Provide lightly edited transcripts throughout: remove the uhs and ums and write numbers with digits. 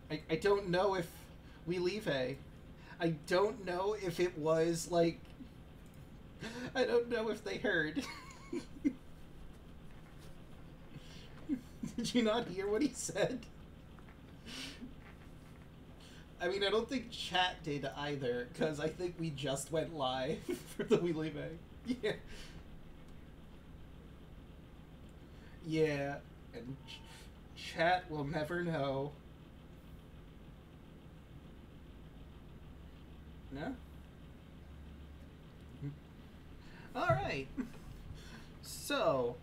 I don't know if we leave A. I don't know if it was like. I don't know if they heard. Did you not hear what he said? I mean, I don't think chat did either, because I think we just went live for the We Leave A. Yeah. Yeah. And chat will never know. No? Alright. So,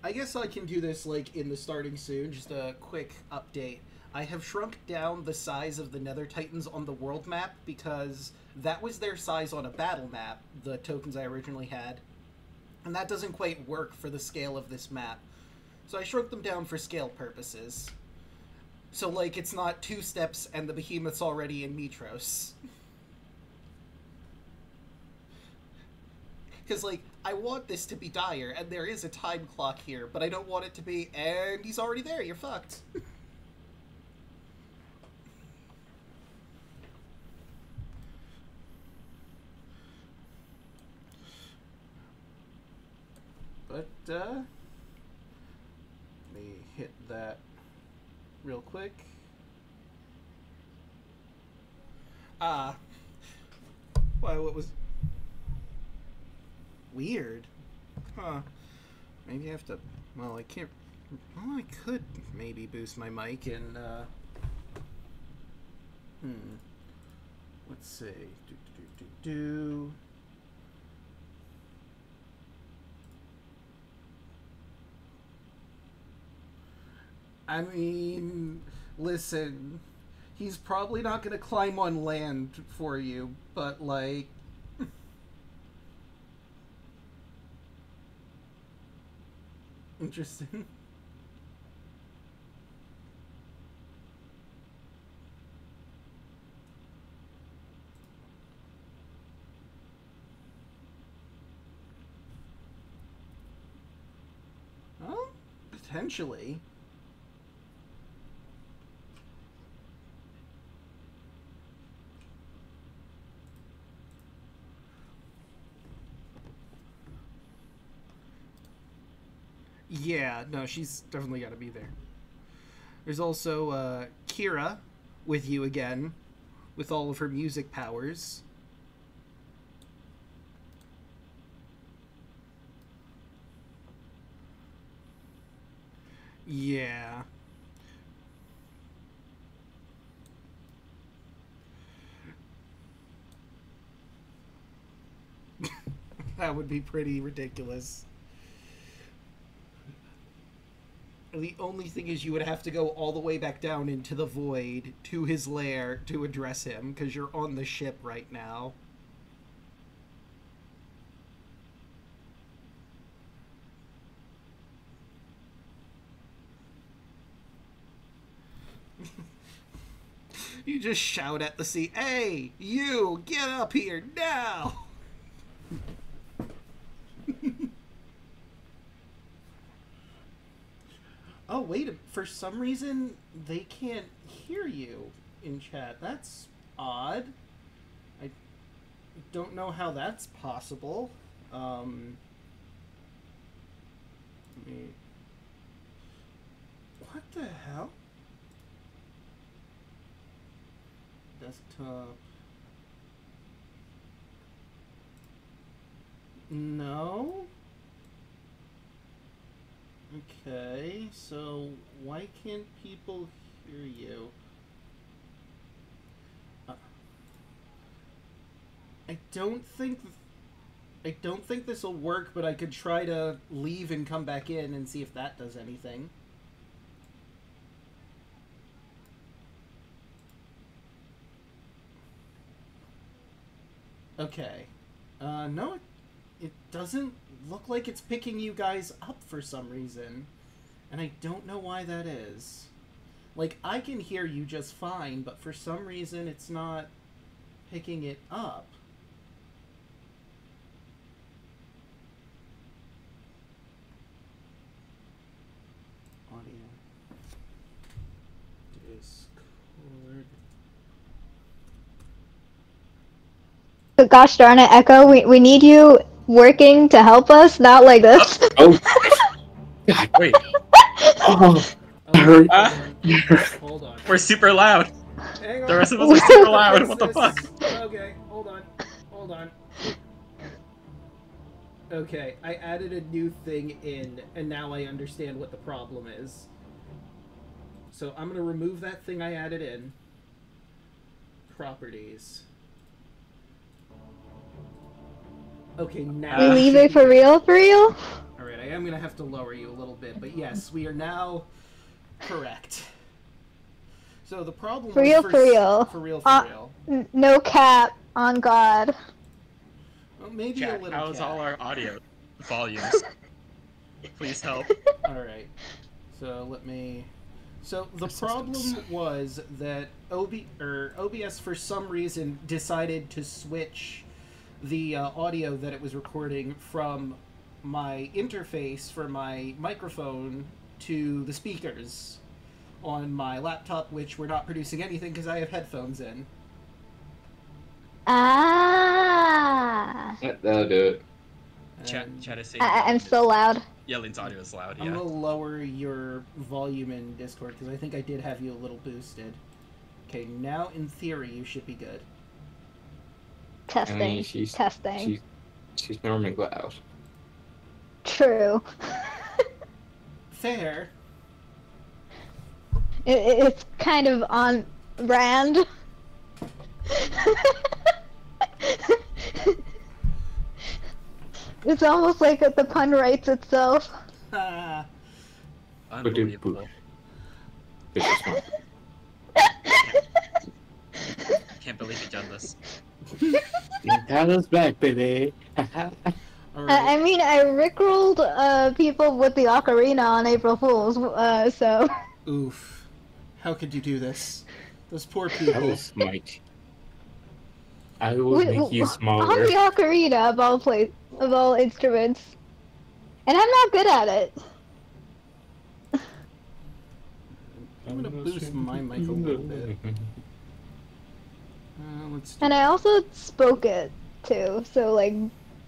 I guess I can do this, like, in the starting soon. Just a quick update. I have shrunk down the size of the Nether Titans on the world map because that was their size on a battle map, the tokens I originally had. And that doesn't quite work for the scale of this map. So I shrunk them down for scale purposes. So, like, it's not 2 steps and the behemoth's already in Mitros. Because, like, I want this to be dire, and there is a time clock here, but I don't want it to be, and he's already there, you're fucked. But, let me hit that real quick. Why, what was... Weird. Huh. Maybe I have to... Well, I can't... Well, I could maybe boost my mic and, Let's see. I mean, listen, he's probably not going to climb on land for you, but, like... Interesting. Well, potentially. Yeah, no, she's definitely got to be there. There's also Kira with you again, with all of her music powers. Yeah. That would be pretty ridiculous. The only thing is you would have to go all the way back down into the void to his lair to address him, because you're on the ship right now. You just shout at the sea, "Hey, you, get up here now!" Oh, wait, for some reason, they can't hear you in chat. That's odd. I don't know how that's possible. Let me... What the hell? Desktop. No? Okay, so why can't people hear you? I don't think this will work, but I could try to leave and come back in and see if that does anything. Okay. No, it doesn't look like it's picking you guys up for some reason. And I don't know why that is. Like, I can hear you just fine, but for some reason it's not picking it up. Audio. Discord. But gosh darn it, Echo, we need you working to help us, not like this. Oh, God. Wait. Oh, Okay, Ah. hold on. We're super loud. Hang on. The rest of us are super loud. What the fuck? Okay, hold on. Okay, I added a new thing in, and now I understand what the problem is. So I'm gonna remove that thing I added in. Properties. Okay, now... You leaving for real, for real? Alright, I am gonna have to lower you a little bit, but yes, we are now correct. So the problem For was real, for real. For real. No cap, on God. Well, maybe Chat, a little how's cap. all our audio volumes? Please help. Alright, so let me... So the problem was that OBS for some reason decided to switch the audio that it was recording from my interface for my microphone to the speakers on my laptop, which were not producing anything because I have headphones in. Ah. that'll do it. Chat is saying I'm so loud. Yelling's audio is loud, I'm yeah. gonna lower your volume in Discord because I think I did have you a little boosted. Okay, now in theory you should be good. Testing. I mean, Testing. She's normally loud. True. Fair. It's kind of on brand. It's almost like the pun writes itself. Unbelievable. This is fun. Can't believe you done this. Tyler's back, baby. Alright. I mean, I rickrolled people with the ocarina on April Fools, so... Oof. How could you do this? Those poor I people. will smite. I will make you On smaller. the ocarina of all instruments. And I'm not good at it. I'm gonna boost my mic a little bit. Let's do And I also spoke it, too, so, like,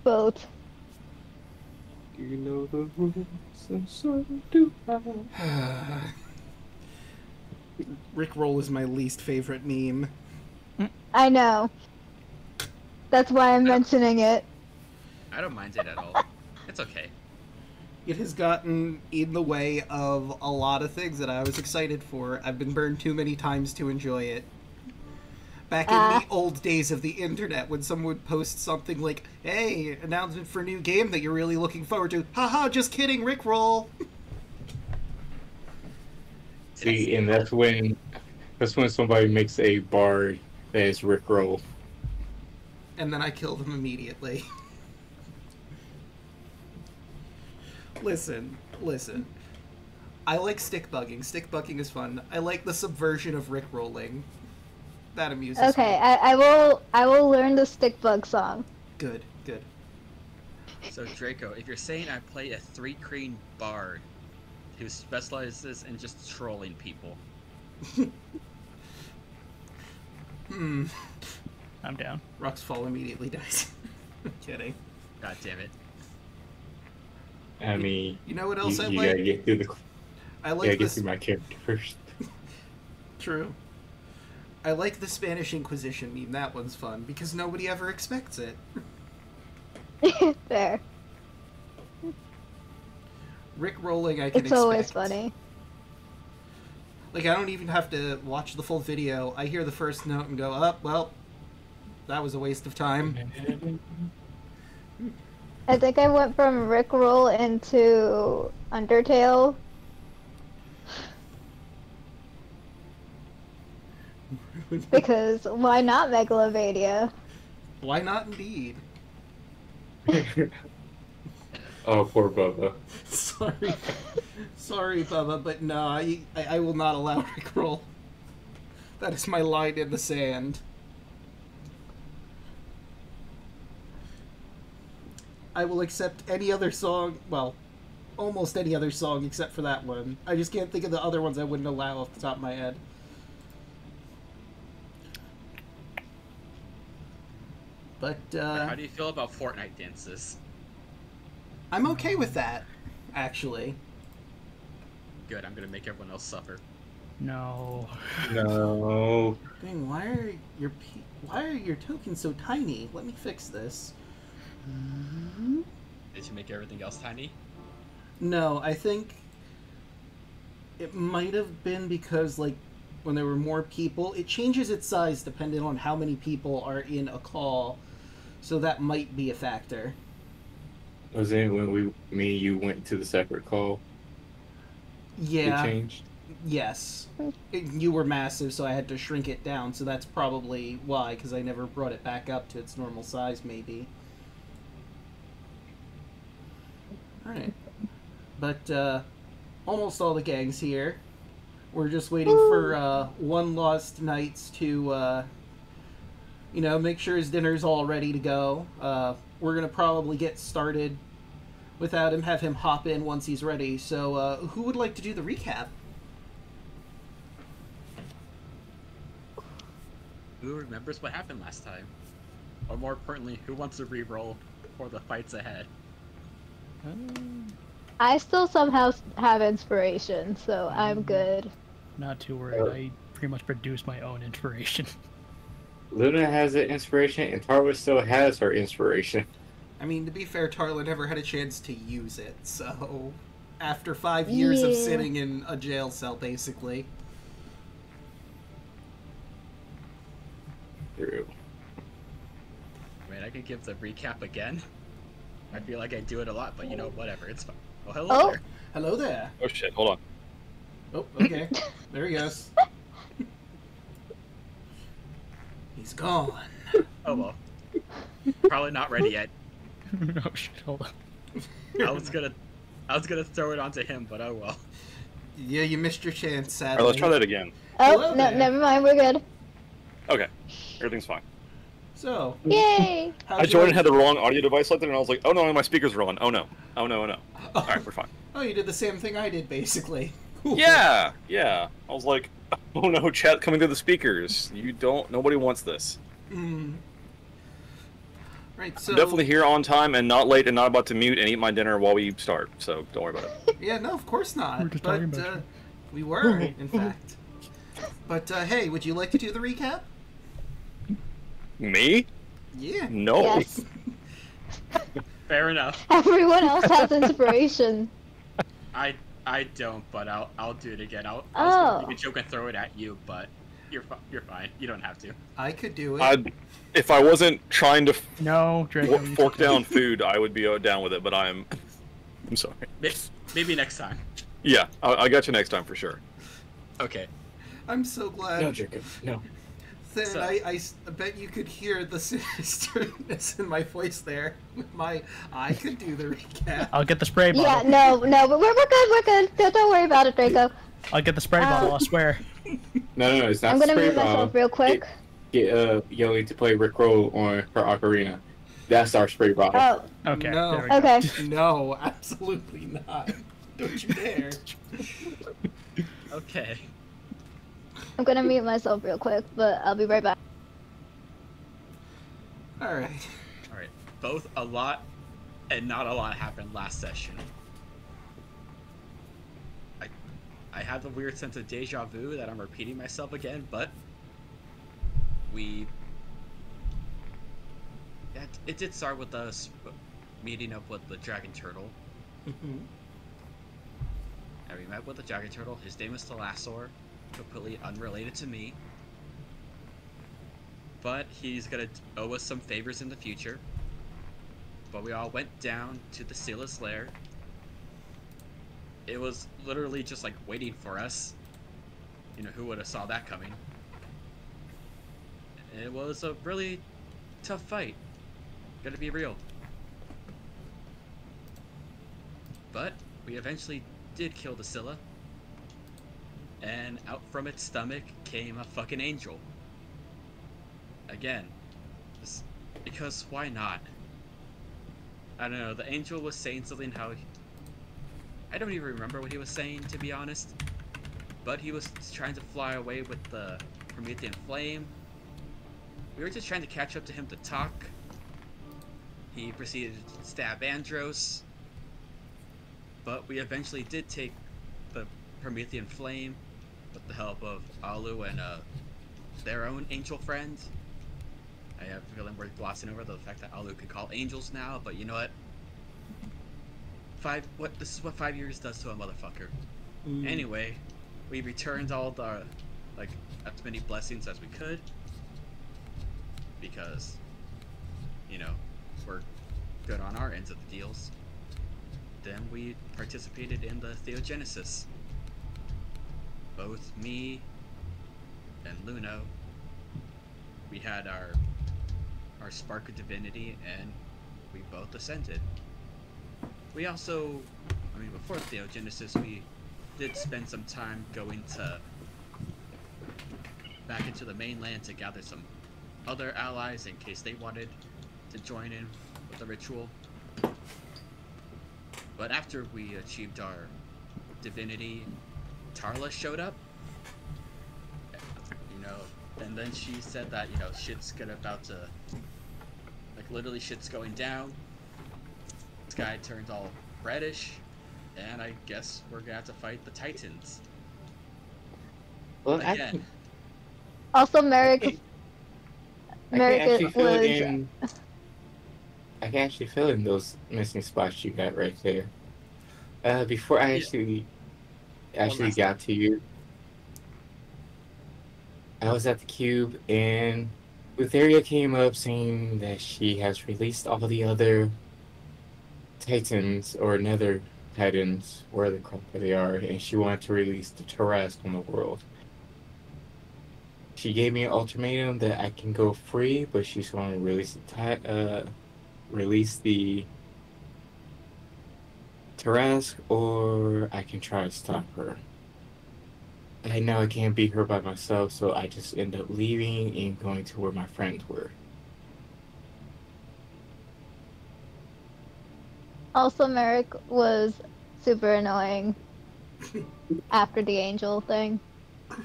both. You know the rules, and so do I. Rickroll is my least favorite meme. I know. That's why I'm mentioning it. I don't mind it at all. It's okay. It has gotten in the way of a lot of things that I was excited for. I've been burned too many times to enjoy it. Back in the old days of the internet, when someone would post something like, hey, announcement for a new game that you're really looking forward to. Haha, just kidding, Rickroll. See, and that's when somebody makes a bard that is Rickroll. And then I kill them immediately. Listen. I like stick bugging. Stick bugging is fun. I like the subversion of Rickrolling. That amuses me. Okay, I will learn the stick bug song. Good. So Draco, if you're saying I play a 3-crane bard who specializes in just trolling people. I'm down. Rocks fall immediately dies. I'm kidding. God damn it. I mean, You know what else I you like? gotta get through the. I You like gotta get this. through my character first. True. I like the Spanish Inquisition meme. That one's fun because nobody ever expects it. There. Rickrolling, I can It's expect. always funny. Like, I don't even have to watch the full video. I hear the first note and go, oh, well, that was a waste of time. I think I went from Rickroll into Undertale. Because why not Megalovania? Why not indeed? Oh, poor Bubba. Sorry, Bubba, but no, I will not allow Rickroll. That is my line in the sand. I will accept any other song, well, almost any other song except for that one. I just can't think of the other ones I wouldn't allow off the top of my head. But How do you feel about Fortnite dances? I'm okay with that, actually. Good, I'm gonna make everyone else suffer. No. No. Dang, why are your tokens so tiny? Let me fix this. Did you make everything else tiny? No, I think it might have been because, like, when there were more people, it changes its size depending on how many people are in a call, so that might be a factor. Was it when me and you went to the separate call? Yeah. It changed? Yes. You were massive, so I had to shrink it down, so that's probably why, because I never brought it back up to its normal size, maybe. Alright. But, almost all the gang's here. We're just waiting for, One Lost Knights to, you know, make sure his dinner's all ready to go. We're gonna probably get started without him, have him hop in once he's ready. So, who would like to do the recap? Who remembers what happened last time? Or more importantly, who wants to re-roll for the fights ahead? I still somehow have inspiration, so I'm good. Not too worried. I pretty much produced my own inspiration. Luna has an inspiration, and Tarwa still has her inspiration. I mean, to be fair, Tarla never had a chance to use it, so... After 5 years of Yeah. sitting in a jail cell, basically. True. I mean, I could give the recap again. I feel like I do it a lot, but you know, whatever, it's fine. Oh, hello Oh. there. Hello there. Oh shit, hold on. Oh, okay. There he goes. He's gone. Oh well. Probably not ready yet. Oh shit, hold on. I was gonna throw it onto him, but oh well. Yeah, you missed your chance, sadly. Alright, let's try that again. Hello Oh, no, there. never mind, we're good. Okay, everything's fine. So, Yay! how'd I you joined like- and had the wrong audio device selected, and I was like, oh no, my speakers were on. Oh no. Oh no, oh no. Alright, we're fine. Oh, you did the same thing I did, basically. Cool. Yeah, yeah. I was like, oh no, chat coming through the speakers. Nobody wants this. Mm. Right, so... I'm definitely here on time and not late and not about to mute and eat my dinner while we start, so don't worry about it. Yeah, no, of course not. We're just But, talking about you. we were, in fact. But, hey, would you like to do the recap? Me? Yeah. No. Yes. Fair enough. Everyone else has inspiration. I don't, but I'll do it again. I was Oh. gonna make a joke and throw it at you, but you're fine. You don't have to. I could do it. If I wasn't trying to No, Draco. you fork can't. down food, I would be down with it, but I'm sorry. Maybe next time. Yeah, I got you next time for sure. Okay. I'm so glad. No, Jacob. No. Then So- I bet you could hear the sinisterness in my voice there. With my, I could do the recap. I'll get the spray bottle. Yeah, no, but we're good, we're good. Don't worry about it, Draco. I'll get the spray bottle, I swear. No, it's not I'm gonna spray mute myself bottle. real quick. Get Yoli to play Rick Roll on her ocarina. That's our spray bottle. Oh, Okay, No. there we go. okay. No, absolutely not. Don't you dare. Okay. I'm gonna mute myself real quick, but I'll be right back. Alright. All right. Both a lot and not a lot happened last session. I have a weird sense of deja vu that I'm repeating myself again, but it did start with us meeting up with the dragon turtle. Mhm. And we met with the dragon turtle. His name is Thalassor, completely unrelated to me. But he's gonna owe us some favors in the future. But we all went down to the Sealess Lair. It was literally just like waiting for us. You know, who would have saw that coming? It was a really tough fight. Gonna be real. But we eventually did kill the Scylla. And out from its stomach came a fucking angel. Again. Because why not? I don't know, the angel was saying something how... I don't even remember what he was saying, to be honest. But he was trying to fly away with the Promethean flame. We were just trying to catch up to him to talk. He proceeded to stab Andros, but we eventually did take the Promethean Flame with the help of Alu and their own angel friend. I have a feeling we're glossing over the fact that Alu can call angels now, but you know what? This is what 5 years does to a motherfucker. Anyway, we returned all the, like, as many blessings as we could, because, you know, we're good on our ends of the deals. Then we participated in the Theogenesis. Both me and Luno, we had our spark of divinity, and we both ascended. We also, I mean, before Theogenesis, we did spend some time going back into the mainland to gather some other allies in case they wanted to join in with the ritual. But after we achieved our divinity, Tarla showed up. You know, and then she said that, you know, shit's about to, like, literally shit's going down. Sky turned all reddish, and I guess we're gonna have to fight the Titans. Well, again. Also, Merrick I can actually fill was. in. I can actually fill in those missing spots you got right there. Before I actually got to you, I was at the cube, and Lutheria came up saying that she has released all the other Titans or Nether Titans, where the crap they are, and she wanted to release the Tarrasque on the world. She gave me an ultimatum that I can go free, but she's going to release the Tarrasque, or I can try to stop her. I know I can't beat her by myself, so I just end up leaving and going to where my friends were. Also, Merrick was super annoying after the angel thing.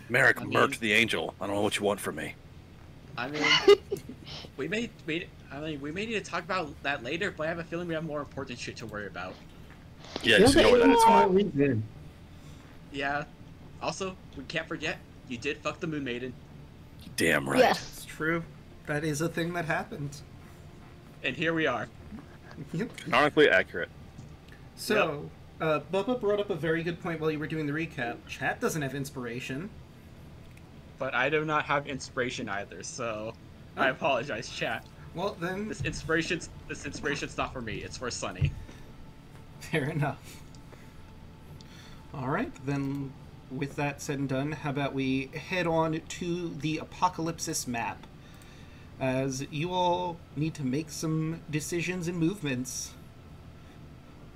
Merrick murked the angel. I don't know what you want from me. I mean, we may need to talk about that later, but I have a feeling we have more important shit to worry about. Yeah, just ignore that. It's fine. Yeah. Also, we can't forget, you did fuck the Moon Maiden. Damn right. Yes. It's true. That is a thing that happened. And here we are. Yep. Canonically accurate. So, Bubba brought up a very good point while you were doing the recap. Chat doesn't have inspiration. But I do not have inspiration either, so I apologize, chat. Well, then... This inspiration's not for me, it's for Sunny. Fair enough. Alright, then with that said and done, how about we head on to the Apokalypsis map, as you all need to make some decisions and movements.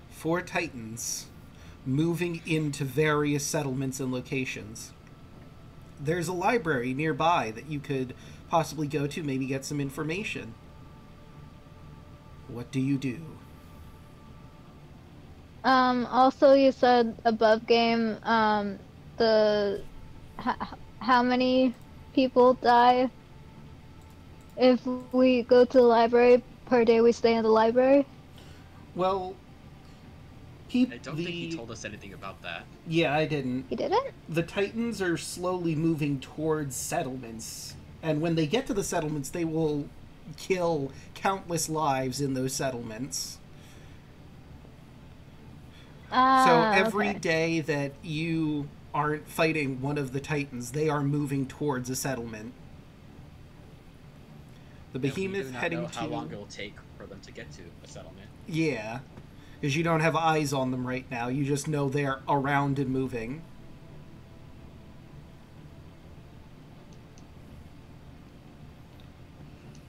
Four Titans moving into various settlements and locations. There's a library nearby that you could possibly go to, maybe get some information. What do you do? Also, you said above game, how many people die if we go to the library per day we stay in the library? Well, I don't think he told us anything about that. Yeah, I didn't. He didn't? The Titans are slowly moving towards settlements, and when they get to the settlements, they will kill countless lives in those settlements. So every day that you aren't fighting one of the Titans, they are moving towards a settlement. The Behemoth heading to... how long it will take for them to get to a settlement. Yeah, because you don't have eyes on them right now. You just know they're around and moving.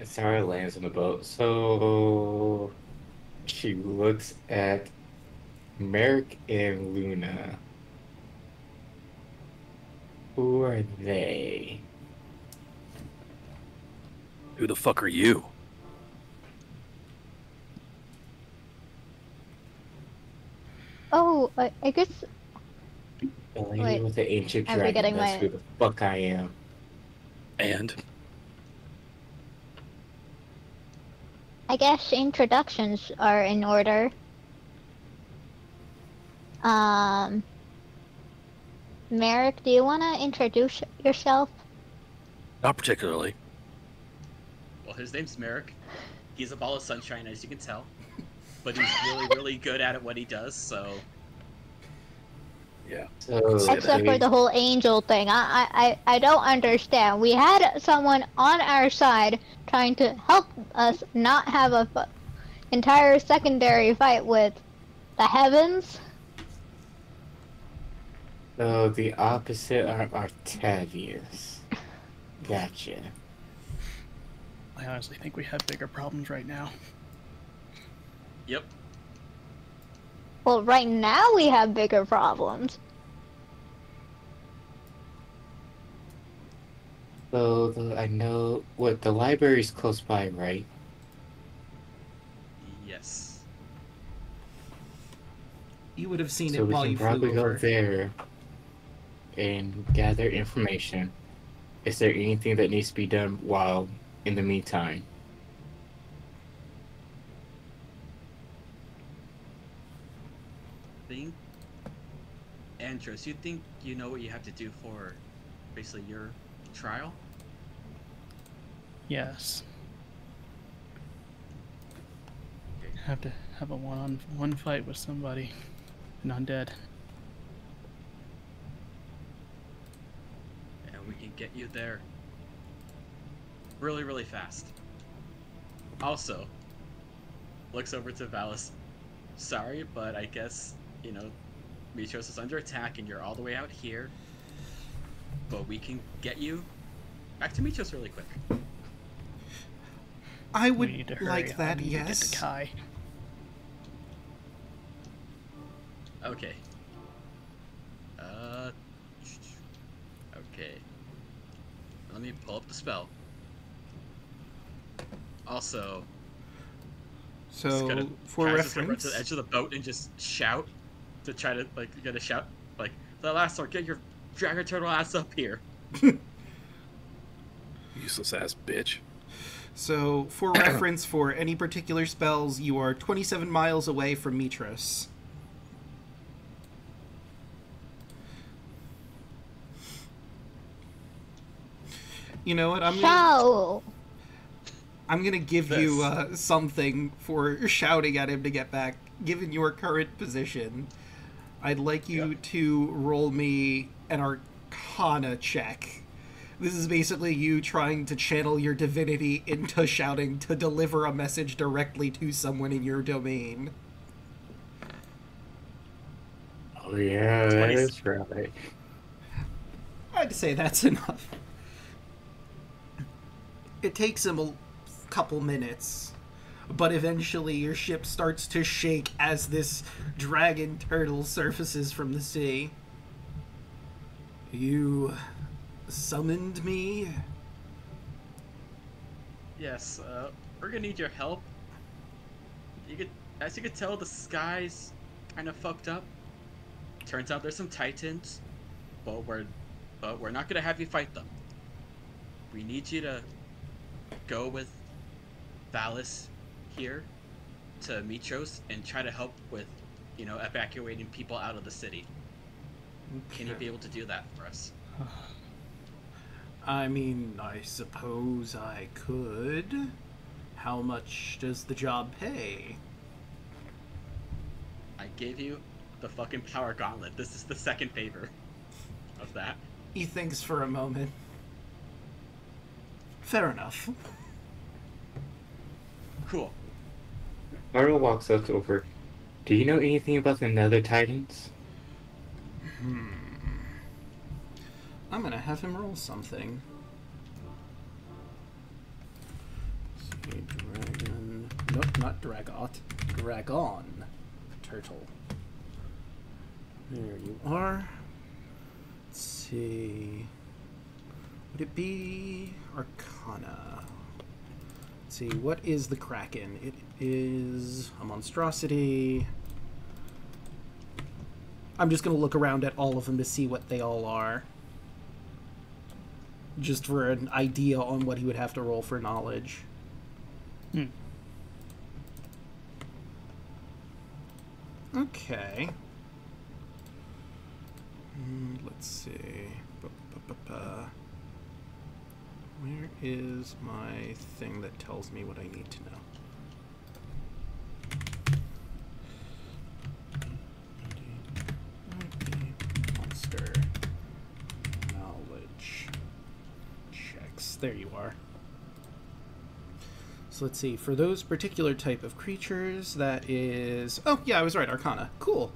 Sarah lands on the boat, so she looks at Merrick and Luna. Who are they? Who the fuck are you? Oh, I guess... The lady Wait, with the ancient I'm dragon, forgetting that's my- who the fuck I am. And? I guess introductions are in order. Merrick, do you want to introduce yourself? Not particularly. Well, his name's Merrick. He's a ball of sunshine, as you can tell. But he's really, really good at it, what he does, so... Yeah. So, Except for the whole angel thing. I don't understand. We had someone on our side trying to help us not have a entire secondary fight with the heavens. So the opposite are Octavius. Gotcha. I honestly think we have bigger problems right now. Yep. Well, right now we have bigger problems. So I know what the library's close by, right? Yes. You would have seen So it we while can you probably flew go over. there and gather information. Is there anything that needs to be done while in the meantime? Andros, you think you know what you have to do for basically your trial? Yes. Have to have a one-on-one fight with somebody. An undead. And we can get you there really, really fast. Also, looks over to Valis. Sorry, but I guess, you know, Mitros is under attack and you're all the way out here. But we can get you back to Mitros really quick. I We would need to hurry. like that, I need to get yes. to Kai. Okay. Okay. Let me pull up the spell. Also, just So, gonna, for Kai's just gonna run reference, to the edge of the boat and just shout to try to get a shout like, Thalastor, get your dragon turtle ass up here. Useless ass bitch. so for reference, for any particular spells, you are 27 miles away from Mitros. You know what? I'm gonna give you something for shouting at him to get back. Given your current position, I'd like you to roll me an Arcana check. This is basically you trying to channel your divinity into shouting to deliver a message directly to someone in your domain. Oh yeah, that is right. I'd say that's enough. It takes him a couple minutes, but eventually your ship starts to shake as this dragon turtle surfaces from the sea. You summoned me? Yes, we're gonna need your help. As you could tell, the sky's kind of fucked up. Turns out there's some titans, but we're not gonna have you fight them. We need you to go with Valis here to Mitros and try to help with, you know, evacuating people out of the city. Can you be able to do that for us? I mean, I suppose I could. How much does the job pay? I gave you the fucking power gauntlet. This is the second favor of that. He thinks for a moment. Fair enough. Cool. Arlo walks up over. Do you know anything about the Nether Titans? I'm gonna have him roll something. See, dragon. Nope, not Dragot. Dragon. Turtle. There you are. Let's see. Would it be Arcana? Let's see, what is the Kraken? It is a monstrosity. I'm just gonna look around at all of them to see what they all are. Just for an idea on what he would have to roll for knowledge. Okay. Let's see. Where is my thing that tells me what I need to know? Monster knowledge checks. There you are. So let's see. For those particular type of creatures, that is... Oh, yeah, I was right. Arcana. Cool.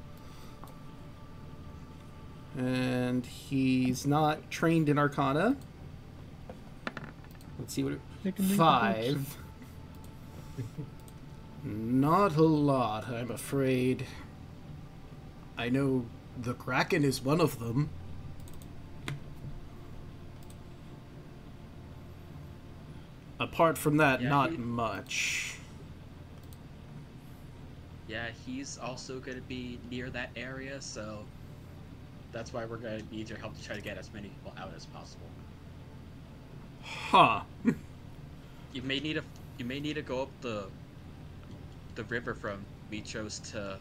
And he's not trained in Arcana. Let's see what it... 5. Not a lot, I'm afraid. I know the Kraken is one of them. Apart from that, not much. Yeah, he's also going to be near that area, so that's why we're going to need your help to try to get as many people out as possible. Huh. You may need to go up the river from Mitros to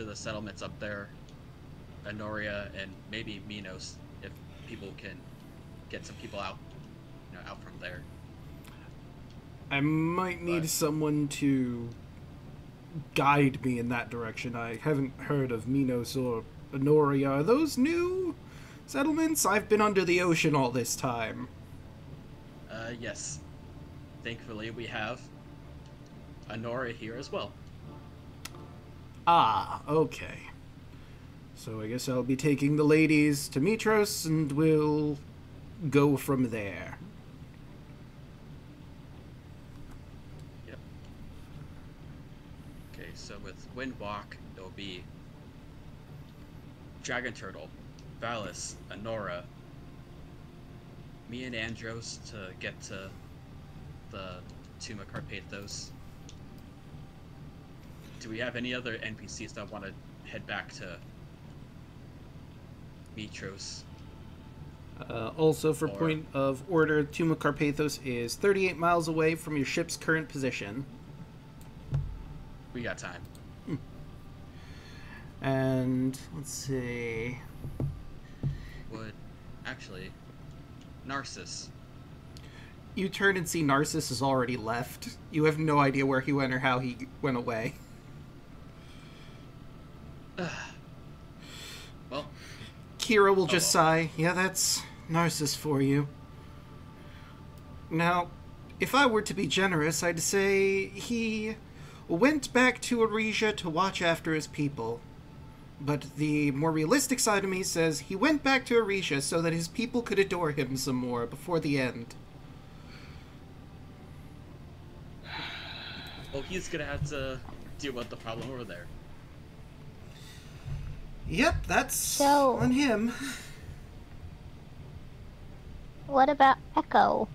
the settlements up there, Anoria and maybe Minos, if people can get some people out, out from there. I might need someone to guide me in that direction. I haven't heard of Minos or Anoria. Are those new settlements? I've been under the ocean all this time. Yes. Thankfully, we have Anoria here as well. Ah, okay. So I guess I'll be taking the ladies to Mitros, and we'll go from there. Yep. Okay, so with Windwalk, it'll be Dragon Turtle, Valis, Anora, me and Andros to get to the Tomb of Carpathos. Do we have any other NPCs that want to head back to Mitros? Also, for point of order, Tomb of Carpathos is 38 miles away from your ship's current position. We got time. And, let's see... Actually, Narcissus. You turn and see Narcissus has already left. You have no idea where he went or how he went away. Well... Kira will just sigh. Yeah, that's Narcissus for you. Now, if I were to be generous, I'd say he went back to Arisia to watch after his people. But the more realistic side of me says he went back to Arisia so that his people could adore him some more before the end. Well, he's gonna have to deal with the problem over there. Yep, that's on him. What about Echo?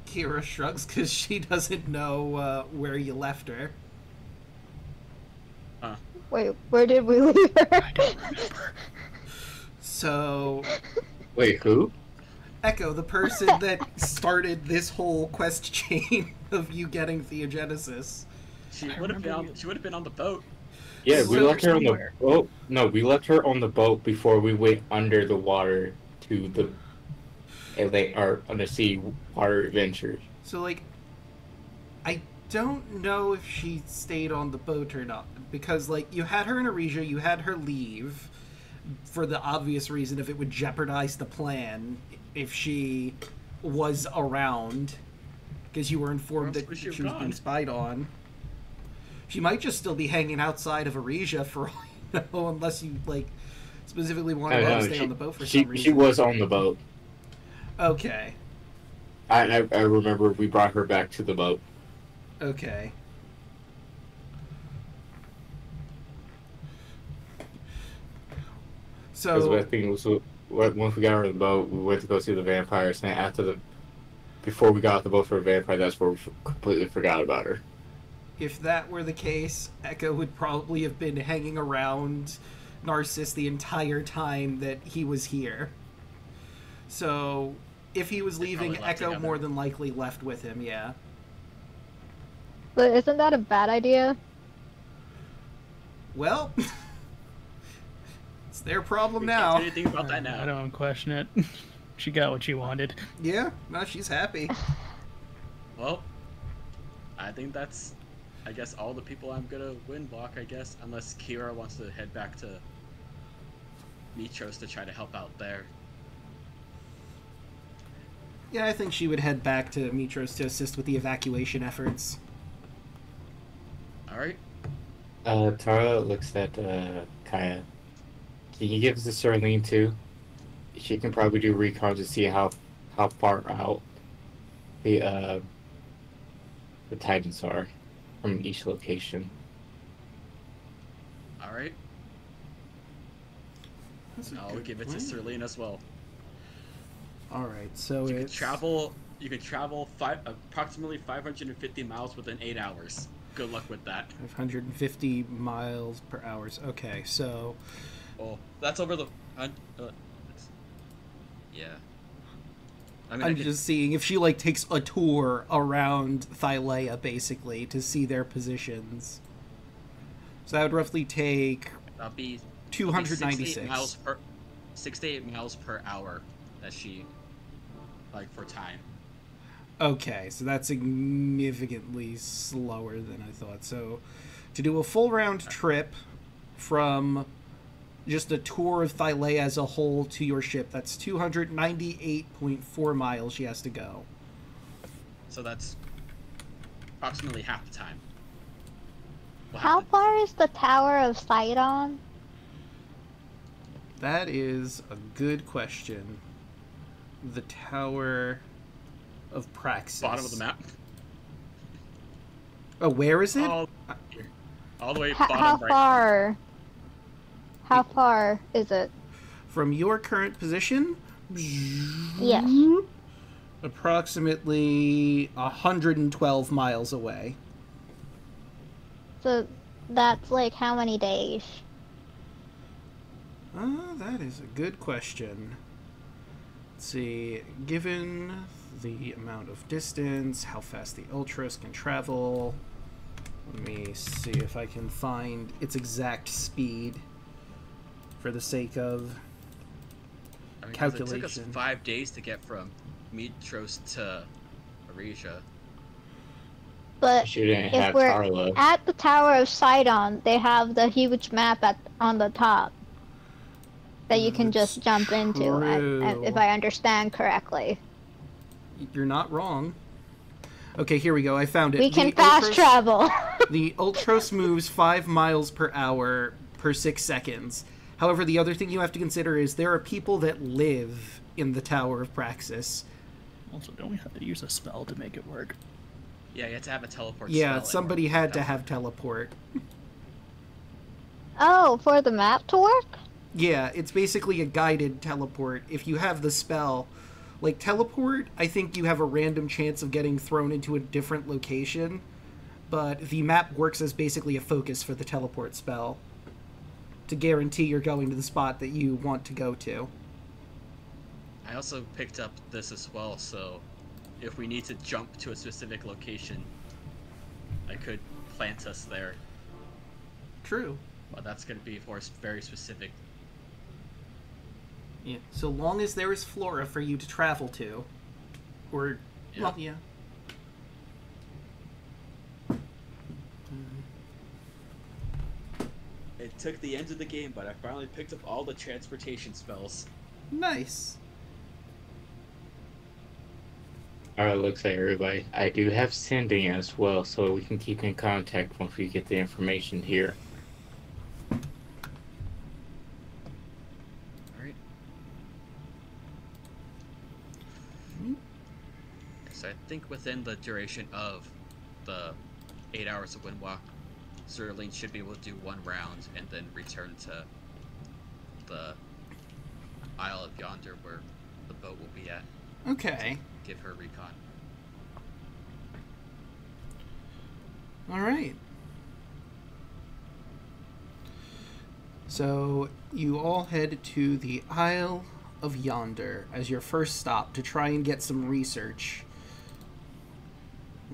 Kira shrugs because she doesn't know where you left her. Wait, where did we leave her? I don't remember. So... Wait, who? Echo, the person that started this whole quest chain of you getting Theogenesis. She would have been on the boat. Yeah, we So left her on the somewhere. boat. No, we left her on the boat before we went under the water to the undersea water adventure. So, like, I don't know if she stayed on the boat or not. Because, like, you had her in Arisia, you had her leave for the obvious reason if it would jeopardize the plan if she was around. Because you were informed that she was being spied on. She might just still be hanging outside of Arisia for all you know, unless you, like, specifically wanted her to stay on the boat for some reason. She was on the boat. Okay. I remember we brought her back to the boat. Okay. So the thing was, once we got her on the boat, we went to go see the vampires, and before we got off the boat for a vampire, that's where we completely forgot about her. If that were the case, Echo would probably have been hanging around Narcissus the entire time that he was here. So, if he was leaving, Echo more than likely left with him, yeah. But isn't that a bad idea? Well, it's their problem We now. can't do anything about that now. I don't question it. She got what she wanted. Yeah, no, she's happy. Well, I think that's, I guess, all the people I'm gonna win block, I guess. Unless Kira wants to head back to Mitros to try to help out there. Yeah, I think she would head back to Mitros to assist with the evacuation efforts. Alright. Tara looks at Kaya. Can you give us a Serene too? She can probably do recon to see how far out the Titans are from each location. Alright. That's a I'll good give it plan. to Serene as well. Alright, so You it's... can travel approximately 550 miles within 8 hours. Good luck with that. 550 miles per hour. Okay, so... Oh, that's over the... yeah. I mean, I'm just seeing if she, like, takes a tour around Thylea, basically, to see their positions. So that would roughly take that'll be 296. 68 miles per hour that she, like, for time. Okay, so that's significantly slower than I thought. So, to do a full round trip from just a tour of Thylea as a whole to your ship, that's 298.4 miles she has to go. So that's approximately half the time. We'll How have to- far is the Tower of Sidon? That is a good question. The Tower of Praxis. Bottom of the map. Oh, where is it? All the way How bottom right. far? How far is it? From your current position? Yes. Approximately 112 miles away. So that's like how many days? That is a good question. Let's see. Given the amount of distance, how fast the Ultros can travel. Let me see if I can find its exact speed for the sake of I mean, 'cause it took us calculation. 5 days to get from Mitros to Aresia. But She didn't if have we're Tarlo. at the Tower of Sidon, they have the huge map on the top that you can That's just jump into, true. if I understand correctly. You're not wrong. Okay, here we go. I found it. We can The fast Ultros- travel. The Ultros moves 5 miles per hour per 6 seconds. However, the other thing you have to consider is there are people that live in the Tower of Praxis. Also, don't we have to use a spell to make it work? Yeah, you have to have a teleport Yeah, spell in somebody order had to that. have teleport. Oh, for the map to work? Yeah, it's basically a guided teleport. If you have the spell, like teleport, I think you have a random chance of getting thrown into a different location, but the map works as basically a focus for the teleport spell to guarantee you're going to the spot that you want to go to. I also picked up this as well, so if we need to jump to a specific location, I could plant us there. True. But that's going to be for very specific. Yeah, so long as there is flora for you to travel to. Or, Yeah. well, yeah. It took the end of the game, but I finally picked up all the transportation spells. Nice. Alright, looks like everybody. I do have sending as well, so we can keep in contact once we get the information here. Alright. So I think within the duration of the 8 hours of Windwalk, Zerline should be able to do one round and then return to the Isle of Yonder where the boat will be at. Okay. Give her recon. Alright. So, you all head to the Isle of Yonder as your first stop to try and get some research.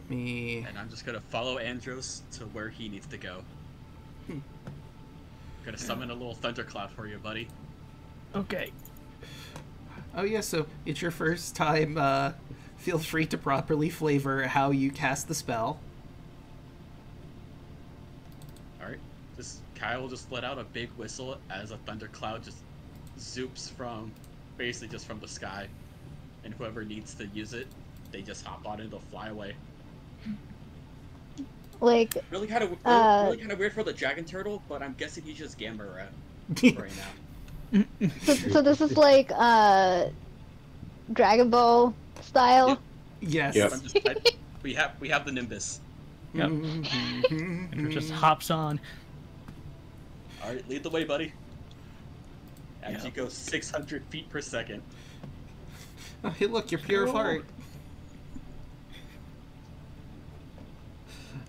Me. And I'm just gonna follow Andros to where he needs to go. Gonna summon a little thunderclap for you, buddy. Okay. Oh yeah, so it's your first time. Feel free to properly flavor how you cast the spell. Alright. Kyle will just let out a big whistle as a thundercloud just zoops from, basically just from the sky. And whoever needs to use it, they just hop on it and they'll fly away. Like, Really kind of weird for the dragon turtle, but I'm guessing he's just Gamma Rat right now. so this is like Dragon Ball style. Yes. Yep. We have the Nimbus. Yep. And it just hops on. All right, lead the way, buddy. As Yep. you go 600 feet per second. Oh, hey, look, you're pure of heart.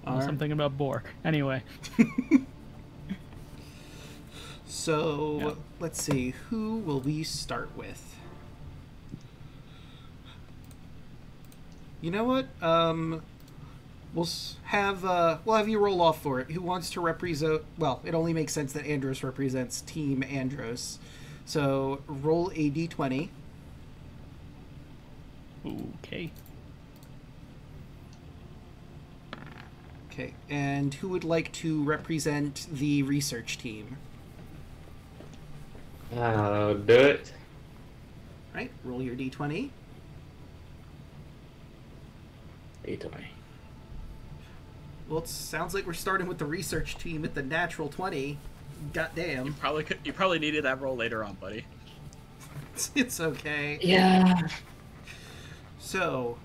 Something about boar. Anyway. So, Yep. let's see. Who will we start with? You know what? We'll have you roll off for it. Who wants to represent? Well, it only makes sense that Andros represents Team Andros. So roll a d20. Okay. Okay, and who would like to represent the research team? I'll do it. Right, roll your d20. 820. Well, it sounds like we're starting with the research team at the natural 20. Goddamn. You probably needed that roll later on, buddy. It's okay. Yeah. So,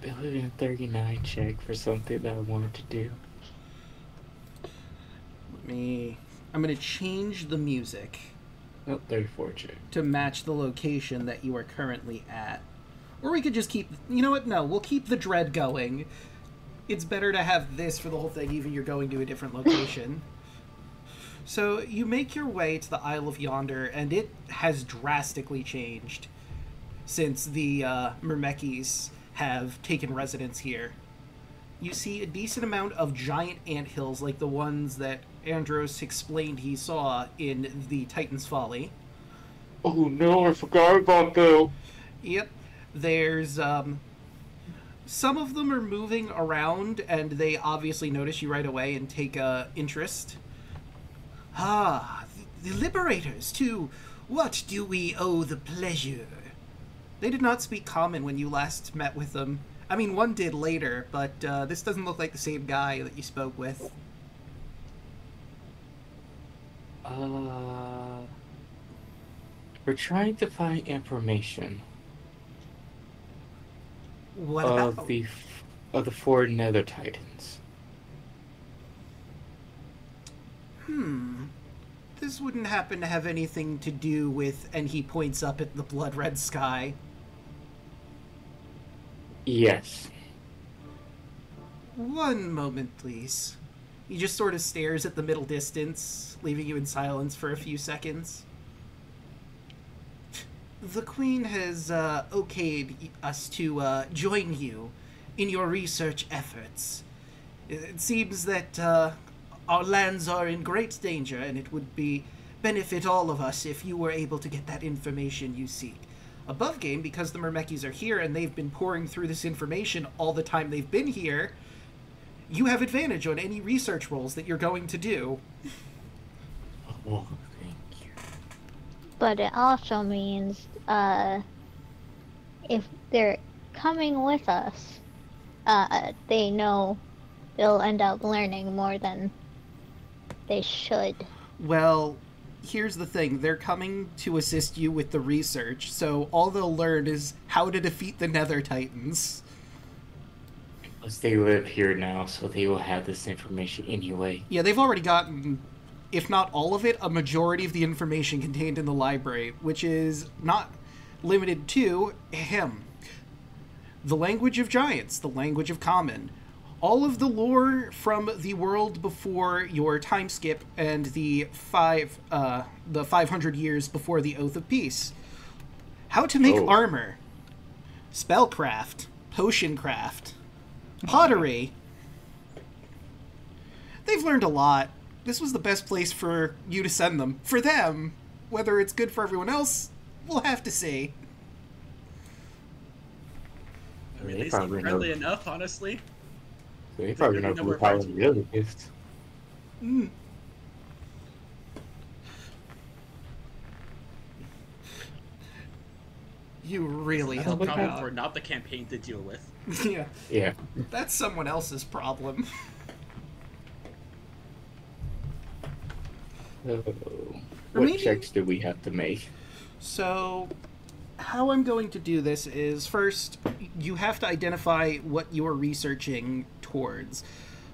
Ability 39 check for something that I wanted to do. I'm going to change the music Oh, 34 check. to match the location that you are currently at. Or we could just keep... You know what? No, we'll keep the dread going. It's better to have this for the whole thing, even you're going to a different location. So, you make your way to the Isle of Yonder, and it has drastically changed since the Myrmekis have taken residence here. You see a decent amount of giant anthills like the ones that Andros explained he saw in the Titan's Folly. Oh no, I forgot about that. Yep. There's, some of them are moving around, and they obviously notice you right away and take, interest. Ah, the Liberators, to what do we owe the pleasure? They did not speak common when you last met with them. I mean, one did later, but, this doesn't look like the same guy that you spoke with. We're trying to find information What of about? the Four Nether Titans. This wouldn't happen to have anything to do with, and he points up at the blood red sky. Yes. One moment, please. He just sort of stares at the middle distance, leaving you in silence for a few seconds. The Queen has okayed us to join you in your research efforts. It seems that our lands are in great danger, and it would benefit all of us if you were able to get that information you seek. Above game, because the Myrmekis are here and they've been pouring through this information all the time they've been here, you have advantage on any research rolls that you're going to do. Oh, thank you. But it also means, if they're coming with us, they know they'll end up learning more than they should. Well, here's the thing. They're coming to assist you with the research, so all they'll learn is how to defeat the Nether Titans. Plus, they live here now, so they will have this information anyway. Yeah, they've already gotten, if not all of it, a majority of the information contained in the library, which is not limited to the language of giants, the language of common, all of the lore from the world before your time skip and the 500 years before the Oath of Peace, how to make armor, spellcraft, potion craft, Pottery. They've learned a lot. This was the best place for you to send them. For them. Whether it's good for everyone else, we'll have to see. I mean, they seem friendly enough, honestly. They probably know who power the other gift. Mm. You really That's a helped me problem out. for not the campaign to deal with. Yeah. Yeah. That's someone else's problem. What maybe- checks do we have to make? So, how I'm going to do this is, first, you have to identify what you're researching towards.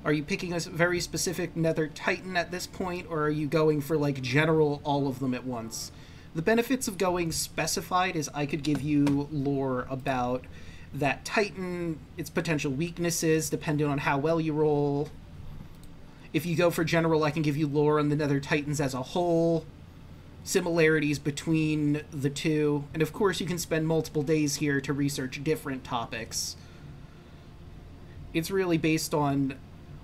Are you picking a very specific Nether Titan at this point, or are you going for, like, general all of them at once? The benefits of going specified is I could give you lore about that Titan, its potential weaknesses, depending on how well you roll. If you go for general, I can give you lore on the Nether Titans as a whole, similarities between the two, and of course you can spend multiple days here to research different topics. It's really based on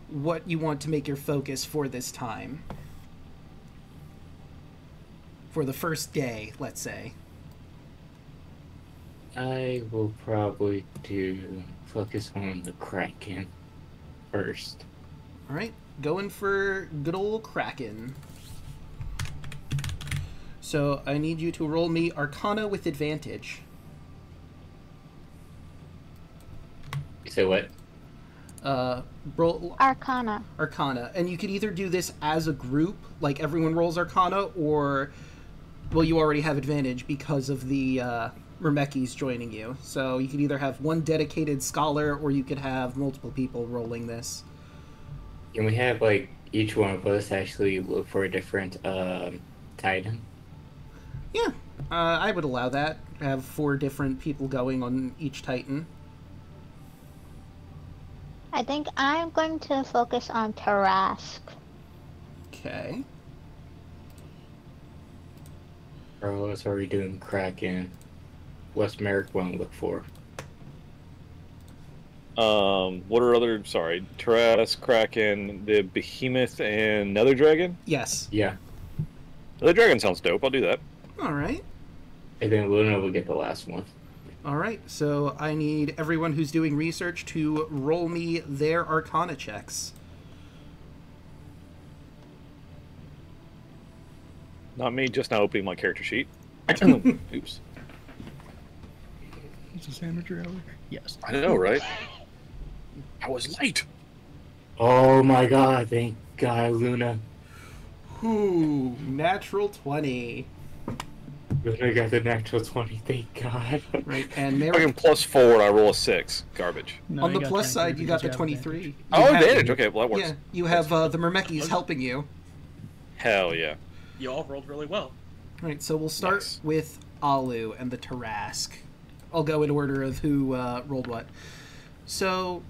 what you want to make your focus for this time. For the first day, let's say. I will probably do focus on the Kraken first. Alright, going for good old Kraken. So I need you to roll me Arcana with advantage. You say what? Roll Arcana. Arcana. And you could either do this as a group, like everyone rolls Arcana, or, well, you already have advantage because of the Myrmekis joining you. So you could either have one dedicated scholar, or you could have multiple people rolling this. Can we have, like, each one of us actually look for a different Titan? Yeah, I would allow that. Have 4 different people going on each Titan. I think I'm going to focus on Tarask. Okay. Carlos already doing Kraken. What's Merrick want to look for? What are other? Sorry, Tarask, Kraken, the Behemoth, and Nether Dragon. Yes. Yeah. Nether Dragon sounds dope. I'll do that. All right. And then Luna will get the last one. All right. So I need everyone who's doing research to roll me their Arcana checks. Not me. Just now opening my character sheet. Oops. Is a sandwich hour? Yes. I know, right? I was late. Oh my god, thank God, Luna. Ooh, natural 20. Luna got the natural 20, thank God. Right, and Fucking Merrick, +4 and I roll a 6. Garbage. No, on you the got plus side, 23 you got the because have 23. advantage. Oh, You have- advantage. Okay, well that works. Yeah, you have the Myrmekis helping you. Hell yeah. You all rolled really well. All right, so we'll start Nice. with Alu and the Tarask. I'll go in order of who rolled what. So,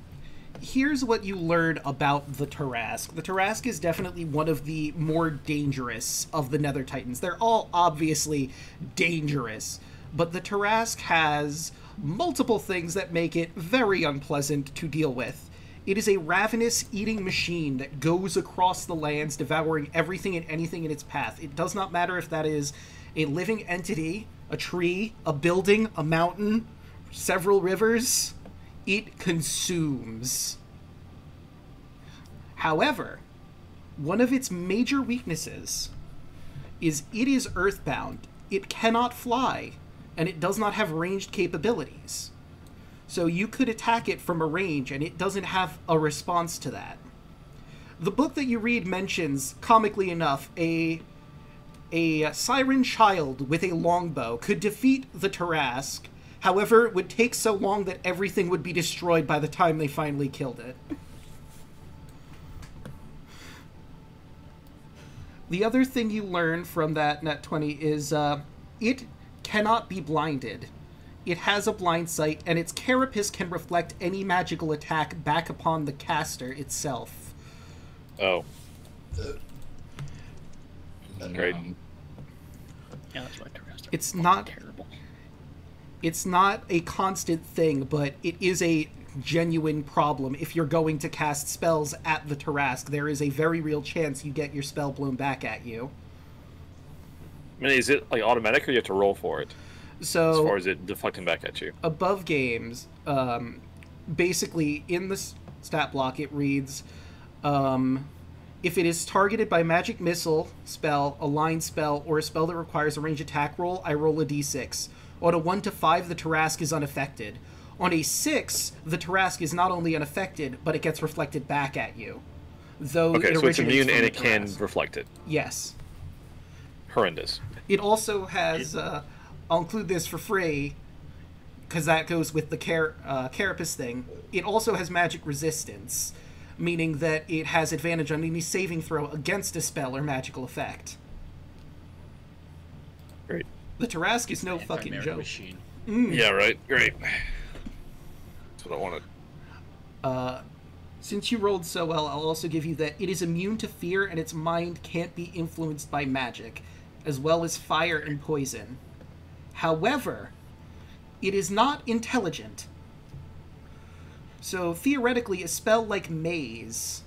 here's what you learn about the Tarask. The Tarask is definitely one of the more dangerous of the Nether Titans. They're all obviously dangerous, but the Tarask has multiple things that make it very unpleasant to deal with. It is a ravenous eating machine that goes across the lands, devouring everything and anything in its path. It does not matter if that is a living entity, a tree, a building, a mountain, several rivers. It consumes. However, one of its major weaknesses is it is earthbound. It cannot fly, and it does not have ranged capabilities. So you could attack it from a range, and it doesn't have a response to that. The book that you read mentions, comically enough, a siren child with a longbow could defeat the Tarask. However, it would take so long that everything would be destroyed by the time they finally killed it. The other thing you learn from that Nat 20 is it cannot be blinded. It has a blind sight, and its carapace can reflect any magical attack back upon the caster itself. Oh. Great. Yeah, that's why Tarask are It's not terrible. It's not a constant thing, but it is a genuine problem. If you're going to cast spells at the Tarrasque, there is a very real chance you get your spell blown back at you. I mean, is it like automatic, or you have to roll for it? So, as far as it deflecting back at you. Above games, basically in the stat block it reads, if it is targeted by magic missile, spell, a line spell, or a spell that requires a range attack roll, I roll a d6. On a 1 to 5, the Tarrasque is unaffected. On a 6, the Tarrasque is not only unaffected, but it gets reflected back at you. Though okay, so it's immune and it can Tarrasque. reflect it. Yes. Horrendous. It also has, I'll include this for free, because that goes with the Carapace thing. It also has magic resistance, meaning that it has advantage on any saving throw against a spell or magical effect. Great. The Tarrasque is no fucking joke. Machine. Yeah, right. Great. That's what I wanted. Since you rolled so well, I'll also give you that it is immune to fear and its mind can't be influenced by magic, as well as fire and poison. However, it is not intelligent. So theoretically, a spell like Maze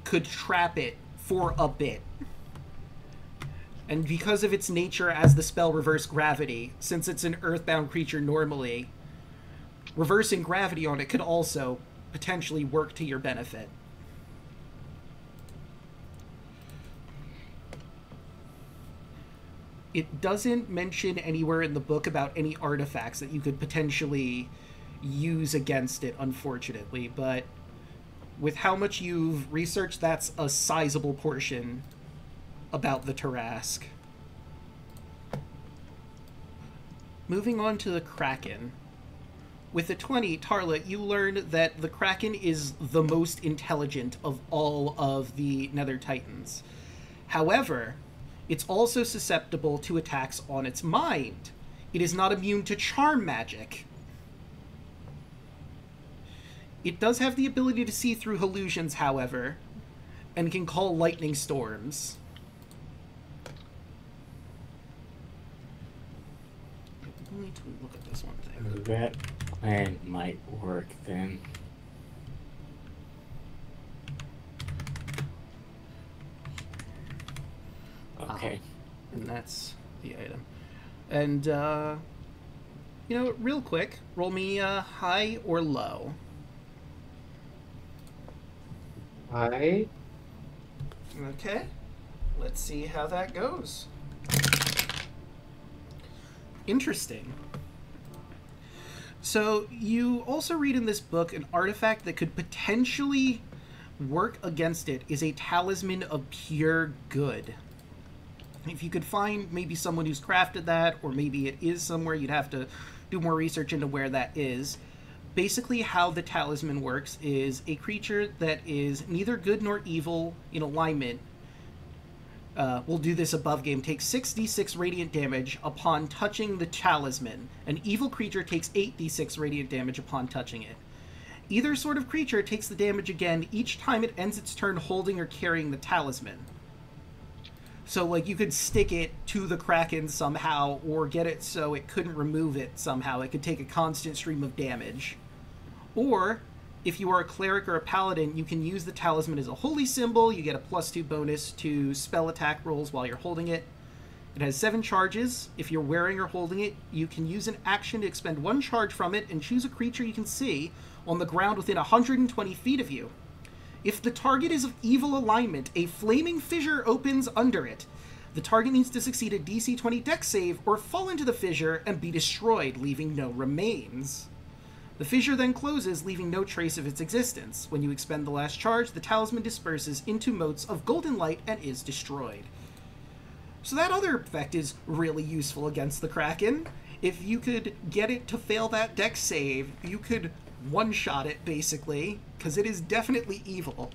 could trap it for a bit. And because of its nature as the spell Reverse Gravity, since it's an earthbound creature normally, reversing gravity on it could also potentially work to your benefit. It doesn't mention anywhere in the book about any artifacts that you could potentially use against it, unfortunately, but with how much you've researched, that's a sizable portion about the Tarrasque. Moving on to the Kraken. With the 20, Tarla, you learn that the Kraken is the most intelligent of all of the Nether Titans. However, it's also susceptible to attacks on its mind. It is not immune to charm magic. It does have the ability to see through illusions, however, and can call lightning storms. I need to look at this one thing. That plan might work then. Okay. And that's the item. And, you know, real quick, roll me high or low. High. Okay. Let's see how that goes. Interesting. So, you also read in this book an artifact that could potentially work against it is a talisman of pure good. If you could find maybe someone who's crafted that, or maybe it is somewhere, you'd have to do more research into where that is. Basically, how the talisman works is a creature that is neither good nor evil in alignment. We'll do this above game. Takes 6d6 radiant damage upon touching the talisman. An evil creature takes 8d6 radiant damage upon touching it. Either sort of creature takes the damage again each time it ends its turn holding or carrying the talisman. So, like, you could stick it to the Kraken somehow, or get it so it couldn't remove it somehow. It could take a constant stream of damage. Or, if you are a cleric or a paladin, you can use the talisman as a holy symbol. You get a +2 bonus to spell attack rolls while you're holding it. It has 7 charges. If you're wearing or holding it, you can use an action to expend 1 charge from it and choose a creature you can see on the ground within 120 feet of you. If the target is of evil alignment, a flaming fissure opens under it. The target needs to succeed a DC 20 dex save or fall into the fissure and be destroyed, leaving no remains. The fissure then closes, leaving no trace of its existence. When you expend the last charge, the talisman disperses into motes of golden light and is destroyed. So that other effect is really useful against the Kraken. If you could get it to fail that dex save, you could one-shot it, basically, because it is definitely evil.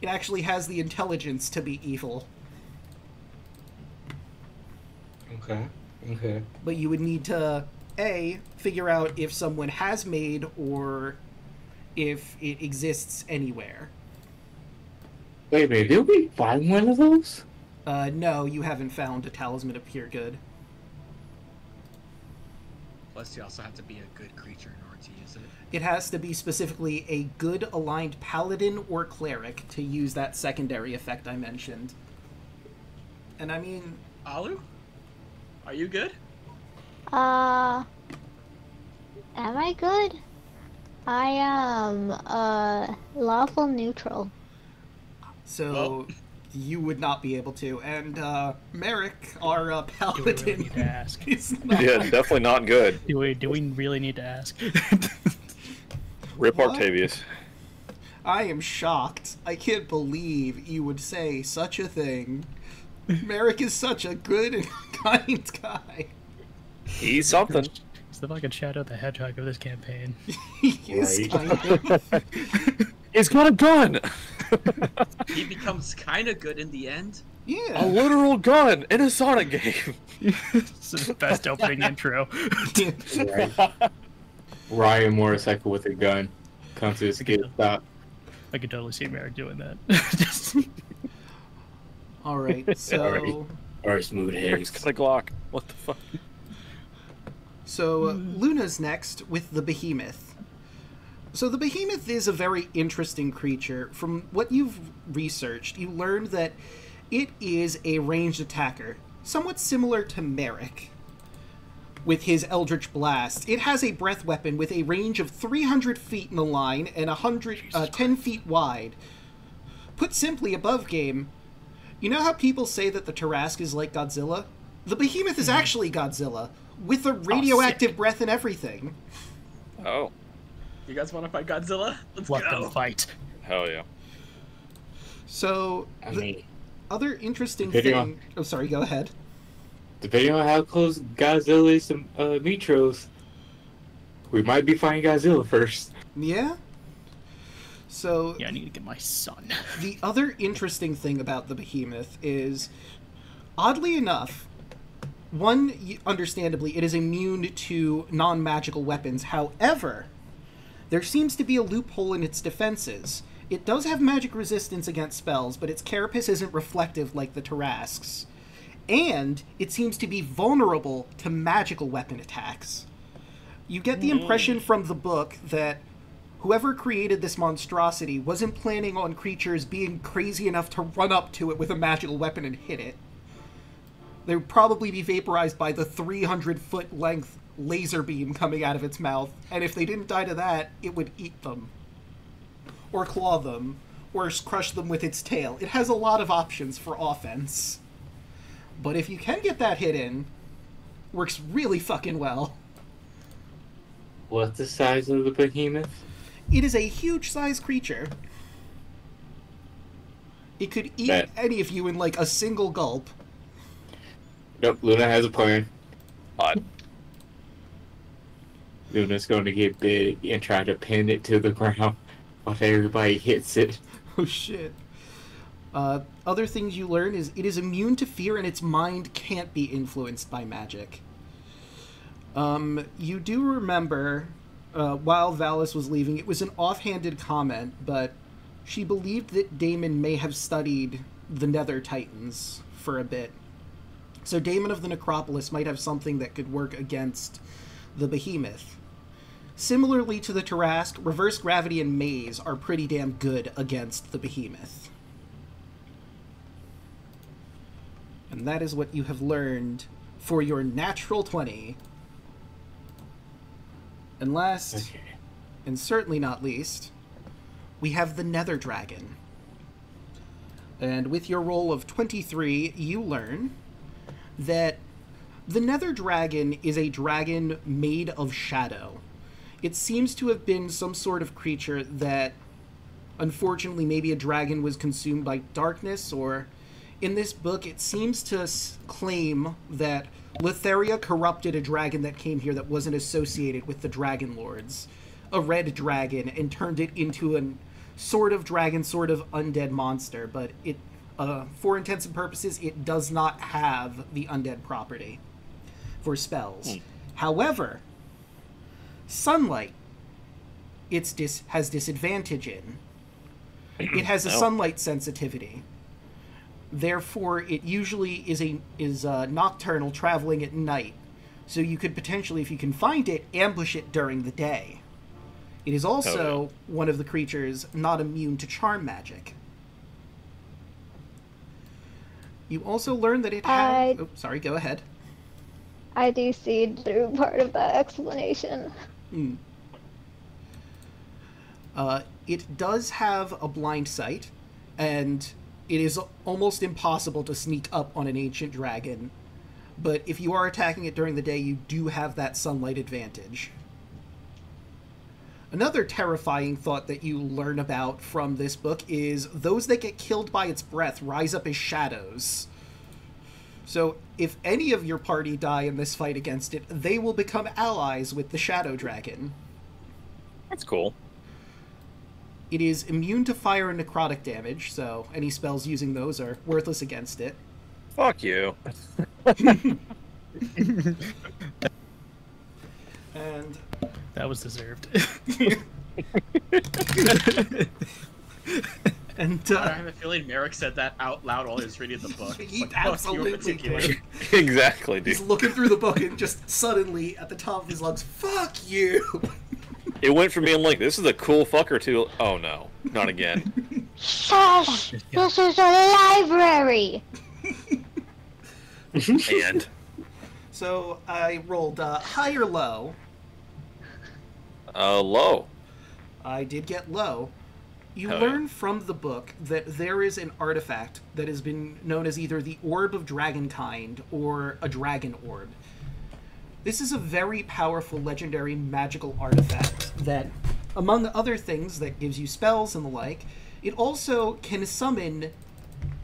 It actually has the intelligence to be evil. Okay. Okay. But you would need to, A, figure out if someone has made or if it exists anywhere. Wait a minute, did we find one of those? No, you haven't found a talisman of pure good. Plus, you also have to be a good creature in order to use it. It has to be specifically a good aligned paladin or cleric to use that secondary effect I mentioned. And I mean... Alu? Are you good? Am I good? I am, lawful neutral. So, you would not be able to. And, Merrick, our paladin... Do we really need to ask? is not... Yeah, definitely not good. Do we really need to ask? Rip What? Octavius. I am shocked. I can't believe you would say such a thing. Merrick is such a good and kind guy. He's something. He's the fucking Shadow the Hedgehog of this campaign. He is Right. kind of... He's got a gun! He becomes kind of good in the end. A Yeah. literal gun in a Sonic game. This is the best opening intro. Right. Ryan motorcycle with a gun. Comes to the skid stop. I could totally see Merrick doing that. Just... Alright, so... Or smooth He's hairs. got a Glock. What the fuck? So, Luna's next with the Behemoth. So the Behemoth is a very interesting creature. From what you've researched, you learned that it is a ranged attacker, somewhat similar to Merrick. With his Eldritch Blast, it has a breath weapon with a range of 300 feet in a line and 10 feet wide. Put simply, above game, you know how people say that the Tarrasque is like Godzilla? The Behemoth is actually Godzilla, with a radioactive breath and everything. Oh, You guys want to fight Godzilla? Let's Let go. them fight. hell yeah. So, I the mean, other interesting Video. thing... Oh, sorry, go ahead. depending on how close Godzilla is to Mitros, we might be fighting Godzilla first. Yeah? So, Yeah, I need to get my son. the other interesting thing about the Behemoth is, oddly enough, understandably, it is immune to non-magical weapons. However, there seems to be a loophole in its defenses. It does have magic resistance against spells, but its carapace isn't reflective like the Tarrasque's. And it seems to be vulnerable to magical weapon attacks. You get the impression from the book that whoever created this monstrosity wasn't planning on creatures being crazy enough to run up to it with a magical weapon and hit it. They would probably be vaporized by the 300-foot length laser beam coming out of its mouth, and if they didn't die to that, it would eat them. Or claw them, or crush them with its tail. It has a lot of options for offense. But if you can get that hit in, works really fucking well. What's the size of the Behemoth? It is a huge-sized creature. It could eat Bet. any of you in, like, a single gulp. Nope, Luna has a plan. Hot. Luna's going to get big and try to pin it to the ground while everybody hits it. Oh, shit. Other things you learn is it is immune to fear and its mind can't be influenced by magic. You do remember, while Valis was leaving, it was an offhanded comment, but she believed that Daemon may have studied the Nether Titans for a bit. So Daemon of the Necropolis might have something that could work against the Behemoth. Similarly to the Tarrasque, Reverse Gravity and Maze are pretty damn good against the Behemoth. And that is what you have learned for your natural 20. And last, Okay. and certainly not least, we have the Nether Dragon. And with your roll of 23, you learn that the Nether Dragon is a dragon made of shadow. It seems to have been some sort of creature that, unfortunately, maybe a dragon was consumed by darkness, or in this book, it seems to claim that Lutheria corrupted a dragon that came here that wasn't associated with the Dragon Lords, a red dragon, and turned it into a sort of dragon, sort of undead monster, but it, for intents and purposes, it does not have the undead property for spells. However, sunlight, has disadvantage in. It has a sunlight sensitivity. Therefore, it usually is nocturnal, traveling at night. So you could potentially, if you can find it, ambush it during the day. It is also one of the creatures not immune to charm magic. You also learn that it has... Oh, sorry, go ahead. I do see through part of that explanation. It does have a blind sight, and it is almost impossible to sneak up on an ancient dragon. But if you are attacking it during the day, you do have that sunlight advantage. Another terrifying thought that you learn about from this book is those that get killed by its breath rise up as shadows. So if any of your party die in this fight against it, they will become allies with the shadow dragon. That's cool. It is immune to fire and necrotic damage, so any spells using those are worthless against it. Fuck you. And That was deserved. and I have a feeling Merrick said that out loud while he was reading the book. he Like, fuck you in absolutely particular. did. Exactly, dude. He's looking through the book and just suddenly, at the top of his lungs, fuck you! It went from being like, this is a cool fucker to, oh no, not again. Shush! This is a library! And So I rolled high or low. low. I did get low. You Hell learn from the book that there is an artifact that has been known as either the Orb of Dragonkind or a Dragon Orb. This is a very powerful legendary magical artifact that, among other things that gives you spells and the like, it also can summon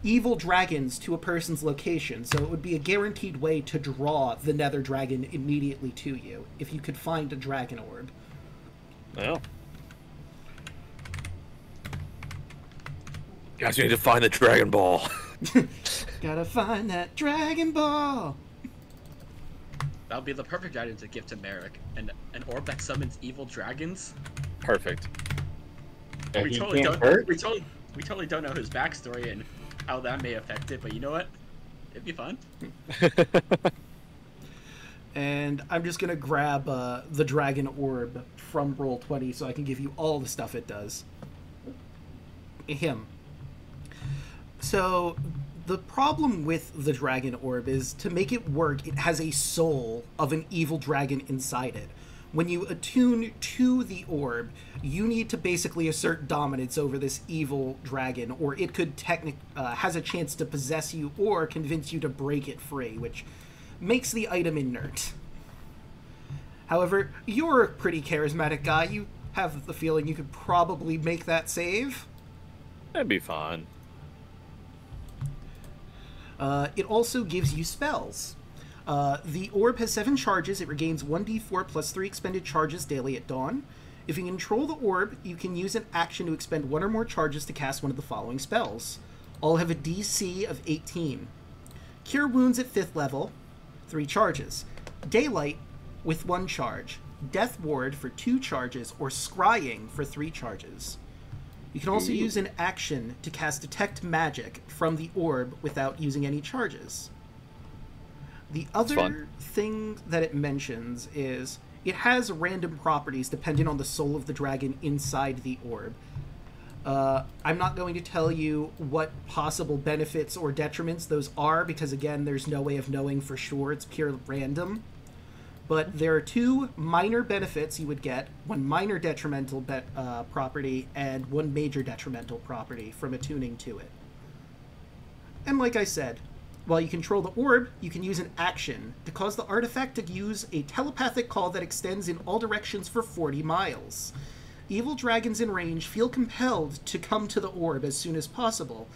evil dragons to a person's location, so it would be a guaranteed way to draw the Nether Dragon immediately to you, if you could find a Dragon Orb. Well. Guys, we need to find the Dragon Ball. Gotta find that Dragon Ball! That would be the perfect item to give to Merrick. An orb that summons evil dragons. Perfect. Yeah, We he totally can't don't. hurt. We totally don't know his backstory and how that may affect it. But you know what? It'd be fun. And I'm just gonna grab the Dragon Orb from Roll20 so I can give you all the stuff it does. Him. So, the problem with the Dragon Orb is, to make it work, it has a soul of an evil dragon inside it. When you attune to the orb, you need to basically assert dominance over this evil dragon, or it could has a chance to possess you or convince you to break it free, which makes the item inert. However, you're a pretty charismatic guy. You have the feeling you could probably make that save. That'd be fun. It also gives you spells. The orb has 7 charges. It regains 1d4 plus 3 expended charges daily at dawn. If you control the orb, you can use an action to expend 1 or more charges to cast one of the following spells. All have a DC of 18. Cure Wounds at 5th level, 3 charges. Daylight with 1 charge. Death Ward for 2 charges, or Scrying for 3 charges. You can also use an action to cast Detect Magic from the orb without using any charges. The other thing that it mentions is it has random properties depending on the soul of the dragon inside the orb. I'm not going to tell you what possible benefits or detriments those are, because again, there's no way of knowing for sure. It's pure random. But there are 2 minor benefits you would get, 1 minor detrimental property and 1 major detrimental property from attuning to it. And like I said, while you control the orb, you can use an action to cause the artifact to use a telepathic call that extends in all directions for 40 miles. Evil dragons in range feel compelled to come to the orb as soon as possible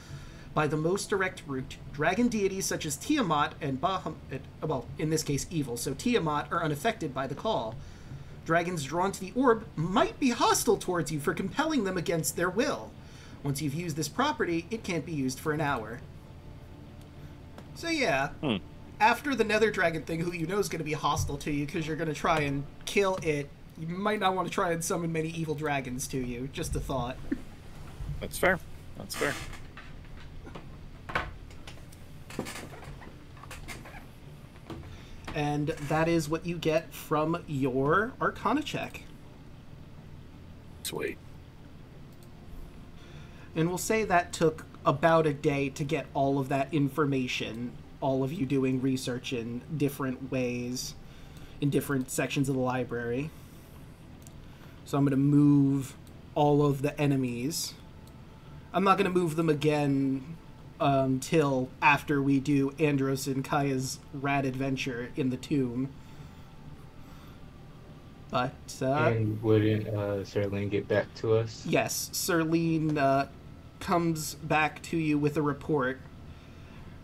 by the most direct route. Dragon deities such as Tiamat and Bahamut, well, in this case evil, so Tiamat, are unaffected by the call. Dragons drawn to the orb might be hostile towards you for compelling them against their will. Once you've used this property, it can't be used for an hour. So yeah, after the Nether Dragon thing, who you know is going to be hostile to you because you're going to try and kill it, you might not want to try and summon many evil dragons to you. Just a thought. That's fair. That's fair. And that is what you get from your Arcana check. Sweet. And we'll say that took about a day to get all of that information, all of you doing research in different ways, in different sections of the library. So I'm going to move all of the enemies. I'm not going to move them again till after we do Andros and Kaya's rad adventure in the tomb. But, and wouldn't Serling get back to us? Yes, Serling comes back to you with a report.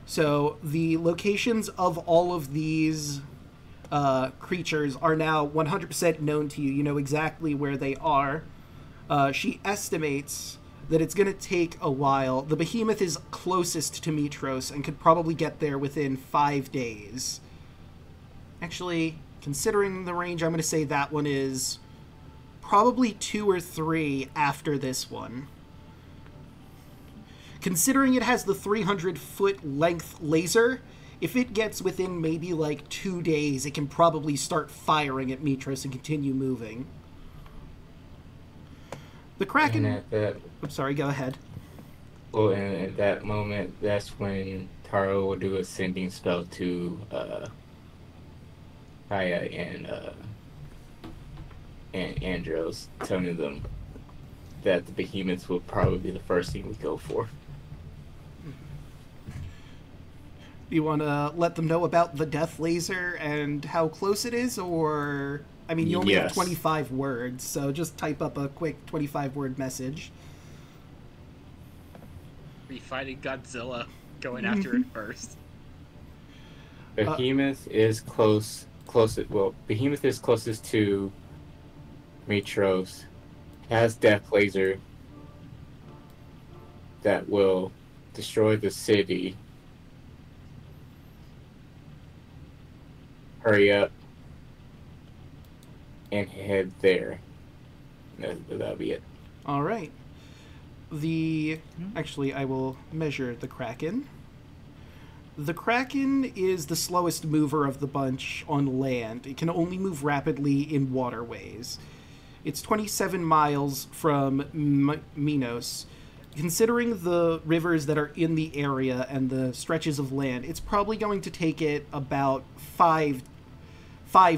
So the locations of all of these creatures are now 100% known to you. You know exactly where they are. She estimates that it's going to take a while. The behemoth is closest to Mitros and could probably get there within 5 days. Actually, considering the range, I'm going to say that one is probably 2 or 3 after this one. Considering it has the 300-foot length laser, if it gets within maybe like 2 days, it can probably start firing at Mitros and continue moving. The Kraken... And at that... I'm sorry, go ahead. Well, and at that moment, that's when Taro will do a sending spell to Kaya and Andros, telling them that the behemoths will probably be the first thing we go for. You want to let them know about the death laser and how close it is, or... I mean, you only have 25 words, so just type up a quick 25-word message. Be fighting Godzilla, going after it first. Behemoth is Behemoth is closest to Mitros, has death laser that will destroy the city. Hurry up and head there. That'll be it. All right. Actually, I will measure the Kraken. The Kraken is the slowest mover of the bunch on land. It can only move rapidly in waterways. It's 27 miles from Minos. Considering the rivers that are in the area and the stretches of land, it's probably going to take it about 5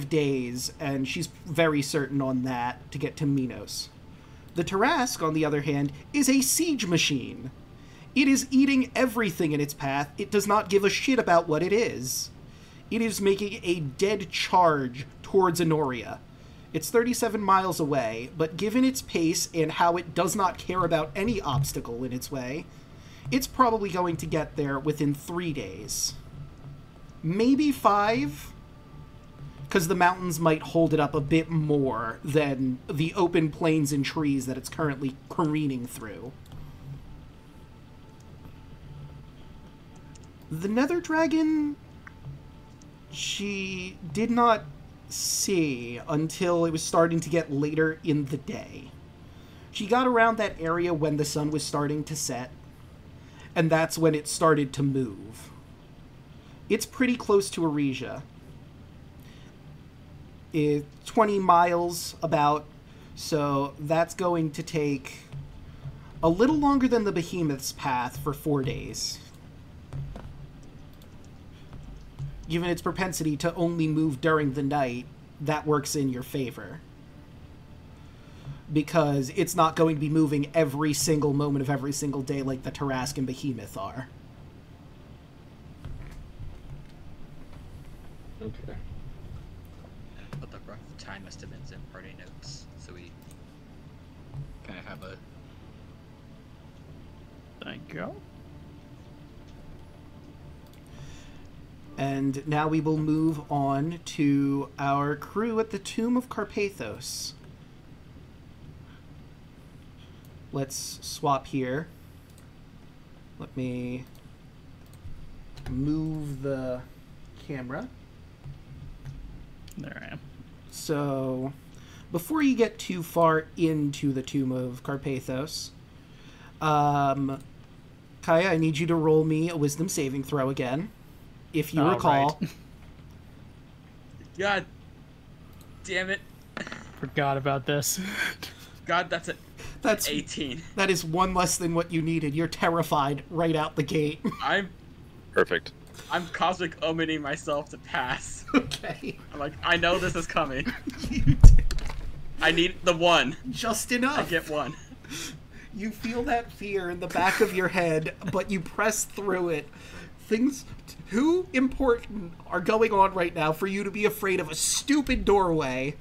days, and she's very certain on that, to get to Minos. The Tarask, on the other hand, is a siege machine. It is eating everything in its path. It does not give a shit about what it is. It is making a dead charge towards Honoria. It's 37 miles away, but given its pace and how it does not care about any obstacle in its way, it's probably going to get there within 3 days. Maybe 5? Because the mountains might hold it up a bit more than the open plains and trees that it's currently careening through. The Nether Dragon, she did not see until it was starting to get later in the day. She got around that area when the sun was starting to set, and that's when it started to move. It's pretty close to Arisia. 20 miles about, so that's going to take a little longer than the Behemoth's path for 4 days. Given its propensity to only move during the night, that works in your favor. Because it's not going to be moving every single moment of every single day like the Tarask and Behemoth are. Okay. Put the rough time estimates in party notes, so we kind of have a... Thank you. And now we will move on to our crew at the Tomb of Carpathos. Let's swap here. Let me move the camera. There I am. So, before you get too far into the Tomb of Carpathos, Kaya, I need you to roll me a wisdom saving throw again. If you recall. God damn it. Forgot about this. God, that's it. That's 18. That is one less than what you needed. You're terrified right out the gate. Perfect. I'm cosmic omining myself to pass. Okay. I'm like, I know this is coming. You did I need the 1. just enough. I get 1. You feel that fear in the back of your head, but you press through it. Things too important are going on right now for you to be afraid of a stupid doorway,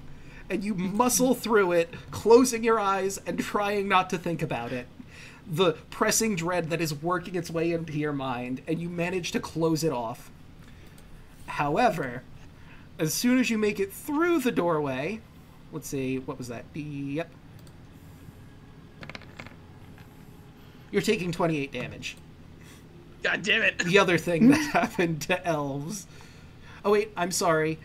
and you muscle through it, closing your eyes and trying not to think about it. The pressing dread that is working its way into your mind, and you manage to close it off. However, as soon as you make it through the doorway, let's see, what was that? Yep. You're taking 28 damage. God damn it. The other thing that happened to elves. Oh wait, I'm sorry.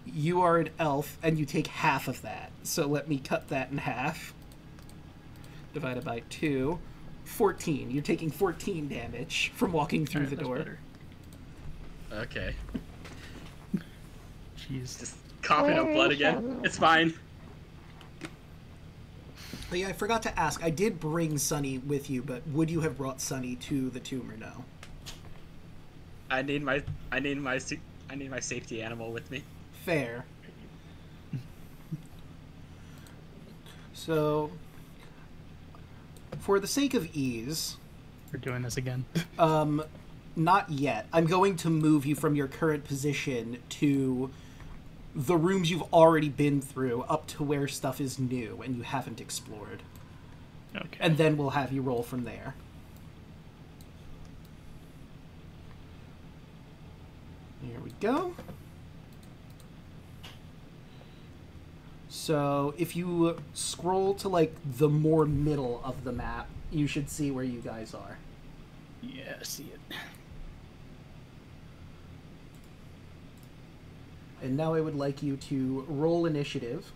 You are an elf, and you take half of that. So let me cut that in half. Divided by 2. 14. You're taking 14 damage from walking through the door. Better. Okay. Jeez. Just coughing up blood again. It's fine. Oh, yeah, I forgot to ask. I did bring Sunny with you, but would you have brought Sunny to the tomb or no? I need my safety animal with me. Fair. So, for the sake of ease, We're doing this again. not yet. I'm going to move you from your current position to the rooms you've already been through up to where stuff is new and you haven't explored. Okay. And then we'll have you roll from there. Here we go. So if you scroll to like the more middle of the map, you should see where you guys are. Yeah, I see it. And now I would like you to roll initiative.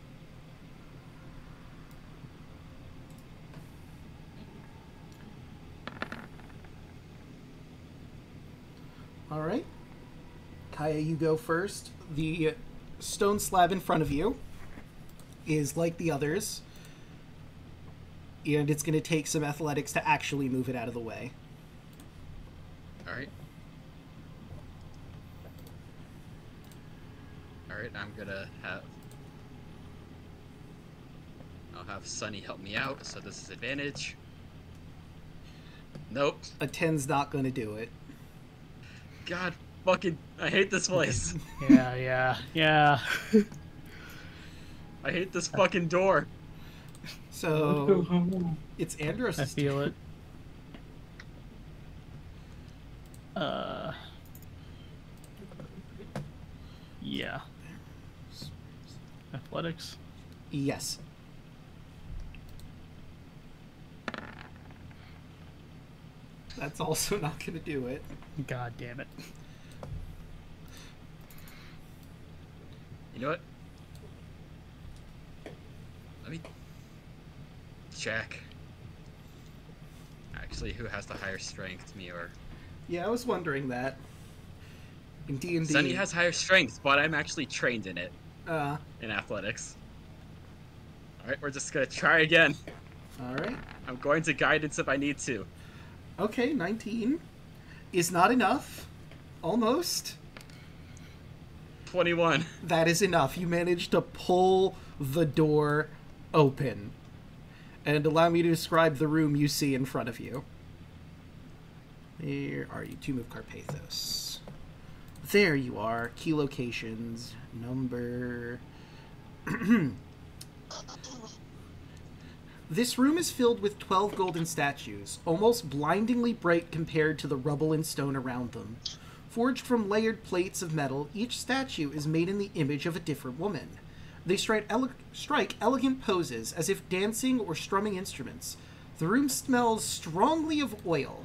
All right. Kaya, you go first. The stone slab in front of you is like the others, and it's going to take some athletics to actually move it out of the way. Alright. Alright, I'll have Sunny help me out, so this is advantage. Nope. A 10's not going to do it. God fucking, I hate this place. Yeah. I hate this fucking door. So it's Andros' I feel turn. it. Yeah. Athletics. Yes. That's also not going to do it. God damn it. You know what? Let me check. Actually, who has the higher strength, me or... Yeah, I was wondering that. In D&D... Sunny has higher strength, but I'm actually trained in it. Uh, In athletics. Alright, we're just gonna try again. alright. I'm going to guidance if I need to. Okay, 19 is not enough. Almost. 21. That is enough. You managed to pull the door open. And allow me to describe the room you see in front of you. Where are you? 2 move Carpathos. There you are. Key locations. Number... This room is filled with 12 golden statues, almost blindingly bright compared to the rubble and stone around them. Forged from layered plates of metal, each statue is made in the image of a different woman. They strike elegant poses, as if dancing or strumming instruments. The room smells strongly of oil.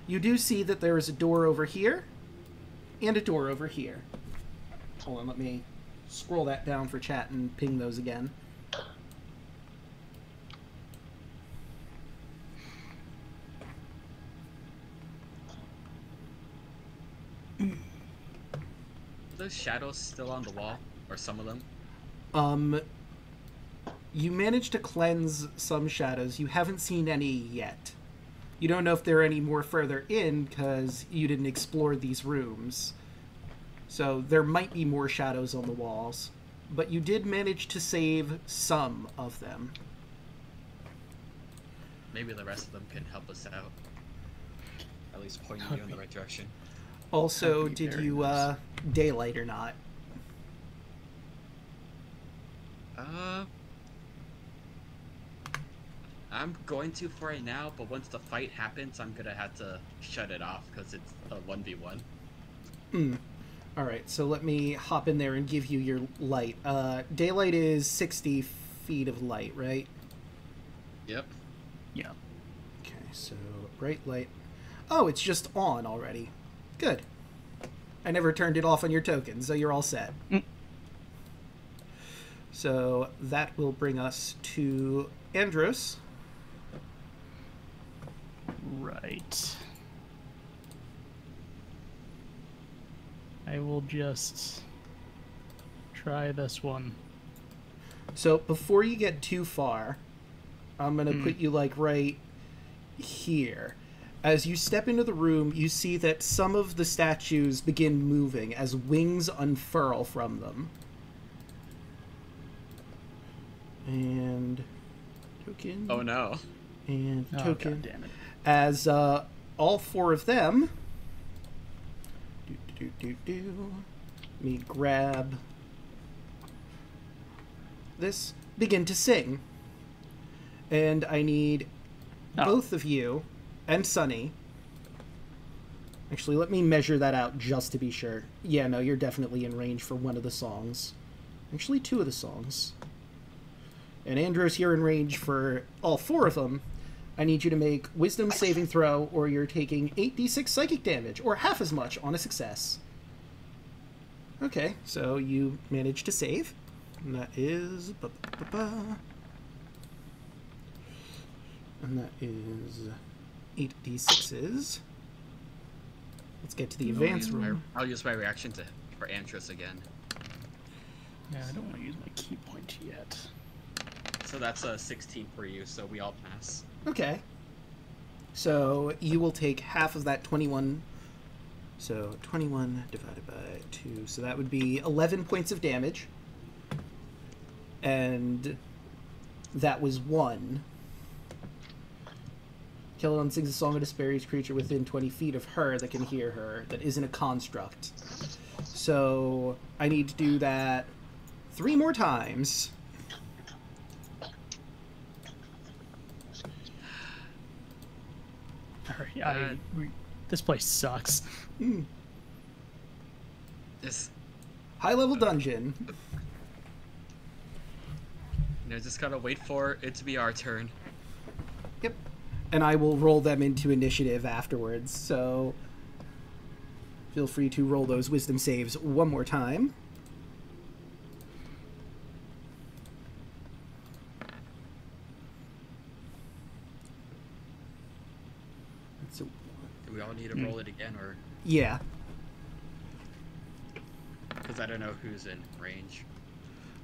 You do see that there is a door over here, and a door over here. Hold on, let me scroll that down for chat and ping those again. those shadows still on the wall? Or some of them? You managed to cleanse some shadows. You haven't seen any yet. You don't know if there are any more further in because you didn't explore these rooms. So there might be more shadows on the walls. But you did manage to save some of them. Maybe the rest of them can help us out. At least pointing you in the right direction. Also, did you daylight or not? I'm going to for right now, but once the fight happens, I'm gonna have to shut it off because it's a 1v1. Alright, so let me hop in there and give you your light. Daylight is 60 feet of light, right? Yep. Yeah. Okay, so bright light. Oh, it's just on already. Good. I never turned it off on your token, so you're all set. So that will bring us to Andros. Right. I will just try this one. So before you get too far, I'm going to put you like right here. As you step into the room, you see that some of the statues begin moving as wings unfurl from them. And token. Oh no. And token. God damn it. As all four of them. Let me grab this. Begin to sing. And I need both of you and Sunny. Actually, let me measure that out just to be sure. Yeah, no, you're definitely in range for one of the songs. Actually, two of the songs. And Andros, you're in range for all four of them. I need you to make Wisdom saving throw, or you're taking 8d6 psychic damage, or half as much on a success. Okay, so you managed to save. And that is... And that is 8d6s. Let's get to the advanced room. I'll use my reaction for Andros again. Yeah, I don't want to use my key point yet. So that's a 16 for you, so we all pass. Okay. So you will take half of that 21. So 21 divided by 2. So that would be 11 points of damage. And that was 1. Kelladon sings a song of despair, each creature within 20 feet of her that can hear her, that isn't a construct. So I need to do that 3 more times. This place sucks. This high-level dungeon. Just gotta wait for it to be our turn. Yep. And I will roll them into initiative afterwards, so feel free to roll those wisdom saves one more time. Do we all need to roll it again, or? Yeah. Because I don't know who's in range.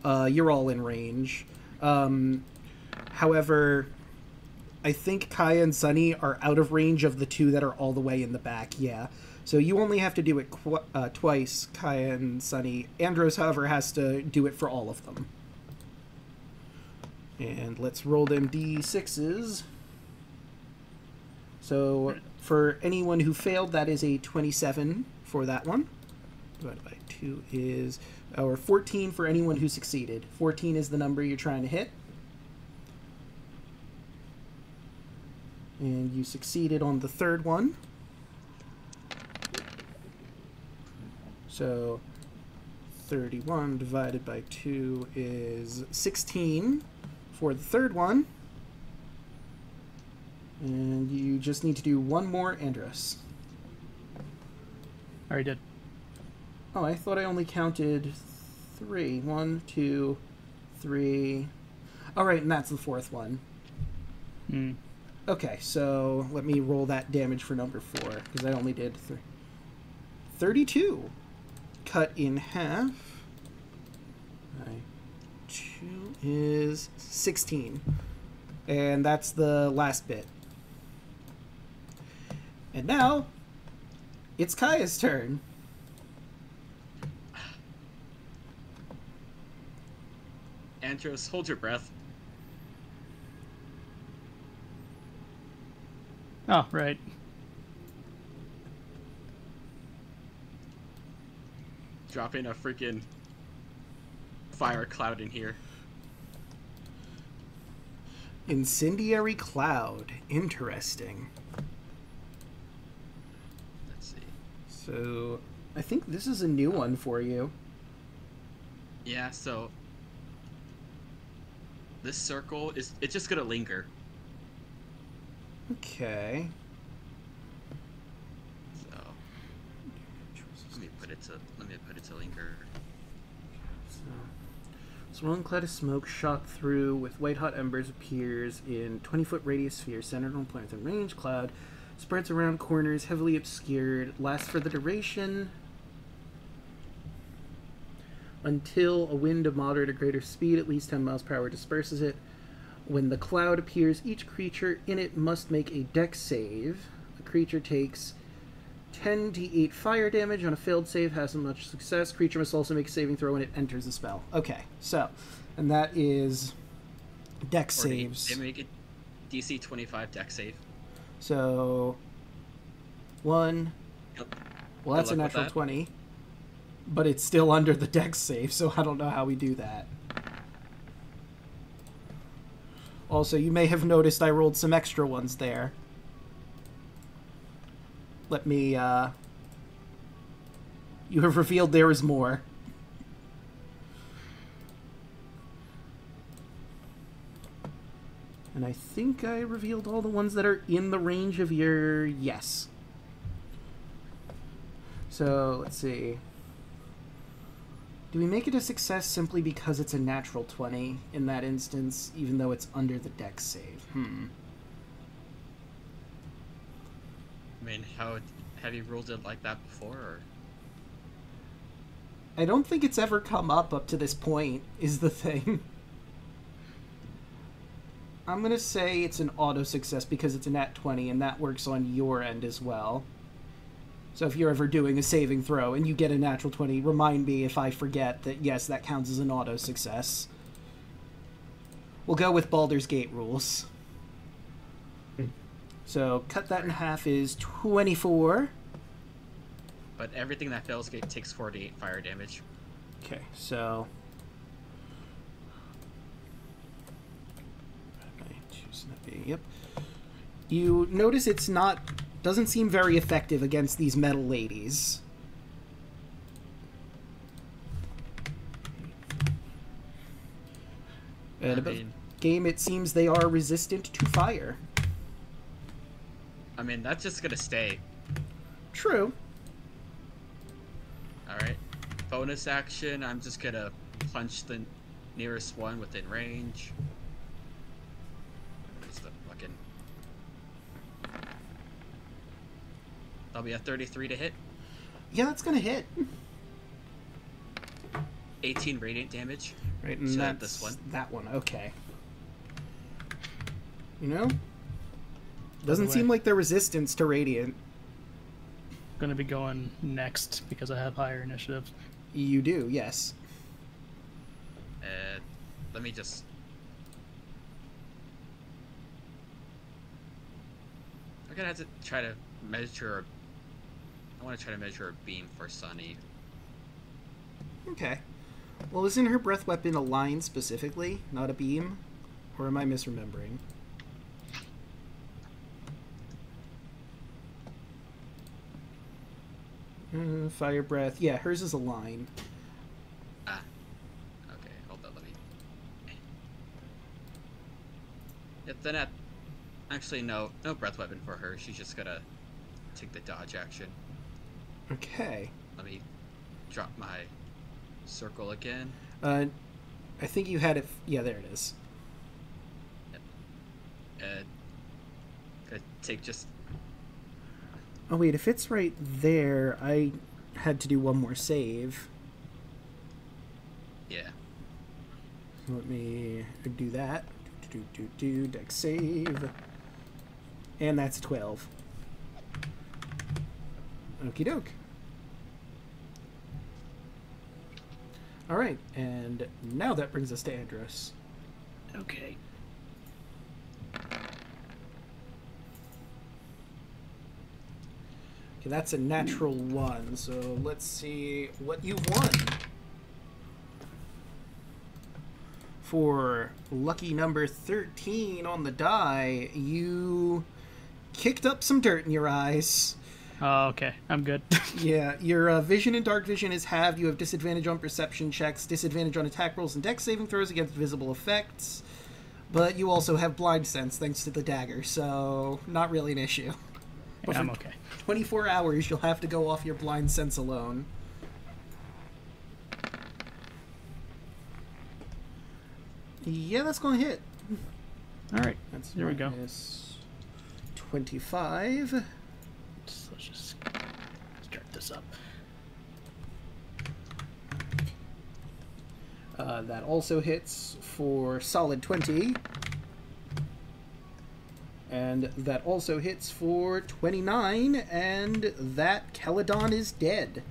You're all in range. However, I think Kaya and Sunny are out of range of the two that are all the way in the back, yeah. So you only have to do it twice, Kaya and Sunny. Andros, however, has to do it for all of them. And let's roll them d6s. So for anyone who failed, that is a 27 for that one. Divided by 2 is... or 14 for anyone who succeeded. 14 is the number you're trying to hit. And you succeeded on the third one. So 31 divided by 2 is 16 for the third one. And you just need to do one more, Andros. I already did. Oh, I thought I only counted 3. 1, 2, 3. All right, and that's the fourth one. Okay, so let me roll that damage for number 4, because I only did 32. cut in half. 2 is 16. And that's the last bit. And now, it's Kaya's turn. Andros, hold your breath. Oh, right. Dropping a freaking fire cloud in here. Incendiary cloud. Interesting. Let's see. So, I think this is a new one for you. Yeah, so this circle it's just gonna linger. Okay. So let me put it to linger. So one cloud of smoke shot through with white-hot embers appears in 20-foot radius sphere centered on point within range. Cloud spreads around corners, heavily obscured, lasts for the duration until a wind of moderate or greater speed, at least 10 miles per hour, disperses it. When the cloud appears, each creature in it must make a dex save. The creature takes 10d8 fire damage. On a failed save, hasn't much success. Creature must also make a saving throw when it enters the spell. Okay, so, and that is dex saves. They make a DC 25 dex save. So, 1. Yep. Well, that's a Good luck with natural that. 20. But it's still under the dex save, so I don't know how we do that. Also, you may have noticed I rolled some extra ones there. Let me, You have revealed there is more. And I think I revealed all the ones that are in the range of your yes. So, let's see. Do we make it a success simply because it's a natural 20 in that instance, even though it's under the dex save? I mean, how have you ruled it like that before? Or? I don't think it's ever come up to this point, is the thing. I'm going to say it's an auto success because it's a nat 20, and that works on your end as well. So if you're ever doing a saving throw and you get a natural 20, remind me if I forget that, yes, that counts as an auto success. We'll go with Baldur's Gate rules. So cut that in half is 24. But everything that fails takes 48 fire damage. Okay, so... Yep. You notice it's not... doesn't seem very effective against these metal ladies. And about game, it seems they are resistant to fire. I mean, that's just gonna stay. True. Alright. Bonus action, I'm just gonna punch the nearest one within range. Where's the fucking... That'll be a 33 to hit. Yeah, that's gonna hit. 18 radiant damage. Right, and So that's this one. that one, okay. You know? Doesn't seem like they're resistance to radiant. Gonna be going next because I have higher initiative. You do, yes. Let me just... I'm gonna have to try to measure... I want to try to measure a beam for Sunny. Okay. Well, isn't her breath weapon a line specifically, not a beam? Or am I misremembering? Fire breath. Yeah, hers is a line. Ah. Okay, hold on, let me... Yep, then actually, no breath weapon for her. She's just gonna take the dodge action. Okay. Let me drop my circle again. I think you had it... Yeah, there it is. Yep. Gonna take just... Oh, wait, if it's right there, I had to do one more save. Yeah. Let me do that. Dex save. And that's 12. Okie doke. Alright, and now that brings us to Andros. Okay. Okay, that's a natural 1, so let's see what you've won. For lucky number 13 on the die, you kicked up some dirt in your eyes. Oh, okay. I'm good. Yeah, your vision and dark vision is halved. You have disadvantage on perception checks, disadvantage on attack rolls and dex saving throws against visible effects. But you also have blind sense thanks to the dagger, so not really an issue. But Yeah, I'm for okay. 24 hours, you'll have to go off your blind sense alone. Yeah, that's going to hit. All right. That's There we go. minus 25. Let's just start this up. That also hits for solid 20. And that also hits for 29, and that Caledon is dead.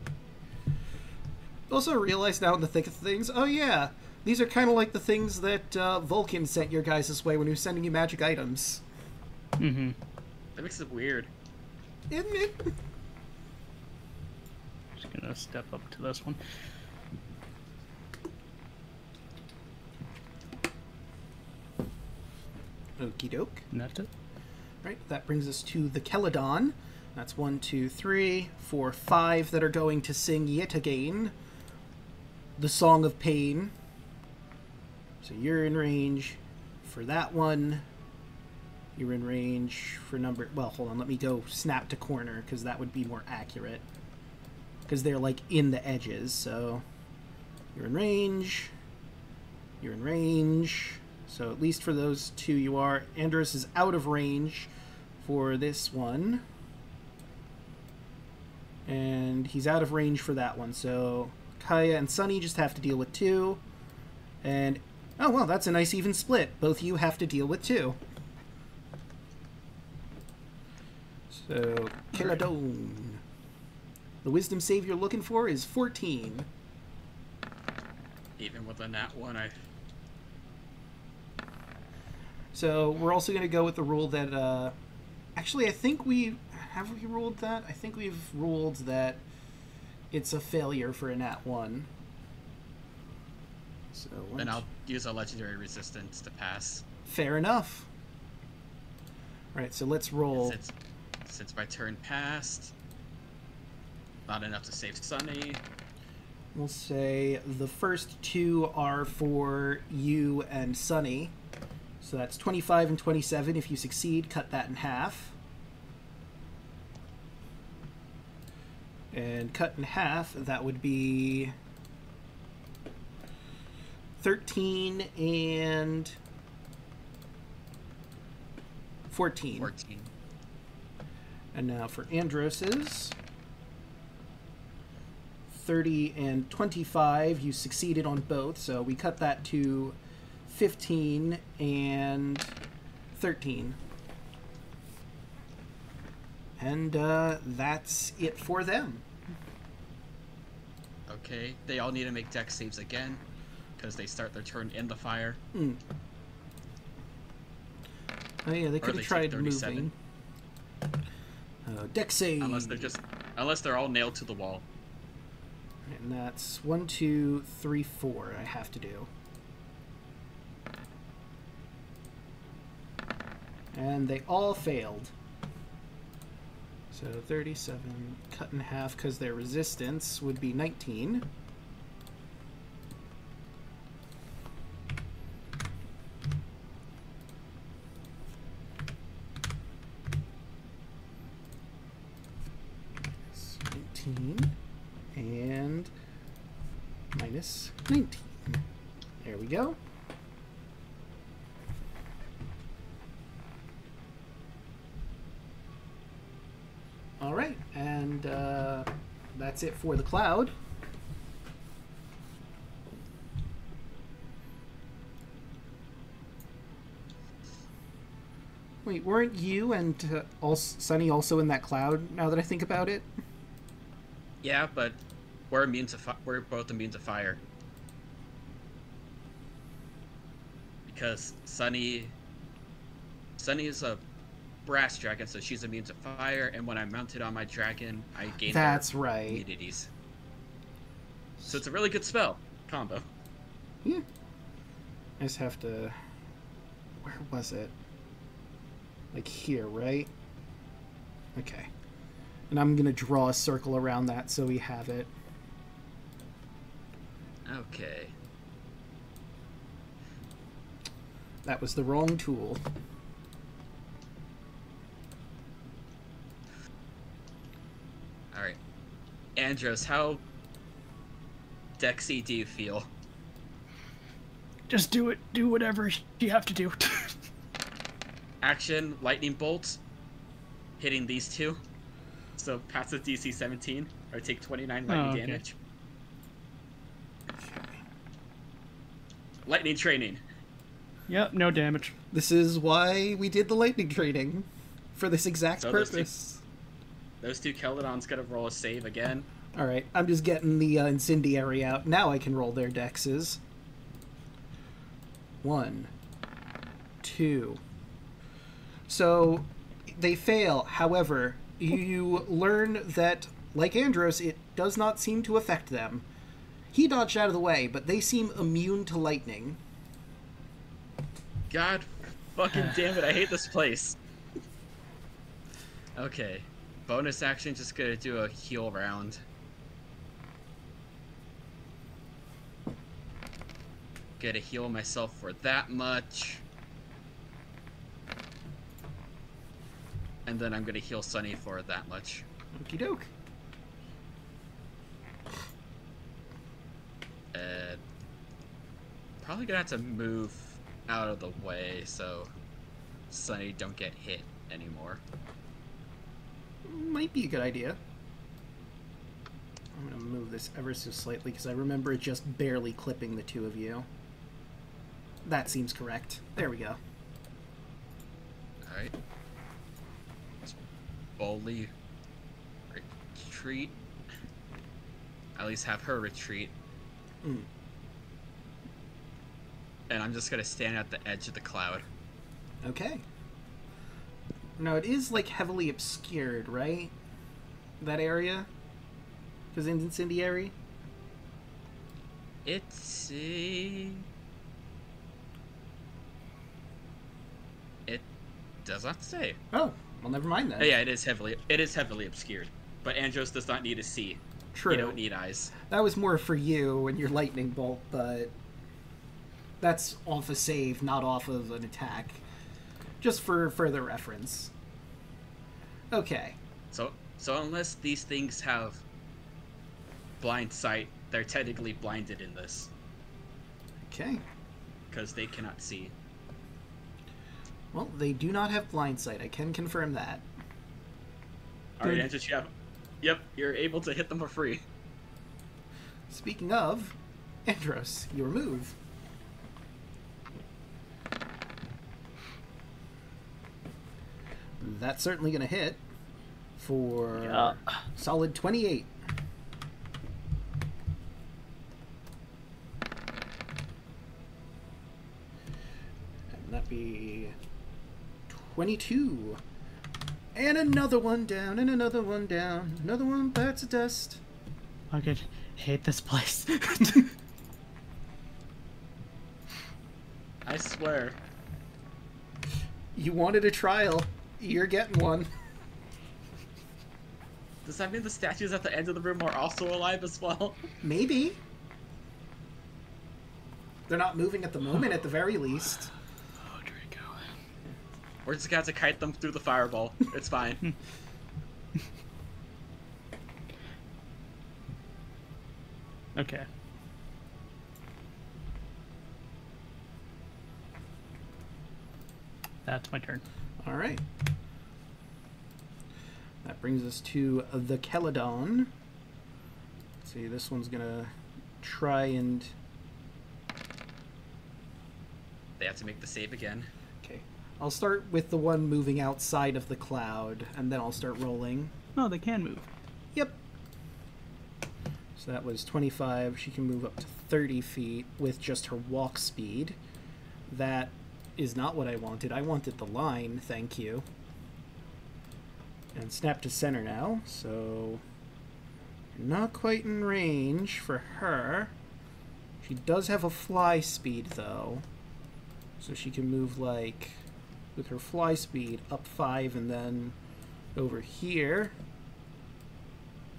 Also realize now in the thick of things, oh yeah, these are kind of like the things that Vulcan sent your guys' way when he was sending you magic items. Mm-hmm. That makes it weird. Isn't it? Just gonna step up to this one. Okie doke. And that's it. Right, that brings us to the Caledon. That's 1, 2, 3, 4, 5 that are going to sing yet again the Song of Pain. So you're in range for that one. You're in range for number... Well, hold on, let me go snap to corner, because that would be more accurate. Because they're, like, in the edges, so... You're in range. You're in range. So at least for those two you are. Andros is out of range for this one. And he's out of range for that one. So Kaya and Sunny just have to deal with 2. And, oh well, that's a nice even split. Both you have to deal with 2. So, Caledon. The wisdom save you're looking for is 14. Even with a nat 1, I... So we're also going to go with the rule that, actually I think have we ruled that? I think we've ruled that it's a failure for a nat 1. So Then I'll use a legendary resistance to pass. Fair enough. Alright, so let's roll. Since my turn passed, not enough to save Sunny. We'll say the first 2 are for you and Sunny. So that's 25 and 27. If you succeed, cut that in half. And cut in half, that would be 13 and 14. 14. And now for Andros's 30 and 25, you succeeded on both, so we cut that to 15 and 13. And that's it for them. Okay, they all need to make dex saves again, because they start their turn in the fire. Oh yeah, they Or could they have tried take 37. moving. Dex save. Unless they're all nailed to the wall. And that's 1, 2, 3, 4 I have to do. And they all failed. So 37 cut in half because their resistance would be 19. It's 19 and minus 19. There we go. Alright, and that's that's it for the cloud. Wait, weren't you and Sunny also in that cloud, now that I think about it? Yeah, but we're we're both immune to fire. Because Sunny is a brass dragon, so she's immune to fire, and when I mounted on my dragon, I gained That's right. immunities. So it's a really good spell combo. Yeah. I just have to... Where was it? Like here, right? Okay. And I'm gonna draw a circle around that so we have it. Okay. That was the wrong tool. Alright. Andros, how Dexy do you feel? Just do it. Do whatever you have to do. Action, lightning bolts, hitting these two. So pass the DC 17, or take 29 lightning damage. Lightning training. Yep, no damage. This is why we did the lightning training. For this exact So purpose. Those two Keldon's gonna roll a save again. Alright, I'm just getting the incendiary out. Now I can roll their dexes. 1, 2. So, they fail. However, you learn that, like Andros, it does not seem to affect them. He dodged out of the way, but they seem immune to lightning. God fucking damn it, I hate this place. Okay. Bonus action, just gonna do a heal round. Gonna heal myself for that much. And then I'm gonna heal Sunny for that much. Okie doke. Probably gonna have to move out of the way so Sunny don't get hit anymore. Might be a good idea. I'm gonna move this ever so slightly because I remember it just barely clipping the two of you. That seems correct. There we go. Alright. Let's boldly retreat. At least have her retreat. Mm. And I'm just gonna stand at the edge of the cloud. Okay. No, it is, like, heavily obscured, right? That area? Because it's incendiary? It's it does not say. Oh, well, never mind then. Oh, yeah, it is heavily obscured. But Andros does not need to see. True. You don't need eyes. That was more for you and your lightning bolt, but that's off a save, not off of an attack. Just for further reference. Okay. So unless these things have blind sight, they're technically blinded in this. Okay. Because they cannot see. Well, they do not have blind sight. I can confirm that. Alright, Andros, you have... Yep, you're able to hit them for free. Speaking of, Andros, your move. That's certainly going to hit for solid 28. And that'd be 22. And another one down, and another one down. Another one bites the dust. I could hate this place. I swear. You wanted a trial. You're getting one. Does that mean the statues at the end of the room are also alive as well? Maybe. They're not moving at the moment, at the very least. Oh, Draco. We're just gonna have to kite them through the fireball. It's fine. Okay. That's my turn. All right. That brings us to the Keldon. see, this one's gonna try and... They have to make the save again. Okay. I'll start with the one moving outside of the cloud, and then I'll start rolling. No, they can move. Yep. So that was 25. She can move up to 30 feet with just her walk speed. That is not what I wanted. I wanted the line, thank you. And snap to center now, so... not quite in range for her. She does have a fly speed, though. So she can move, like, with her fly speed, up 5 and then over here.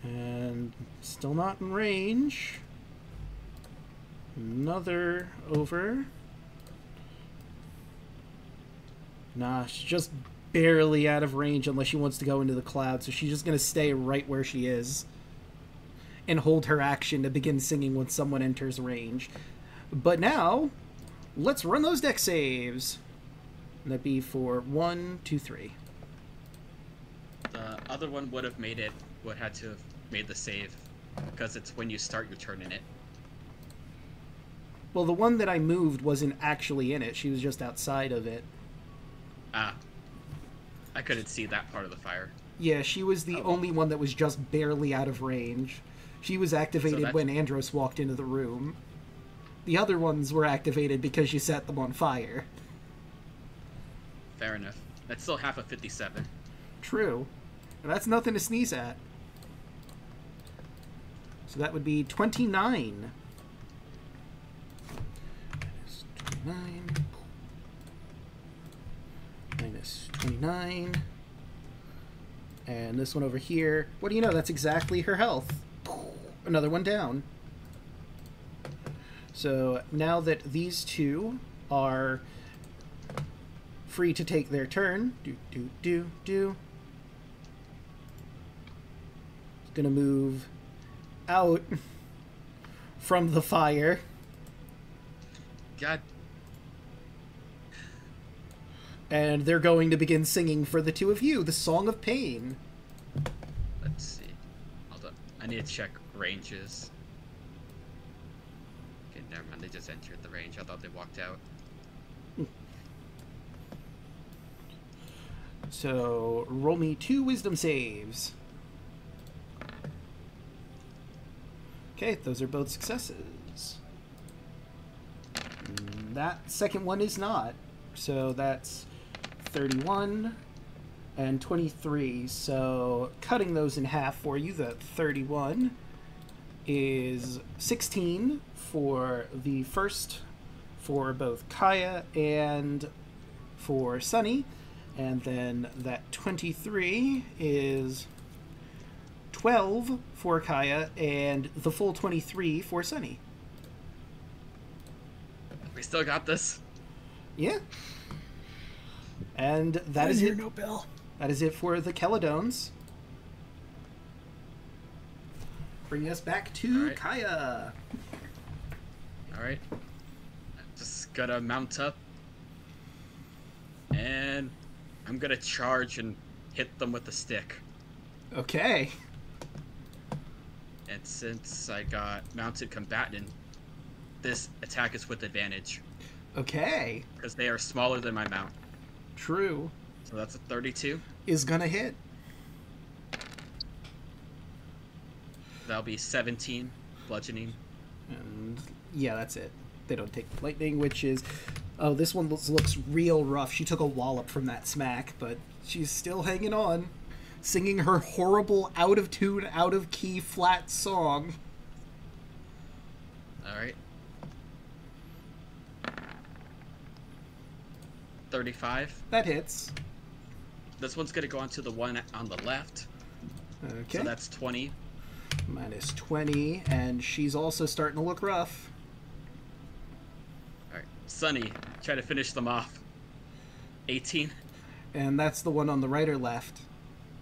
And still not in range. Another over. Nah, she's just barely out of range unless she wants to go into the cloud, so she's just going to stay right where she is and hold her action to begin singing when someone enters range. But now, let's run those deck saves. And that'd be for 1, 2, 3. The other one would have made it, would had to have made the save, because it's when you start your turn in it. Well, the one that I moved wasn't actually in it. She was just outside of it. Ah. I couldn't see that part of the fire. Yeah, she was the only one that was just barely out of range. She was activated when Andros walked into the room. The other ones were activated because you set them on fire. Fair enough. That's still half of 57. True. And that's nothing to sneeze at. So that would be 29. Minus 29. Minus 29. And this one over here. What do you know? That's exactly her health. Another one down. So now that these two are free to take their turn, it's gonna move out from the fire. God. And they're going to begin singing for the two of you, the Song of Pain. Let's see. Hold on. I need to check ranges. Okay, never mind. They just entered the range. I thought they walked out. So, roll me 2 wisdom saves. Okay, those are both successes. That second one is not. So that's 31 and 23. So cutting those in half for you, the 31 is 16 for the first, for both Kaya and for Sunny. And then that 23 is 12 for Kaya and the full 23 for Sunny. We still got this. Yeah. And that is it. No bell. That is it for the Keladones. Bringing us back to All right. Kaya. Alright. Just gotta mount up. And I'm gonna charge and hit them with the stick. Okay. And since I got mounted combatant, this attack is with advantage. Okay. Because they are smaller than my mount. True. So that's a 32. Is gonna hit. That'll be 17 bludgeoning. And yeah, that's it. They don't take lightning, which is... Oh, this one looks real rough. She took a wallop from that smack, but she's still hanging on. Singing her horrible, out-of-tune, out-of-key, flat song. Alright. 35. That hits. This one's gonna go onto the one on the left. Okay. So that's 20. Minus 20, and she's also starting to look rough. Alright. Sunny, try to finish them off. 18. And that's the one on the right or left?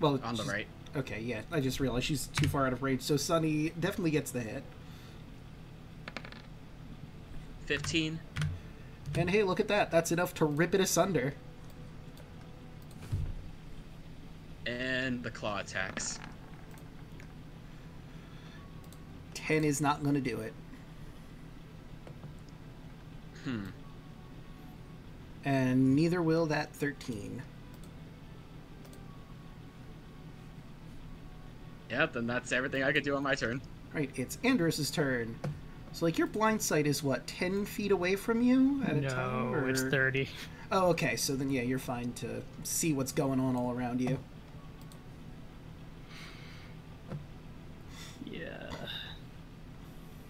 Well, On the right. Okay, yeah. I just realized she's too far out of range. So Sunny definitely gets the hit. 15. And hey, look at that. That's enough to rip it asunder. And the claw attacks. 10 is not going to do it. And neither will that 13. Yeah, then that's everything I could do on my turn. Right, it's Andros' turn. So, like, your blind sight is, what, 10 feet away from you at a time? No, it's 30. Oh, okay, so then, yeah, you're fine to see what's going on all around you. Yeah.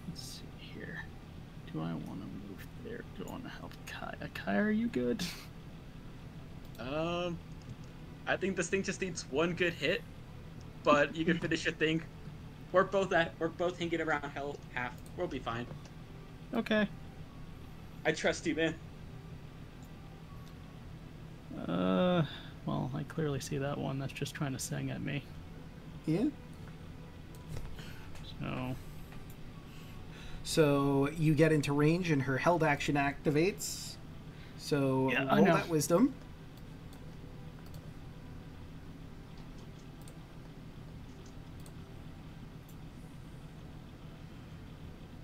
Let's see here. Do I want to move there? Do I want to help Kaya? Kaya, are you good? I think this thing just needs one good hit, but you can finish your thing. We're both hanging around health half. We'll be fine. Okay. I trust you, man. Well, I clearly see that one. That's just trying to sing at me. Yeah? So you get into range and her held action activates. So Yeah, roll that wisdom.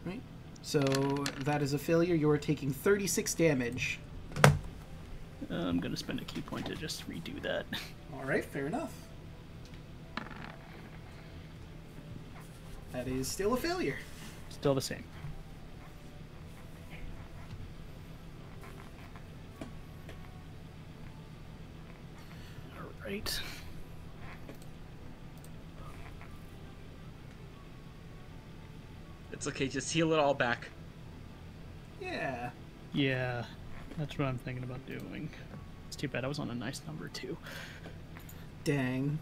Right. So that is a failure. You are taking 36 damage. I'm gonna spend a key point to just redo that. All right, fair enough. That is still a failure. Still the same. All right. It's okay, just heal it all back. Yeah. Yeah, that's what I'm thinking about doing. It's too bad I was on a nice number too. Dang.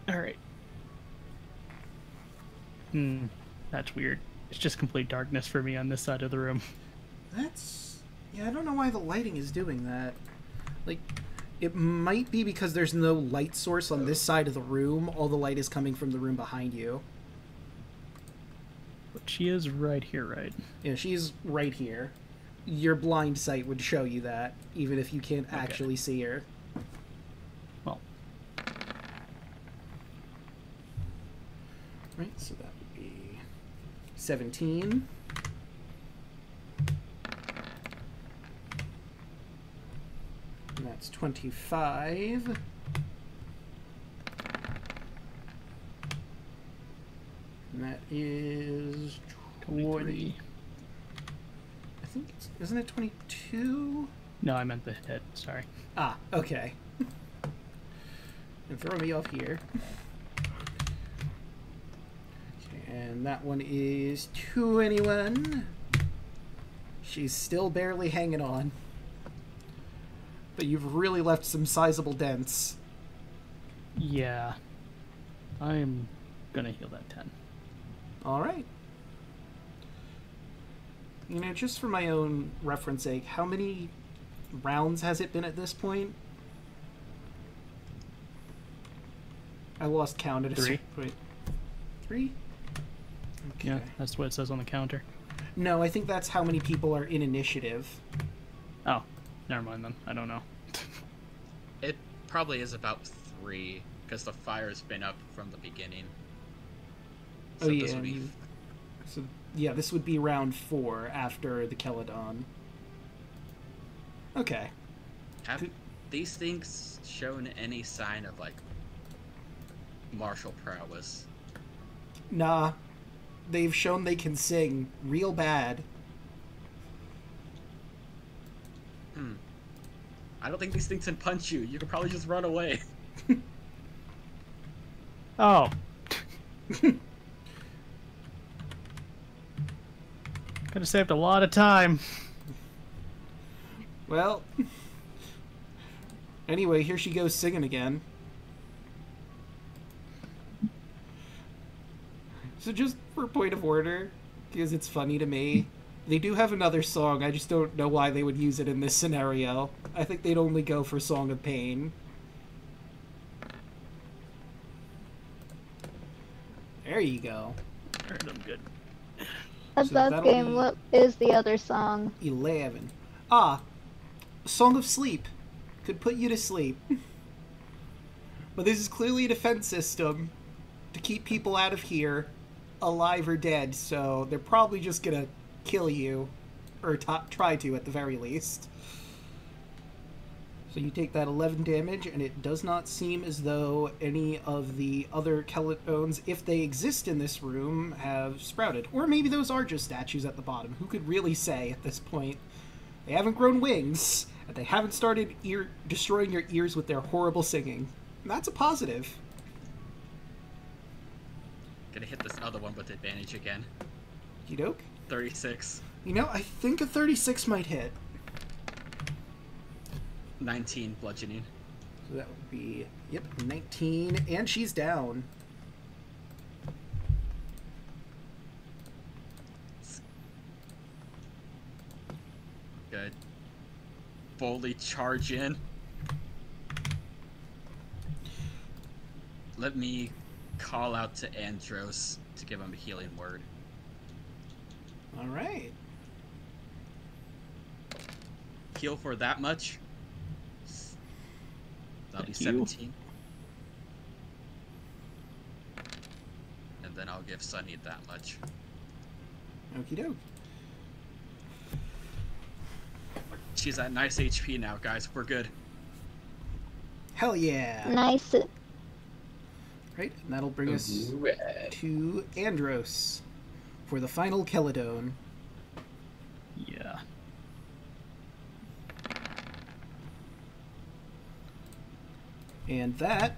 All right. That's weird. It's just complete darkness for me on this side of the room. That's... Yeah, I don't know why the lighting is doing that. Like, it might be because there's no light source on this side of the room. All the light is coming from the room behind you. But she is right here, right? Yeah, she's right here. Your blind sight would show you that, even if you can't Okay. actually see her. Well, Right, so that would be 17. And that's 25. And that is 20. 23. I think it's... Isn't it 22? No, I meant the hit. Sorry. Ah, okay. And throw me off here. Okay, and that one is 21. She's still barely hanging on. But you've really left some sizable dents. Yeah. I'm gonna heal that 10. Alright. You know, just for my own reference sake, how many rounds has it been at this point? I lost count at a 3. certain point. 3? Okay. Yeah, that's what it says on the counter. No, I think that's how many people are in initiative. Oh, never mind then. I don't know. It probably is about 3, because the fire's been up from the beginning. So Oh, yeah. this would be... So, yeah, this would be round 4 after the Keladon. Okay. Have these things shown any sign of, like, martial prowess? Nah. They've shown they can sing real bad. I don't think these things can punch you. You could probably just run away. Oh. Could have saved a lot of time. Well. Anyway, here she goes singing again. So just for point of order, because it's funny to me, they do have another song. I just don't know why they would use it in this scenario. I think they'd only go for Song of Pain. There you go. Alright, I'm good. At So that that'll game, be- what is the other song? 11. Ah, Song of Sleep. Could put you to sleep. But this is clearly a defense system. to keep people out of here, alive or dead, so they're probably just gonna kill you, or try to at the very least. So you take that 11 damage, and it does not seem as though any of the other Keletones, if they exist in this room, have sprouted. Or maybe those are just statues at the bottom. Who could really say at this point? They haven't grown wings, and they haven't started destroying your ears with their horrible singing. And that's a positive. Gonna hit this other one with advantage again. Okey-doke. 36. You know, I think a 36 might hit. 19 bludgeoning. So that would be, yep, 19, and she's down. Good. Boldly charge in. Let me call out to Andros to give him a healing word. All right. Heal for that much. That'll be Thank you. 17. And then I'll give Sunny that much. Okie doke. She's at nice HP now, guys. We're good. Hell yeah. Nice. Right, and that'll bring us Red. to Andros for the final Keledone. Yeah. And that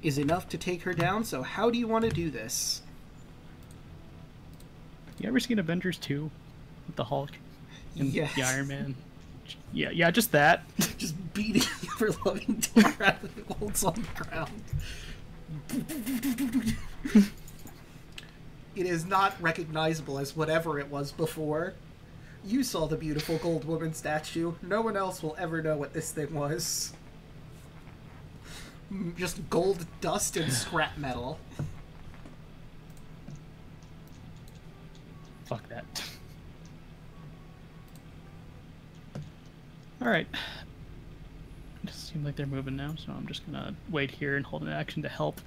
is enough to take her down, so how do you want to do this? You ever seen Avengers 2 with the Hulk and Yes. the Iron Man? Yeah, just that. Just beating your loving tar out of the holds on the ground. It is not recognizable as whatever it was before. You saw the beautiful gold woman statue. No one else will ever know what this thing was. Just gold dust and scrap metal. Fuck that. Alright. It doesn't seem like they're moving now, so I'm just gonna wait here and hold an action to help.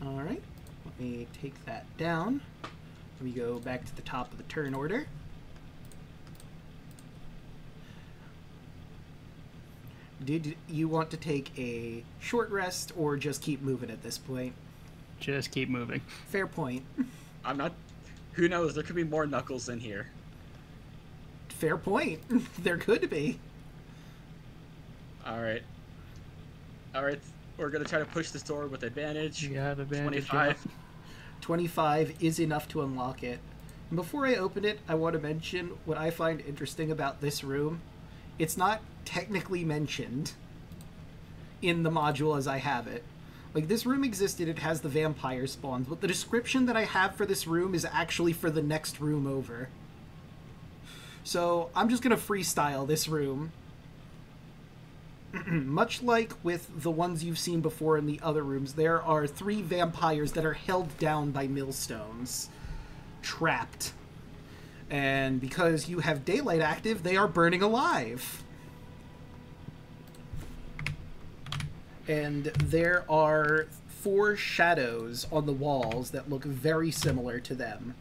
Alright, let me take that down. Let me go back to the top of the turn order. Did you want to take a short rest or just keep moving at this point? Just keep moving. Fair point. I'm not... Who knows? There could be more Knuckles in here. Fair point. There could be. Alright. Alright, we're gonna try to push this door with advantage. You have advantage. 25. 25 is enough to unlock it. And before I open it, I want to mention what I find interesting about this room. It's not technically mentioned in the module as I have it. Like, this room existed, it has the vampire spawns, but the description that I have for this room is actually for the next room over. So, I'm just gonna freestyle this room. Much like with the ones you've seen before in the other rooms, there are 3 vampires that are held down by millstones. Trapped. And because you have daylight active, they are burning alive. And there are 4 shadows on the walls that look very similar to them.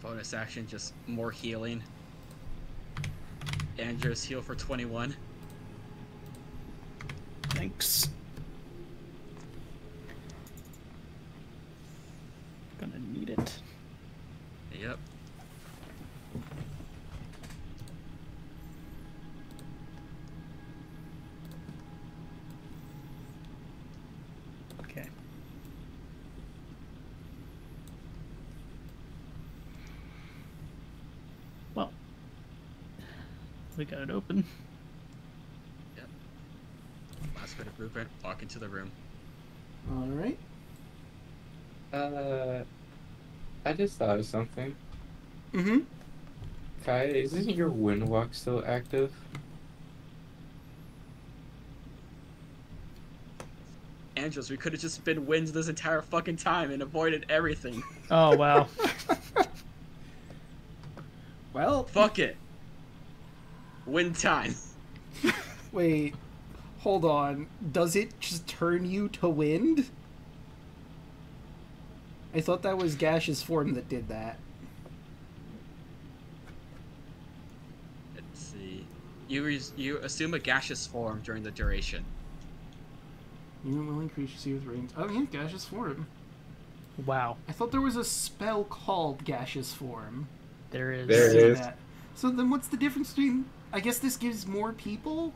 Bonus action, just more healing. Andros heal for 21. Thanks. Gonna need it. Yep. Okay. Well, we got it open. Yep. Last bit of blueprint, walk into the room. Alright. I just thought of something. Mm-hmm. Kai, isn't your wind walk still active? Andros, we could have just been wins this entire fucking time and avoided everything. Oh, wow. Well, Fuck it. Win time. wait. Hold on. Does it just turn you to wind? I thought that was gaseous form that did that. Let's see. You assume a gaseous form during the duration. You will increase your see with range. Oh yeah, gaseous form. Wow. I thought there was a spell called gaseous form. There is. There Say is. that. So then what's the difference between... I guess this gives more people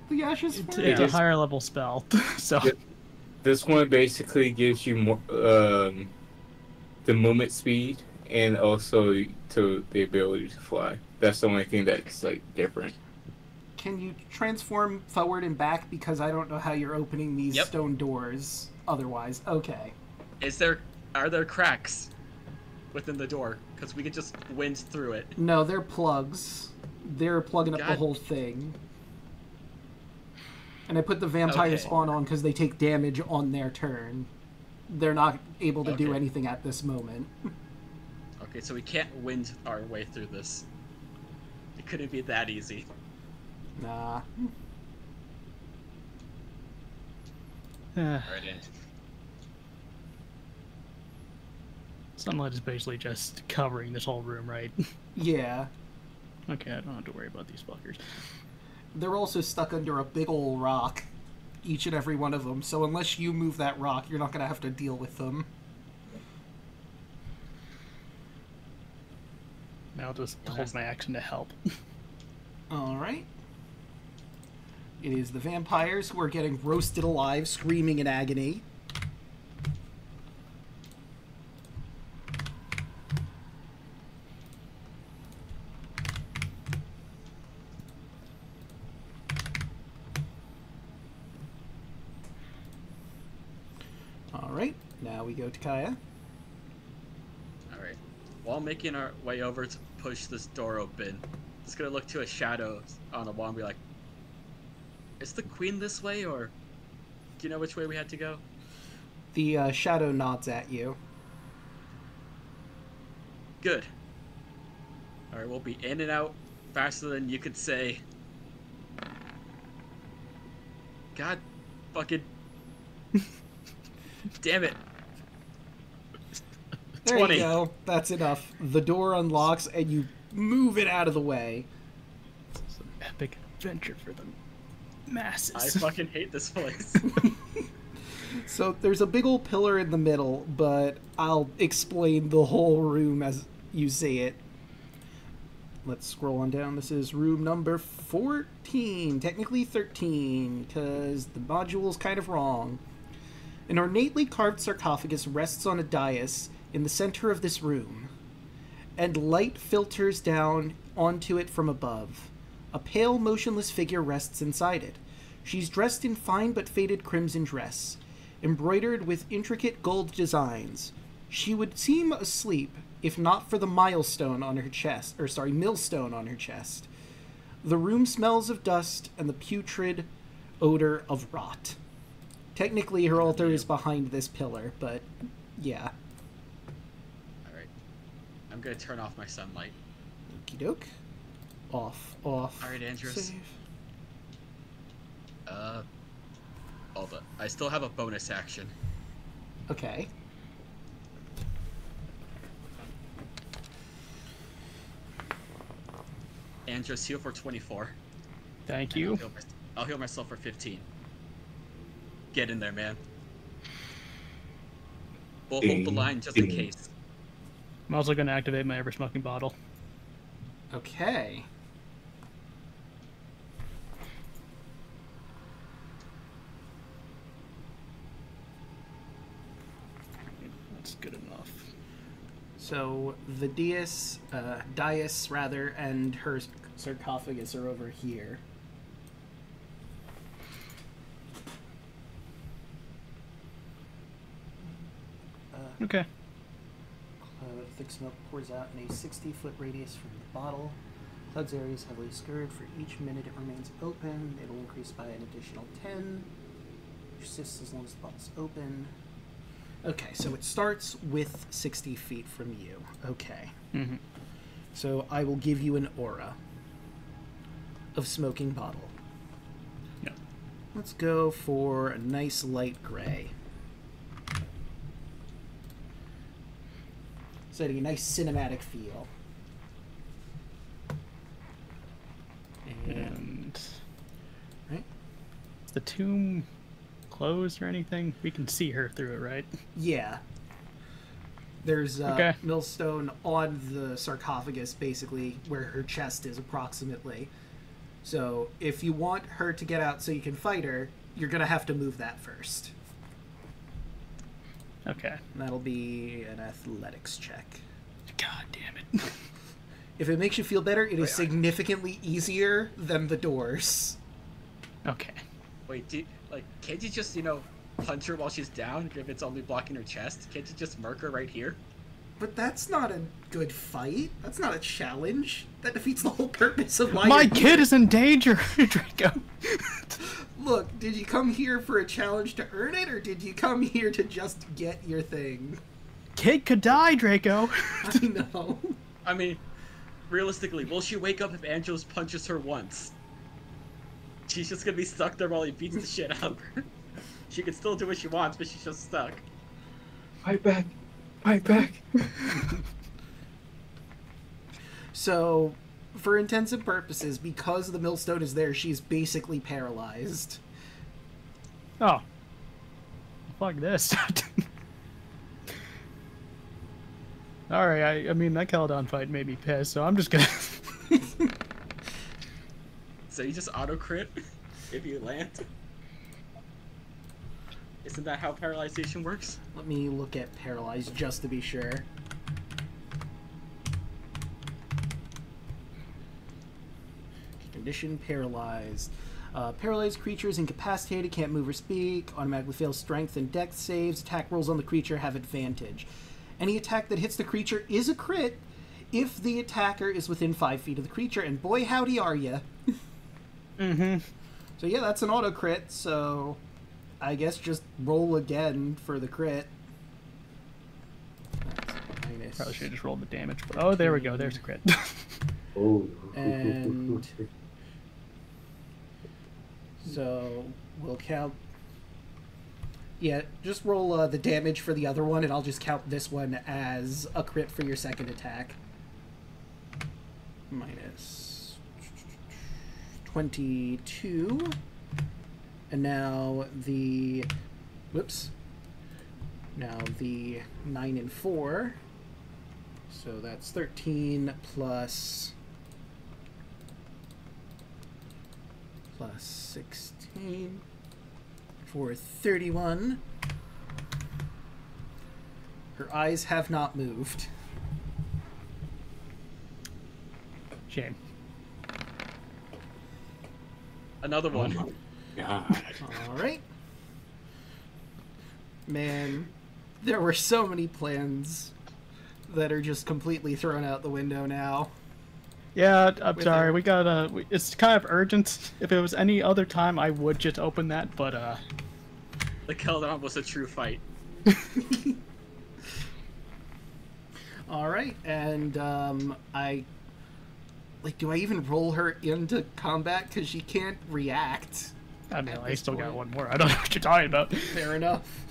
the gaseous It's, form? it's Yeah. a higher level spell. So Yeah. This one basically gives you more the movement speed and also to the ability to fly. That's the only thing that's like different. Can you transform forward and back? Because I don't know how you're opening these Yep. stone doors otherwise. Okay. Are there cracks within the door? Because we could just wind through it. No, they're plugs. They're plugging up the God. whole thing. And I put the vampire Okay. spawn on because they take damage on their turn. They're not able to do Okay. anything at this moment. Okay, so we can't wind our way through this. It couldn't be that easy. Nah. Alright, in. sunlight is basically just covering this whole room, right? Yeah. Okay, I don't have to worry about these fuckers. They're also stuck under a big ol' rock. Each and every one of them. So unless you move that rock, you're not going to have to deal with them. Now I'll just hold my action to help. Alright. It is the vampires who are getting roasted alive, screaming in agony. Alright, now we go to Kaya. Alright. While making our way over to push this door open, it's gonna look to a shadow on the wall and be like, is the queen this way, or do you know which way we had to go? The shadow nods at you. Good. Alright, we'll be in and out faster than you could say. God fucking... Damn it. There 20. you go. That's enough. The door unlocks and you move it out of the way. It's an epic adventure for the I masses. fucking hate this place. So there's a big old pillar in the middle, but I'll explain the whole room as you see it. Let's scroll on down. This is room number 14. Technically 13, because the module's kind of wrong. An ornately carved sarcophagus rests on a dais in the center of this room, and light filters down onto it from above. A pale, motionless figure rests inside it. She's dressed in fine but faded crimson dress, embroidered with intricate gold designs. She would seem asleep if not for the millstone on her chest. The room smells of dust and the putrid odor of rot. Technically, her altar is behind this pillar, but yeah. Alright. I'm gonna turn off my sunlight. Okie doke. Off. Alright, Andrews. Save. Hold up. I still have a bonus action. Okay. Andrews, heal for 24. Thank And you. I'll heal myself for 15. Get in there, man. We'll hold the line just in case. I'm also going to activate my ever-smoking bottle. Okay. That's good enough. So the dais, and her sarcophagus are over here. Okay. Cloud of thick smoke pours out in a 60-foot radius from the bottle. Cloud's area is heavily stirred. For each minute it remains open, it'll increase by an additional 10. Persists as long as the bottle's open. Okay, so it starts with 60 feet from you. Okay. Mm-hmm. So I will give you an aura of smoking bottle. No. Let's go for a nice light gray. Setting a nice cinematic feel. And right? is the tomb closed or anything? We can see her through it, right? Yeah. There's Okay. millstone on the sarcophagus, basically, where her chest is approximately. So if you want her to get out so you can fight her, you're going to have to move that first. Okay. And that'll be an athletics check. God damn it. If it makes you feel better, it is significantly easier than the doors. Okay. Wait, can't you just, punch her while she's down if it's only blocking her chest? Can't you just murk her right here? But that's not a good fight. That's not a challenge. That defeats the whole purpose of why My you're kid is in danger, Draco. Look, did you come here for a challenge to earn it, or did you come here to just get your thing? Kid could die, Draco. I know. I mean, realistically, will she wake up if Angelos punches her once? She's just gonna be stuck there while he beats the shit out of her. She can still do what she wants, but she's just stuck. Fight back. Fight back. So, for intents and purposes, because the millstone is there, she's basically paralyzed. Oh. Fuck this. Alright, I mean, that Caledon fight made me pissed, so I'm just gonna... So you just auto-crit if you land? Isn't that how paralyzation works? Let me look at paralyzed just to be sure. Condition paralyzed. Paralyzed creature is incapacitated, can't move or speak, automatically fails strength and dex saves. Attack rolls on the creature have advantage. Any attack that hits the creature is a crit if the attacker is within 5 feet of the creature, and boy howdy are ya. Mm-hmm. So yeah, that's an auto crit, so I guess just roll again for the crit. That's minus. Probably should have just rolled the damage. But, oh, there we go. There's a crit. Oh. And so we'll count. Yeah, just roll the damage for the other one, and I'll just count this one as a crit for your second attack. Minus 22. And now the... Whoops. Now the 9 and 4. So that's 13 plus 16 for 31. Her eyes have not moved. Shame. Another one. Oh my God. All right. Man, there were so many plans that are just completely thrown out the window now. Yeah, I'm With sorry. her. We gotta. It's kind of urgent. If it was any other time, I would just open that. But The Keldon was a true fight. All right, and do I even roll her into combat because she can't react? I mean, At I this still got point. one more. I don't know what you're talking about. Fair enough.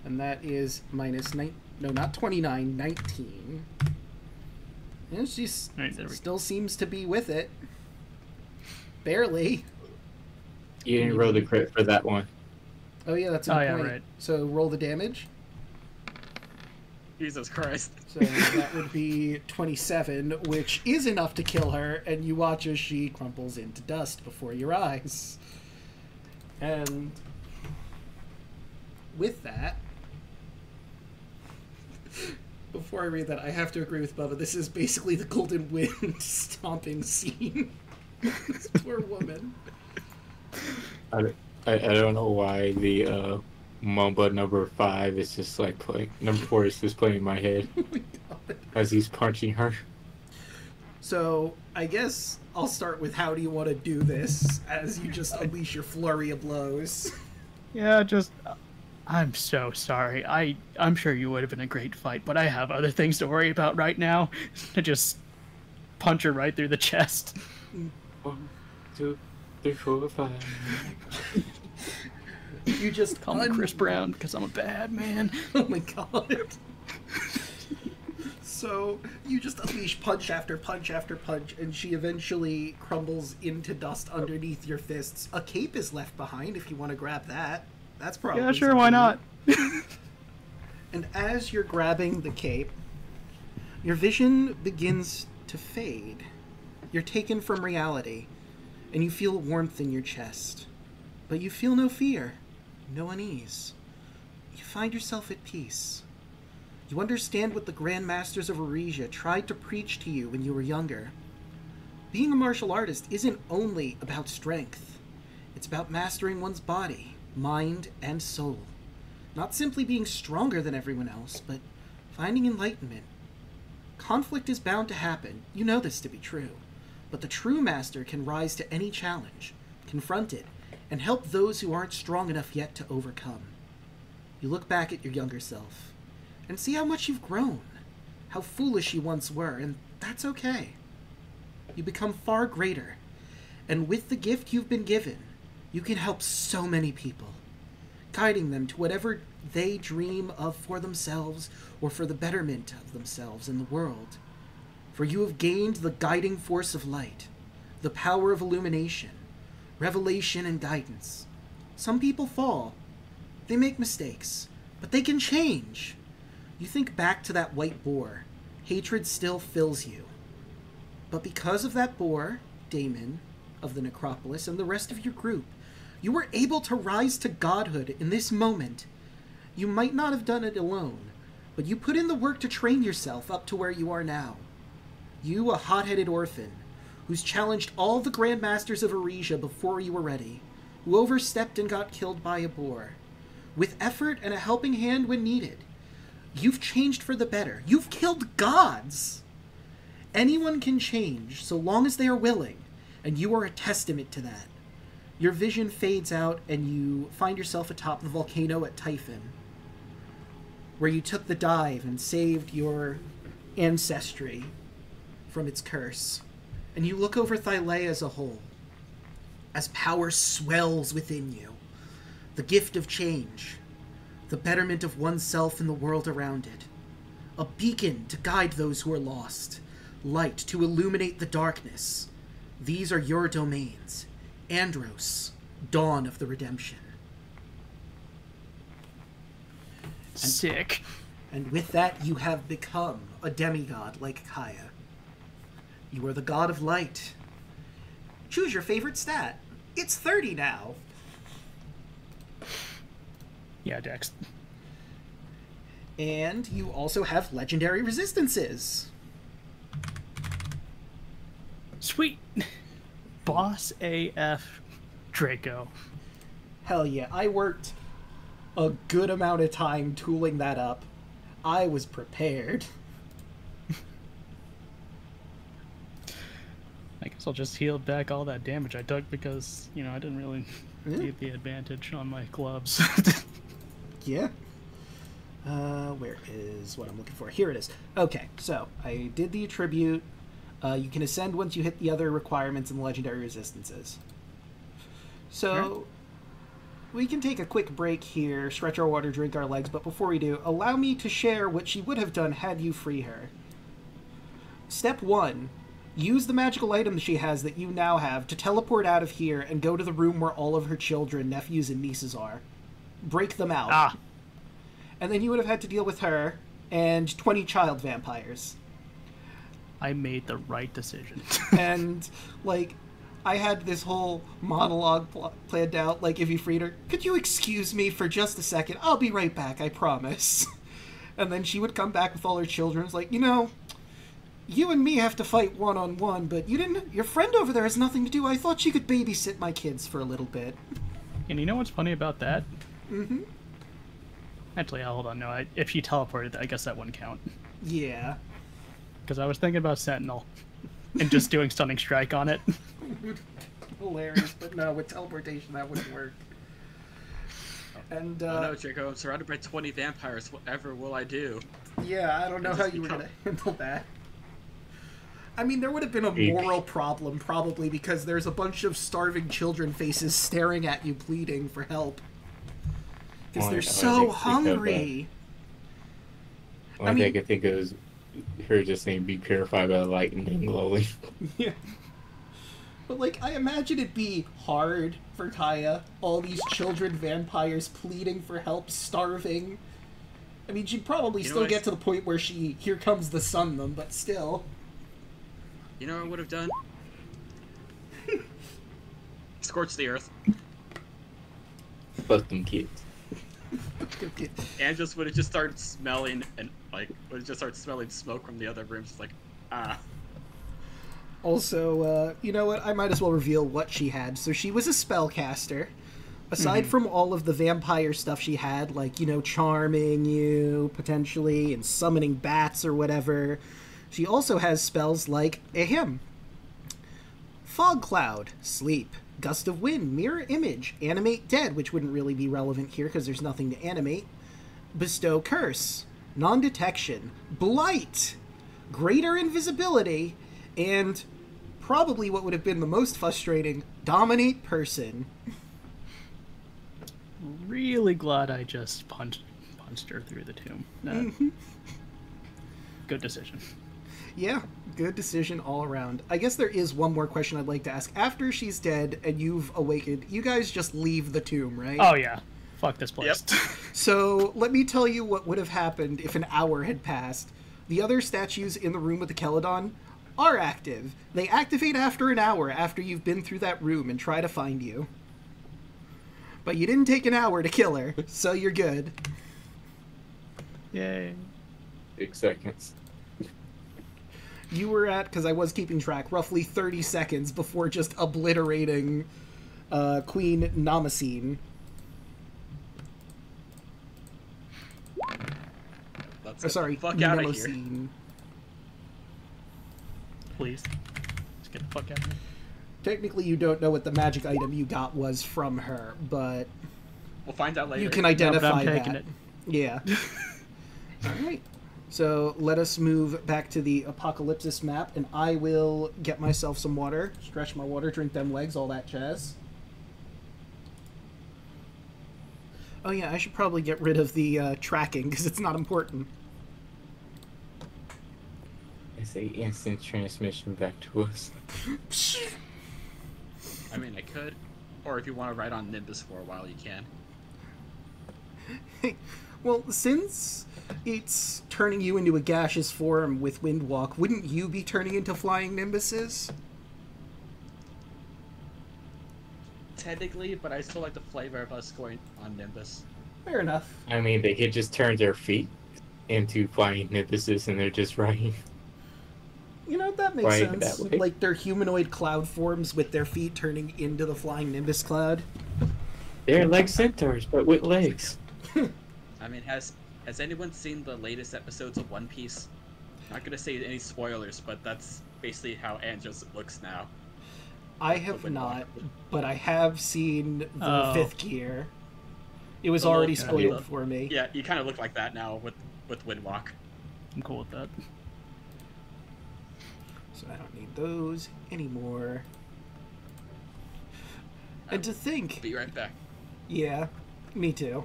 And that is minus 9. No, not 29. 19. And she Right, there we go. still seems to be with it. Barely. You didn't roll the crit for that one. Oh yeah, that's a good Oh, yeah, point. right. So roll the damage. Jesus Christ. So that would be 27, which is enough to kill her, and you watch as she crumples into dust before your eyes. And with that, before I read that, I have to agree with Bubba. This is basically the Golden Wind stomping scene. This poor woman. I don't know why the Mamba number 5 is just like playing. Number 4 is just playing in my head Oh my God. as he's punching her. So, I guess I'll start with how do you want to do this as you just unleash your flurry of blows. Yeah, just. I'm so sorry. I'm sure you would have been a great fight, but I have other things to worry about right now. To just punch her right through the chest. 1, 2, 3, 4, 5. You just Call me Chris Brown because I'm a bad man. Oh my god. So you just unleash punch after punch after punch, and she eventually crumbles into dust underneath your fists. A cape is left behind if you want to grab that. That's probably Yeah, sure, why not? And as you're grabbing the cape, your vision begins to fade. You're taken from reality, and you feel warmth in your chest. But you feel no fear, no unease. You find yourself at peace. You understand what the Grand Masters of Eresia tried to preach to you when you were younger. Being a martial artist isn't only about strength. It's about mastering one's body, mind, and soul. Not simply being stronger than everyone else, but finding enlightenment. Conflict is bound to happen. You know this to be true. But the true master can rise to any challenge, confront it, and help those who aren't strong enough yet to overcome. You look back at your younger self and see how much you've grown, how foolish you once were, and that's okay. You become far greater, and with the gift you've been given, you can help so many people, guiding them to whatever they dream of for themselves or for the betterment of themselves in the world. For you have gained the guiding force of light, the power of illumination, revelation, and guidance. Some people fall. They make mistakes, but they can change. You think back to that white boar. Hatred still fills you. But because of that boar, Damon, of the Necropolis, and the rest of your group, you were able to rise to godhood in this moment. You might not have done it alone, but you put in the work to train yourself up to where you are now. You, a hot-headed orphan, who's challenged all the Grand Masters of Eresia before you were ready, who overstepped and got killed by a boar. With effort and a helping hand when needed, you've changed for the better. You've killed gods! Anyone can change, so long as they are willing, and you are a testament to that. Your vision fades out, and you find yourself atop the volcano at Typhon, where you took the dive and saved your ancestry from its curse. And you look over Thylea as a whole, as power swells within you. The gift of change, the betterment of oneself and the world around it. A beacon to guide those who are lost, light to illuminate the darkness. These are your domains. Andros, dawn of the redemption. Sick. And with that, you have become a demigod like Kaya. You are the god of light. Choose your favorite stat. It's 30 now. Yeah, Dex. And you also have legendary resistances. Sweet. Boss AF Draco. Hell yeah, I worked a good amount of time tooling that up. I was prepared. I guess I'll just heal back all that damage I took because, you know, I didn't really need the advantage on my gloves. Yeah. Where is what I'm looking for? Here it is. Okay, so I did the attribute. You can ascend once you hit the other requirements in the legendary resistances. So we can take a quick break here, stretch our water, drink our legs, but before we do, allow me to share what she would have done had you free her. Step 1. Use the magical item she has that you now have to teleport out of here and go to the room where all of her children, nephews, and nieces are. Break them out. Ah. And then you would have had to deal with her and 20 child vampires. I made the right decision. And, like, I had this whole monologue planned out, like, if you freed her, could you excuse me for just a second? I'll be right back, I promise. And then she would come back with all her children. It's like, you know, you and me have to fight one-on-one, but your friend over there has nothing to do. I thought she could babysit my kids for a little bit. And you know what's funny about that? Mm-hmm. Actually, hold on, no, if she teleported, I guess that wouldn't count. Yeah. Because I was thinking about Sentinel and just doing Stunning Strike on it. Hilarious, but no, with teleportation that wouldn't work. And oh no, Draco, I'm surrounded by 20 vampires. Whatever will I do? Yeah, I don't know how you were gonna handle that. I mean, there would have been a moral problem, probably, because there's a bunch of starving children faces staring at you pleading for help. Because they're so hungry. One thing I could think of is her just saying, be purified by the light and then glowing. Yeah. But, like, I imagine it'd be hard for Kaya. All these children vampires pleading for help, starving. I mean, she'd probably still get to the point where she, here comes the sun them, but still. You know what I would have done? Scorch the earth. Fuck them kids. And just would have just started smelling and like would have just started smelling smoke from the other rooms. It's like, ah. Also, you know what? I might as well reveal what she had. So she was a spellcaster. Aside from all of the vampire stuff she had, like, you know, charming you, potentially, and summoning bats or whatever, she also has spells like, ahem, Fog Cloud, Sleep, Gust of Wind, Mirror Image, Animate Dead, which wouldn't really be relevant here because there's nothing to animate, Bestow Curse, Non-Detection, Blight, Greater Invisibility, and probably what would have been the most frustrating, Dominate Person. Really glad I just punched her through the tomb. Good decision. Yeah, good decision all around. I guess there is one more question I'd like to ask. After she's dead and you've awakened, you guys just leave the tomb, right? Oh, yeah. Fuck this place. Yep. So, let me tell you what would have happened if an hour had passed. The other statues in the room with the Keladon are active. They activate after an hour after you've been through that room and try to find you. But you didn't take an hour to kill her, so you're good. Yay. 6 seconds. You were at, because I was keeping track, roughly 30 seconds before just obliterating Queen Namasine. Sorry, fuck out of here. Namasine. Please. Let's get the fuck out of here. Technically, you don't know what the magic item you got was from her, but We'll find out later. you can identify I'm taking that. it. Yeah. All right. So let us move back to the Apokalypsis map, and I will get myself some water, stretch my water, drink them legs, all that jazz. Oh yeah, I should probably get rid of the tracking, because it's not important. It's a instant transmission back to us. I mean, I could. Or if you want to ride on Nimbus for a while, you can. Well, since it's turning you into a gaseous form with Windwalk, wouldn't you be turning into flying Nimbuses? Technically, but I still like the flavor of us going on Nimbus. Fair enough. I mean, they could just turn their feet into flying nimbuses and they're just riding. You know, that makes Right, sense. that way. Like, they're humanoid cloud forms with their feet turning into the flying Nimbus cloud. They're like centaurs, but with legs. I mean, has anyone seen the latest episodes of One Piece? Not gonna say any spoilers, but that's basically how Andros looks now. I have not, but I have seen the Oh. 5th gear. It was The already little- spoiled for me. Yeah, you kind of look like that now with Windwalk. I'm cool with that. So I don't need those anymore. And to think... Be right back. Yeah, me too.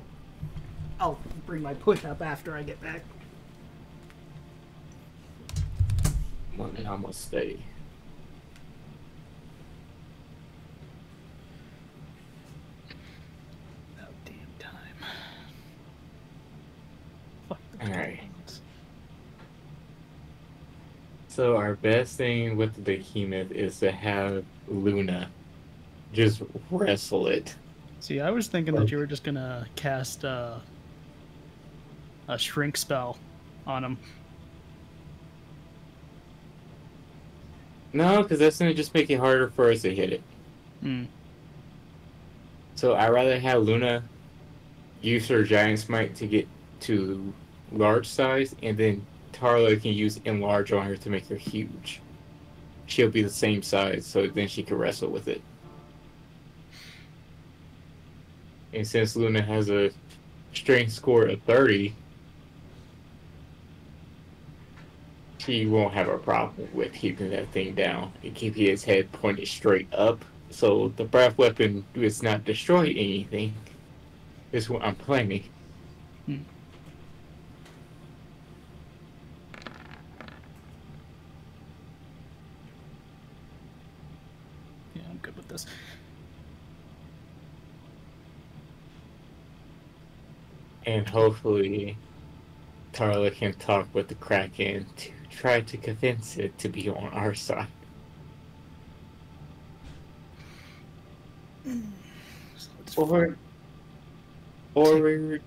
I'll bring my push up after I get back. Money almost stay. About damn time. Fuck the Alright. So our best thing with the behemoth is to have Luna just wrestle it. See, I was thinking that you were just gonna cast a shrink spell on him. No, because that's gonna just make it harder for us to hit it. Hmm. So I'd rather have Luna use her giant smite to get to large size, and then Tarla can use enlarge on her to make her huge. She'll be the same size, so then she can wrestle with it. And since Luna has a strength score of 30, he won't have a problem with keeping that thing down and keeping his head pointed straight up. So the breath weapon does not destroy anything. Is what I'm planning. Hmm. Yeah, I'm good with this. And hopefully Tarla can talk with the Kraken to try to convince it to be on our side. Or we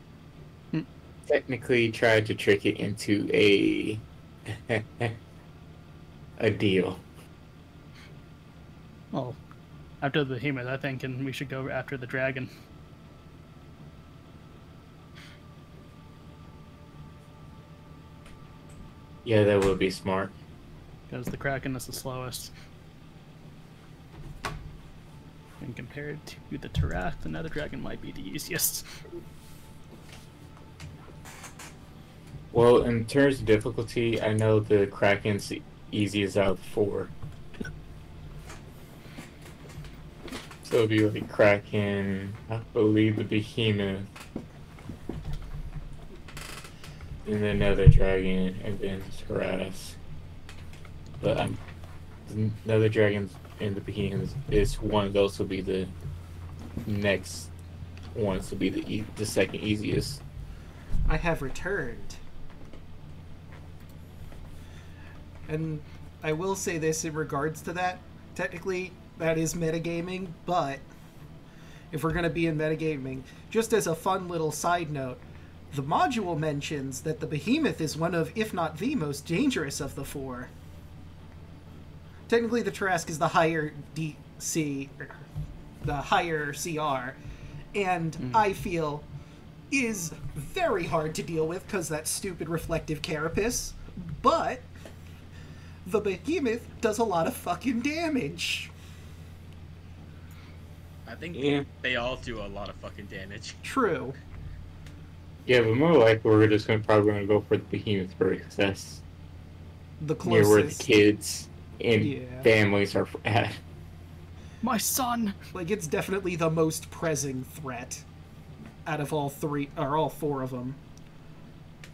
technically try to trick it into a deal. Well, after the behemoth, I think, and we should go after the dragon. Yeah, that would be smart. Because the Kraken is the slowest. And compared to the Tarath, the Nether Dragon might be the easiest. Well, in terms of difficulty, I know the Kraken's the easiest out of the 4. So it'll be like Kraken, I believe the Behemoth, and then Nether Dragon, and then Tarath. But the Nether Dragon and the Behemoth is one of those will be the next ones to be the second easiest. I have returned. And I will say this in regards to that. Technically, that is metagaming, but if we're going to be in metagaming, just as a fun little side note, the module mentions that the Behemoth is one of, if not the most dangerous of the 4. Technically, the Tarask is the higher DC, the higher CR, and I feel is very hard to deal with because that stupid reflective carapace, but the Behemoth does a lot of fucking damage. I think they all do a lot of fucking damage. True. Yeah, but more likely we're just probably going to go for the Behemoth first, because that's The near where the closest. kids and families are at. My son! Like, it's definitely the most pressing threat out of all 4 of them.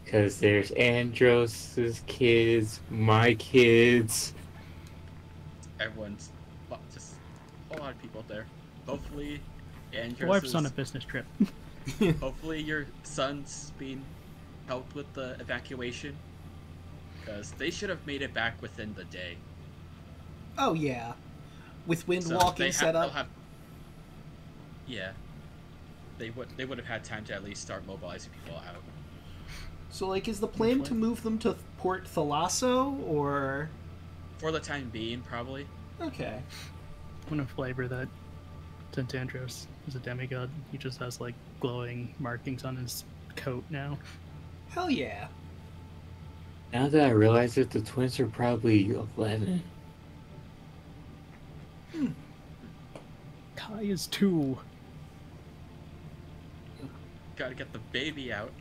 Because there's Andros's kids, my kids. Everyone's just a lot of people there. Hopefully, Andrews. Wife's on a business trip. Hopefully, your son's being helped with the evacuation, because they should have made it back within the day. Oh, yeah. With wind So walking set up. Yeah, they would have had time to at least start mobilizing people out. So, like, is the plan to move them to Port Thalasso, or...? For the time being, probably. Okay. I'm gonna flavor that since Andros is a demigod, he just has, like, glowing markings on his coat now. Hell yeah. Now that I realize it, the twins are probably 11. Kai is 2. Gotta get the baby out.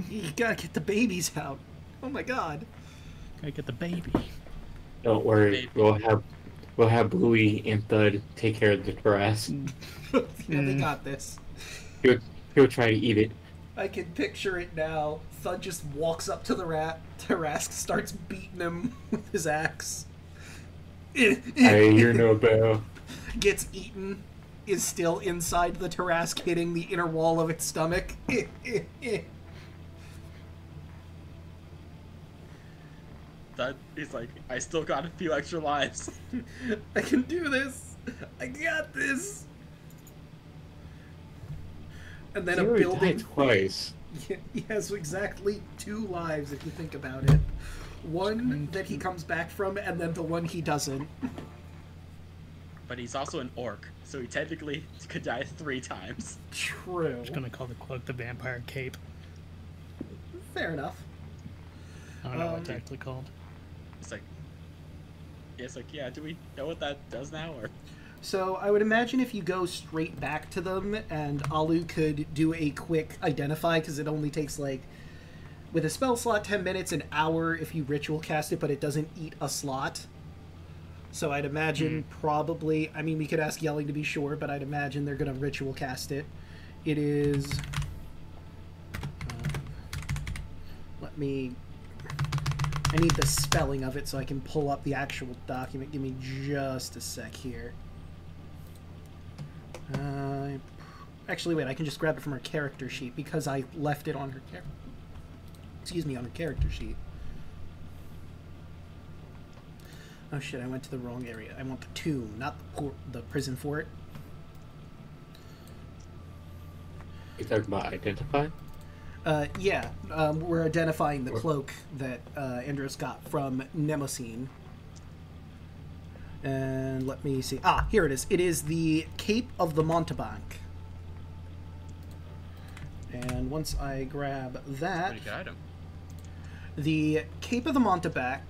You gotta get the babies out. Oh my god. Gotta get the baby. Don't worry, Maybe. we'll have Bluey and Thud take care of the Tarask. Yeah, they got this. He'll try to eat it. I can picture it now. Thud just walks up to the Tarask, starts beating him with his axe. I hear no bell. Gets eaten, is still inside the Tarask, hitting the inner wall of its stomach. He's like, I still got a few extra lives. I can do this. I got this. And then He a already building. died twice. He has exactly 2 lives if you think about it. One that he comes back from, and then the one he doesn't. But he's also an orc, so he technically could die 3 times. True. I'm just gonna call the cloak the vampire cape. Fair enough. I don't know what it's actually called. It's like, yeah, do we know what that does now, or? So I would imagine if you go straight back to them, and Alu could do a quick identify, because it only takes like with a spell slot, 10 minutes, an hour if you ritual cast it, but it doesn't eat a slot. So I'd imagine probably, I mean, we could ask Yelling to be sure, but I'd imagine they're going to ritual cast it. It is... I need the spelling of it so I can pull up the actual document. Give me just a sec here. Actually, wait, I can just grab it from her character sheet because I left it on her on her character sheet. Oh shit, I went to the wrong area. I want the tomb, not the prison fort. You talking about identify? Yeah, we're identifying the cloak that Andros got from Mnemosyne. And let me see. Ah, here it is. It is the Cape of the Mountebank. And once I grab that... Pretty good item. The Cape of the Mountebank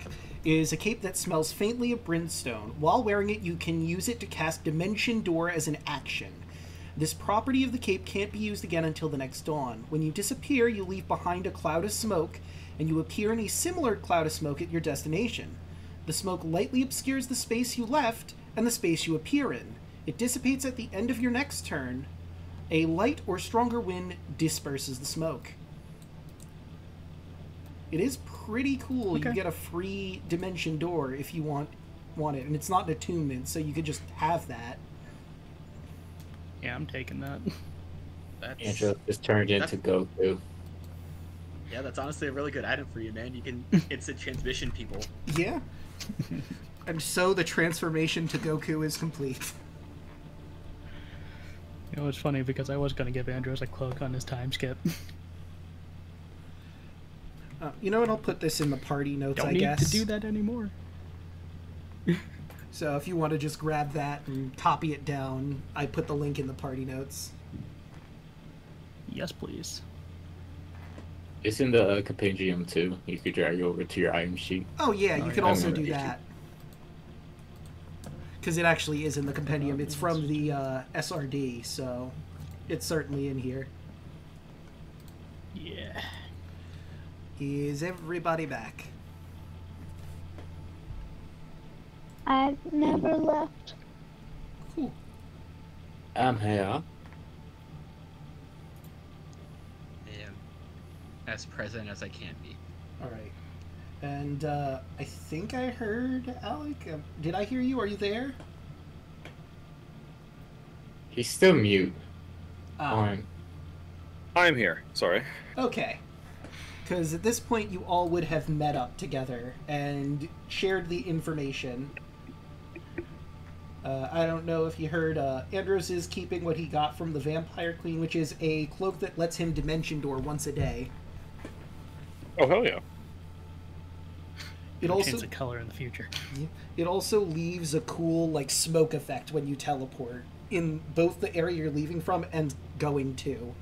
is a cape that smells faintly of brimstone. While wearing it, you can use it to cast Dimension Door as an action. This property of the cape can't be used again until the next dawn. When you disappear, you leave behind a cloud of smoke, and you appear in a similar cloud of smoke at your destination. The smoke lightly obscures the space you left and the space you appear in. It dissipates at the end of your next turn. A light or stronger wind disperses the smoke. It is pretty cool. Okay. You get a free Dimension Door if you want it, and it's not an attunement, so you could just have that. Yeah, I'm taking that. Andrew just turned into Goku. Yeah, that's honestly a really good item for you, man. You can instant transmission people. Yeah. And so the transformation to Goku is complete. You know, it's funny because I was going to give Andros a cloak on his time skip. You know what? I'll put this in the party notes, Don't I need guess. to do that anymore. So if you want to just grab that and copy it down, I put the link in the party notes. Yes, please. It's in the compendium too. You could drag it over to your item sheet. Oh yeah, you Oh, can yeah. also do that. Because it actually is in the compendium. It's from the SRD, so it's certainly in here. Yeah. Is everybody back? I've never left. Cool. I'm here. I am as present as I can be. All right. And I think I heard Alek. Did I hear you? Are you there? He's still mute. Ah. On. I'm here. Sorry. Okay. Because at this point, you all would have met up together and shared the information. I don't know if you heard, Andros is keeping what he got from the Vampire Queen, which is a cloak that lets him Dimension Door once a day. Oh, hell yeah. It also Change the color in the future. It also leaves a cool, like, smoke effect when you teleport in both the area you're leaving from and going to.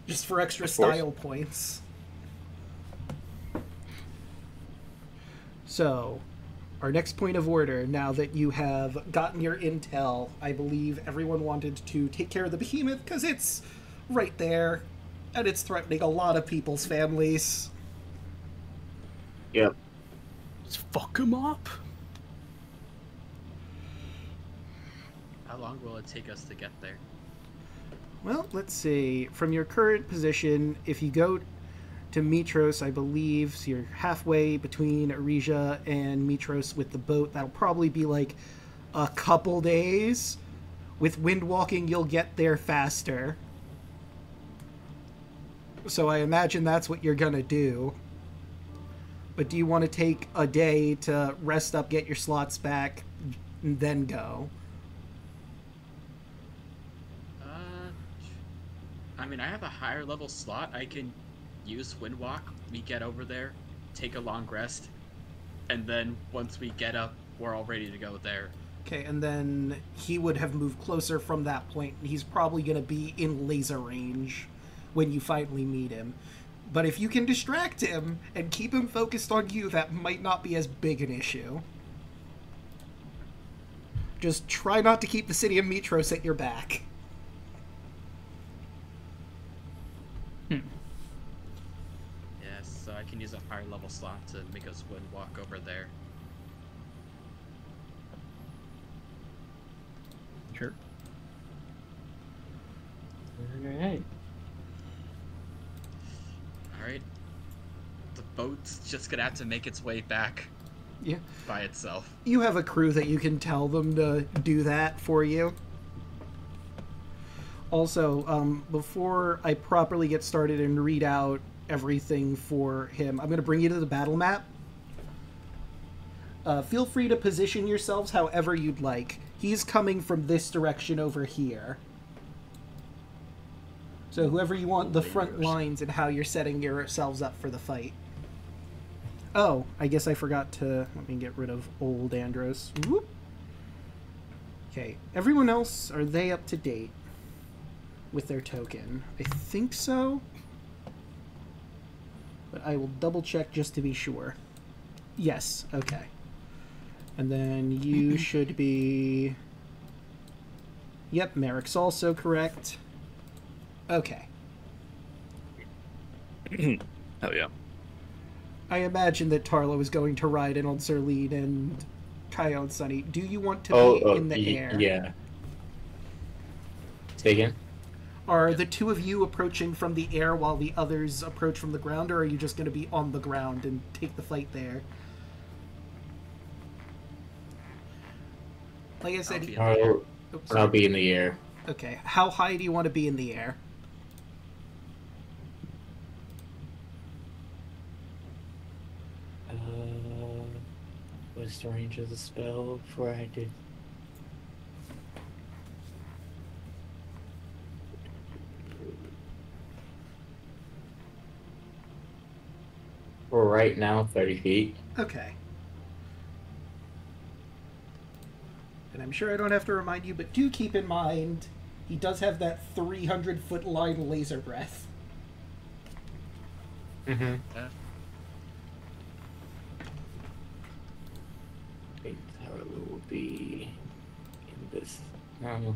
Just for extra style points. So, our next point of order, now that you have gotten your intel, I believe everyone wanted to take care of the behemoth because it's right there and it's threatening a lot of people's families. Yep. Let's fuck him up. How long will it take us to get there? Well, let's see. From your current position, if you go to Mitros, I believe, so you're halfway between Arisia and Mitros with the boat. That'll probably be like a couple days. With wind walking, you'll get there faster. So I imagine that's what you're gonna do. But do you want to take a day to rest up, get your slots back, and then go? I mean, I have a higher level slot. I can use Windwalk. We get over there, take a long rest, and then once we get up, we're all ready to go there. Okay, and then he would have moved closer from that point. He's probably going to be in laser range when you finally meet him. But if you can distract him and keep him focused on you, that might not be as big an issue. Just try not to keep the city of Mitros at your back. so I can use a higher level slot to make us would walk over there. Sure. Alright. Alright. The boat's just gonna have to make its way back Yeah. by itself. You have a crew that you can tell them to do that for you. Also, before I properly get started and read out everything for him, I'm going to bring you to the battle map. Feel free to position yourselves however you'd like. He's coming from this direction over here. So whoever you want the front lines and how you're setting yourselves up for the fight. Oh, I guess I forgot to... Let me get rid of old Andros. Whoop. Okay, everyone else, are they up to date with their token? I think so. But I will double check just to be sure. Yes, okay. And then you should be... Yep, Merrick's also correct. Okay. Hell yeah. I imagine that Tarlo is going to ride in on Zerline and Kyle and Sunny. Do you want to be in the air? Yeah. Say again? Are the two of you approaching from the air while the others approach from the ground, or are you just going to be on the ground and take the fight there? Like I said, I'll be in the air. Okay, how high do you want to be in the air? What's the range of the spell before I did? For right now, 30 feet. Okay. And I'm sure I don't have to remind you, but do keep in mind, he does have that 300-foot line laser breath. Mm-hmm. Yeah. Tower will be in this. No.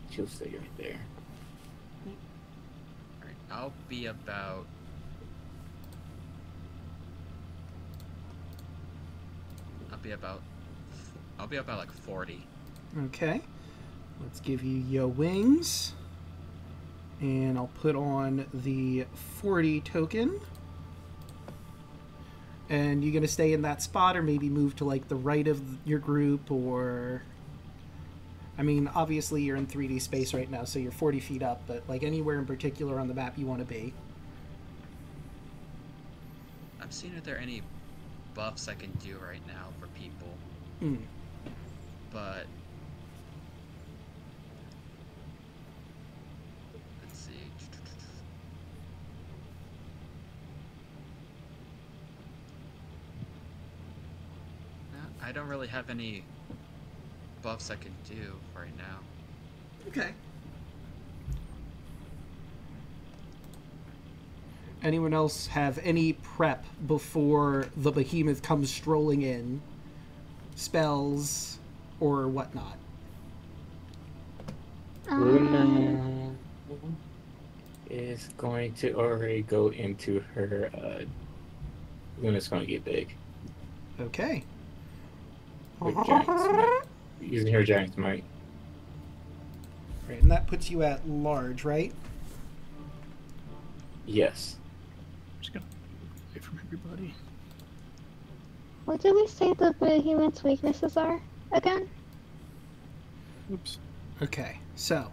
She'll stay right there. Alright, I'll be about... I'll be about like 40. Okay. Let's give you your wings. And I'll put on the 40 token. And you gonna stay in that spot or maybe move to like the right of your group, or... I mean, obviously you're in 3D space right now, so you're 40 feet up, but like anywhere in particular on the map you want to be. I'm seeing if there are any buffs I can do right now for people. Hmm. But let's see. I don't really have any buffs I can do right now. Okay. Anyone else have any prep before the behemoth comes strolling in? Spells or whatnot? Luna is going to already go into her. Luna's going to get big. Okay. With Giant's Might. Using her Giant's Might. Right, and that puts you at large, right? Yes. Just gonna move away from everybody. What did we say the behemoth's weaknesses are again? Oops. Okay, so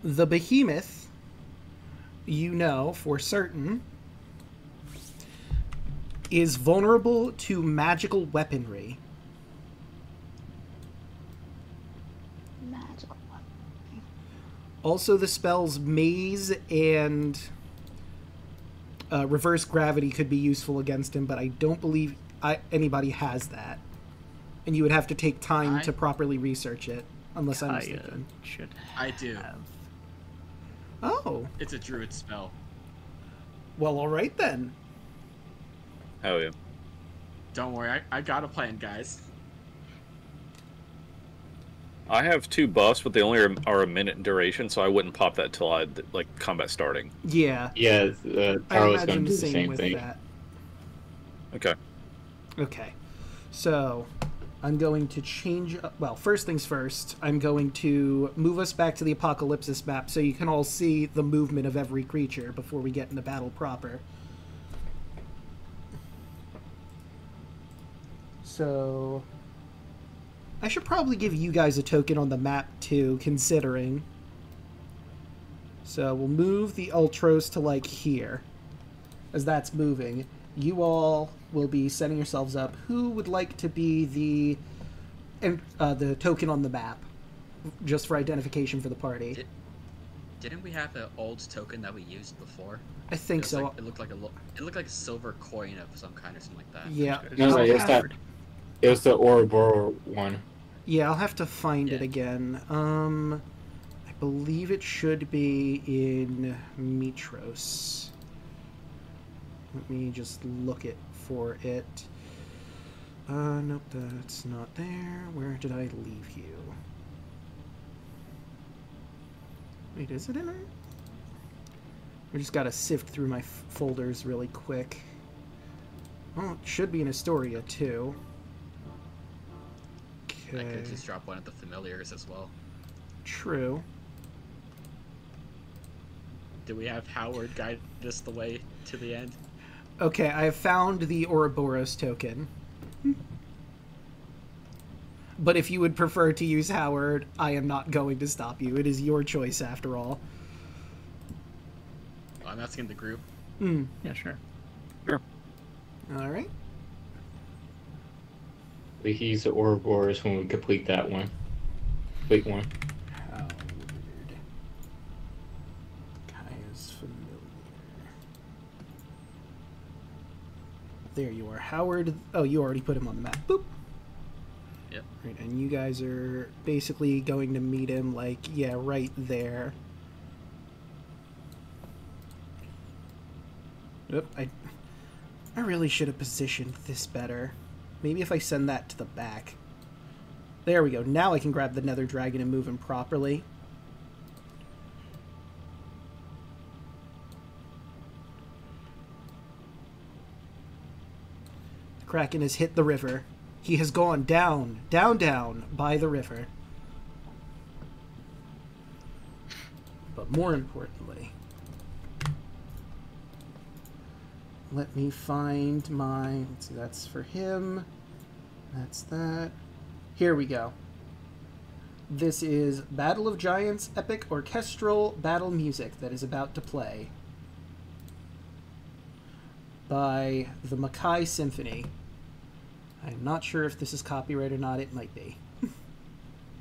the behemoth, you know for certain, is vulnerable to magical weaponry. Magical weapon. Also, the spells Maze and Reverse Gravity could be useful against him, but I don't believe anybody has that. And you would have to take time to properly research it, unless I'm mistaken. Should I do. have. Oh, It's a druid spell. well, all right then. Hell yeah. Don't worry, I got a plan, guys. I have 2 buffs, but they only are a minute in duration, so I wouldn't pop that till I like combat starting. Yeah. Yeah, I Taro was imagine going to do the same with thing. that. Okay. Okay. So, I'm going to change... Well, first things first, I'm going to move us back to the Apokalypsis map so you can all see the movement of every creature before we get into battle proper. So... I should probably give you guys a token on the map, too, considering. So, we'll move the Ultros to, like, here. As that's moving. You all will be setting yourselves up. Who would like to be the token on the map? Just for identification for the party. Didn't we have an old token that we used before? I think so. Like, it looked like a silver coin of some kind or something like that. Yeah. No, it was the Ouroboros one. Yeah, I'll have to find it again. I believe it should be in Mitros. Let me just look for it. Nope, that's not there. Where did I leave you? Wait, is it in there? We just gotta sift through my folders really quick. Oh, it should be in Astoria, too. I could just drop one of the familiars as well. True. Do we have Howard guide us the way to the end? Okay, I have found the Ouroboros token. But if you would prefer to use Howard, I am not going to stop you. It is your choice, after all. Oh, I'm asking the group. Yeah, sure. Sure. All right. We can use the Ouroboros when we complete that one. Complete one. Howard. Kaya's familiar. There you are, Howard. Oh, you already put him on the map. Boop. Yep. Right, and you guys are basically going to meet him, like, yeah, right there. Oop, I really should have positioned this better. Maybe if I send that to the back. There we go. Now I can grab the Nether Dragon and move him properly. The Kraken has hit the river. He has gone down, down, down by the river. But more importantly, let me find my... Let's see, that's for him. That's that. Here we go. This is Battle of Giants epic orchestral battle music that is about to play by the Mackay Symphony. I'm not sure if this is copyright or not. It might be.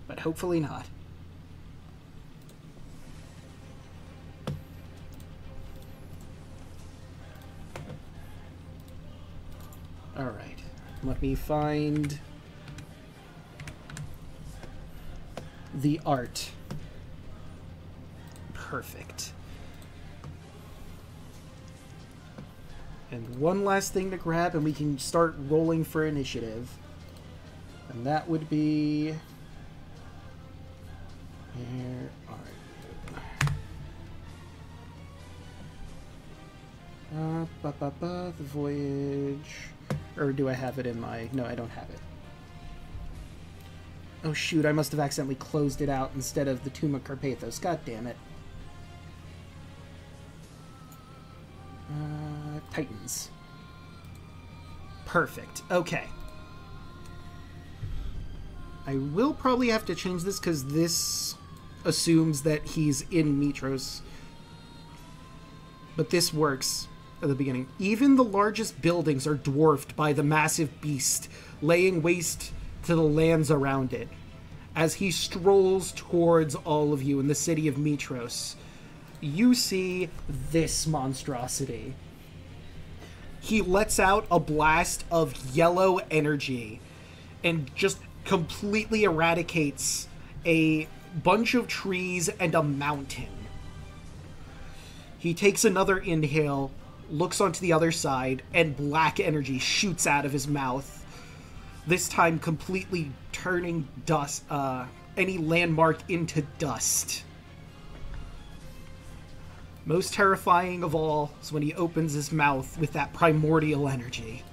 But hopefully not. Alright. Let me find the art. Perfect. And one last thing to grab and we can start rolling for initiative. And that would be... Where are you? The voyage... Or do I have it in my... No, I don't have it. Oh shoot, I must have accidentally closed it out instead of the Tomb of Carpathos. God damn it. Titans. Perfect. Okay. I will probably have to change this because this assumes that he's in Mitros. But this works at the beginning. Even the largest buildings are dwarfed by the massive beast, laying waste to the lands around it. As he strolls towards all of you in the city of Mitros, you see this monstrosity. He lets out a blast of yellow energy and just completely eradicates a bunch of trees and a mountain. He takes another inhale, looks onto the other side, and black energy shoots out of his mouth. This time completely turning dust, any landmark into dust. Most terrifying of all is when he opens his mouth with that primordial energy.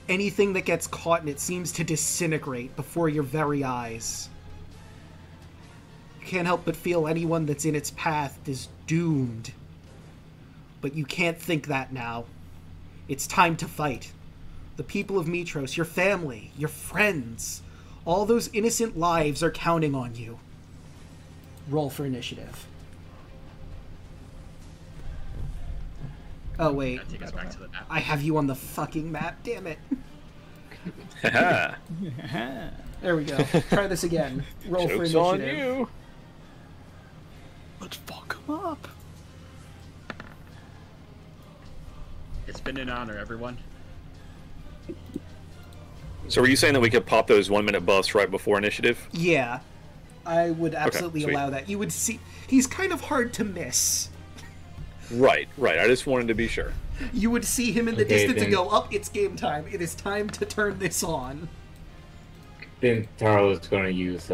Anything that gets caught in it seems to disintegrate before your very eyes. You can't help but feel anyone that's in its path is doomed. But you can't think that now. It's time to fight. The people of Mitros, your family, your friends, all those innocent lives are counting on you. Roll for initiative. Oh, wait. Take us back to the map. I have you on the fucking map, damn it. There we go. Try this again. Roll for Joke's initiative. on you. Let's fuck him up. It's been an honor, everyone. So were you saying that we could pop those 1-minute buffs right before initiative? Yeah. I would absolutely sweet. allow that. You would see... He's kind of hard to miss. Right. I just wanted to be sure. You would see him in the Okay, distance and then- go, up, it's game time. It is time to turn this on. Then Taro is going to use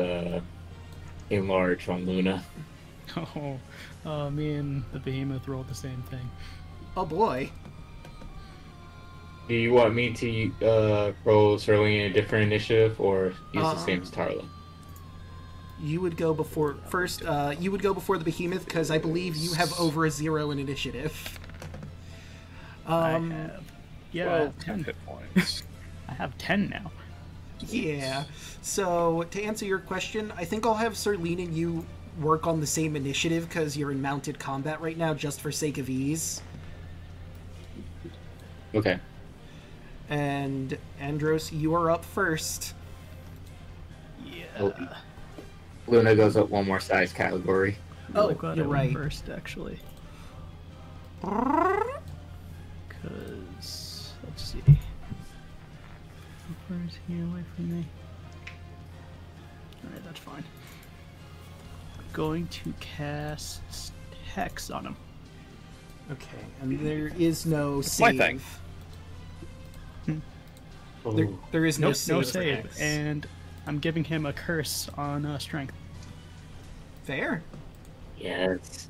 Enlarge on Luna. Me and the behemoth rolled the same thing. Oh boy. Do you want me to roll Sterling in a different initiative or use the same as Tarla? You would go before... First, you would go before the behemoth, because I believe you have over a 0 in initiative. I have... Yeah, 12 10. hit points. I have 10 now. Yeah. So, to answer your question, I think I'll have Serlene and you work on the same initiative, because you're in mounted combat right now, just for sake of ease. Okay. And, Andros, you are up first. Yeah. Oh. Luna goes up one more size category. Oh, glad you're I went right. first, actually. Because, let's see. How far is he away from me? Alright, that's fine. I'm going to cast Hex on him. Okay, and there is no my save. thing. There is no No save. for save, Hex. and I'm giving him a curse on strength. Fair. Yes.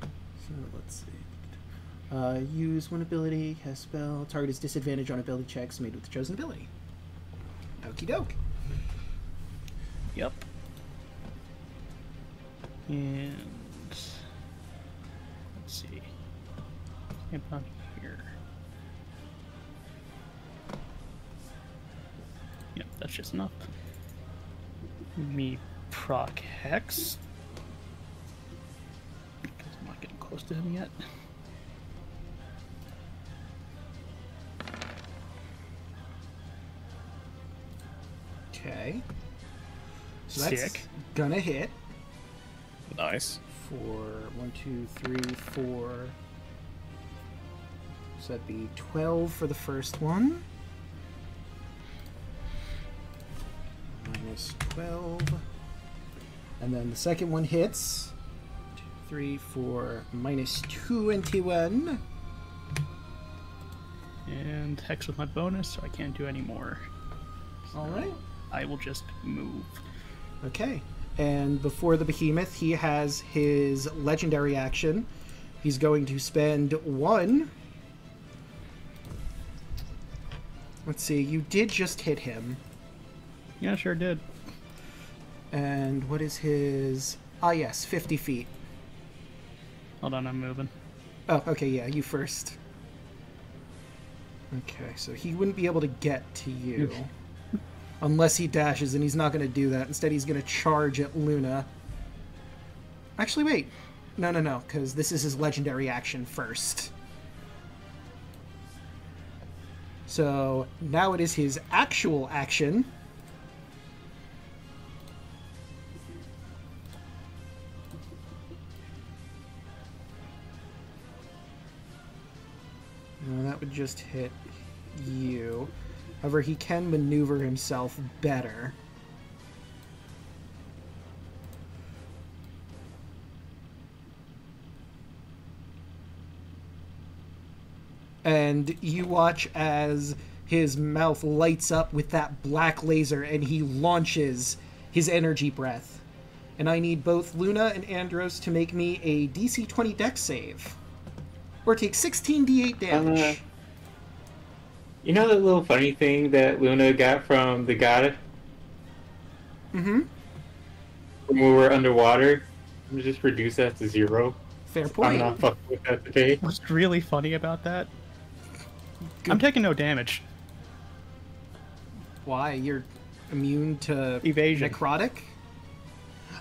So let's see. Use one ability, cast spell. Target is disadvantage on ability checks made with the chosen ability. Okie doke. Yep. And let's see. About here. Yep, that's just enough. Me proc Hex. Because I'm not getting close to him yet. Okay. So that's Sick. gonna hit Nice. for 1, 2, 3, 4. So that'd be 12 for the first one. Minus 12. And then the second one hits. 2, 3, 4, minus 21. And Hex with my bonus, so I can't do any more. Alright. I will just move. Okay. And before the behemoth, he has his legendary action. He's going to spend 1. Let's see, you did just hit him. Yeah, sure did. And what is his... Ah, yes, 50 feet. Hold on, I'm moving. Oh, okay, yeah, you first. Okay, so he wouldn't be able to get to you. Unless he dashes, and he's not going to do that. Instead, he's going to charge at Luna. Actually, wait. No, because this is his legendary action first. So, now it is his actual action. No, that would just hit you. However, he can maneuver himself better. And you watch as his mouth lights up with that black laser, and he launches his energy breath. And I need both Luna and Andros to make me a DC 20 dex save. Or take 16d8 damage. You know that little funny thing that Luna got from the god? Mm-hmm. When we were underwater? I'm gonna just reduce that to 0. Fair I'm point. not fucking with that today. What's really funny about that? I'm taking no damage. Why? You're immune to Evasion. necrotic?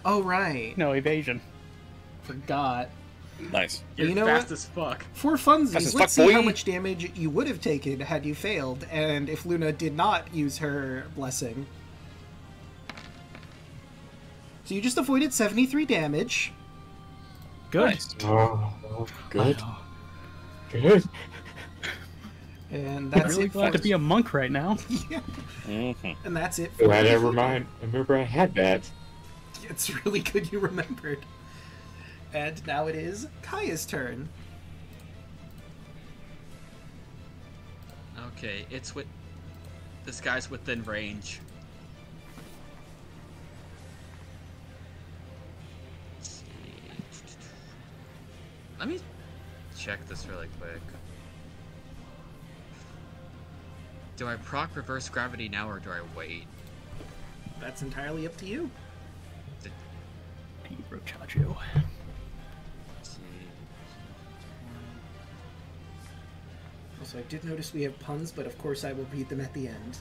Oh, right. No, evasion. Forgot. Nice. You're you know fast what? as fuck. For Fast funsies, as let's fuck, see how boy. much damage you would have taken had you failed, and if Luna did not use her blessing. So you just avoided 73 damage. Good. Nice. Oh, good. Wow. Good. And I'm that's really it glad for to be a monk right now. yeah. Mm-hmm. And that's it for Glad I remember I had that. It's really good you remembered. And now it is Kaya's turn. Okay, it's with... This guy's within range. Let's see. Let me check this really quick. Do I proc reverse gravity now or do I wait? That's entirely up to you. Chacho. Let's see. Also, I did notice we have puns, but of course I will read them at the end.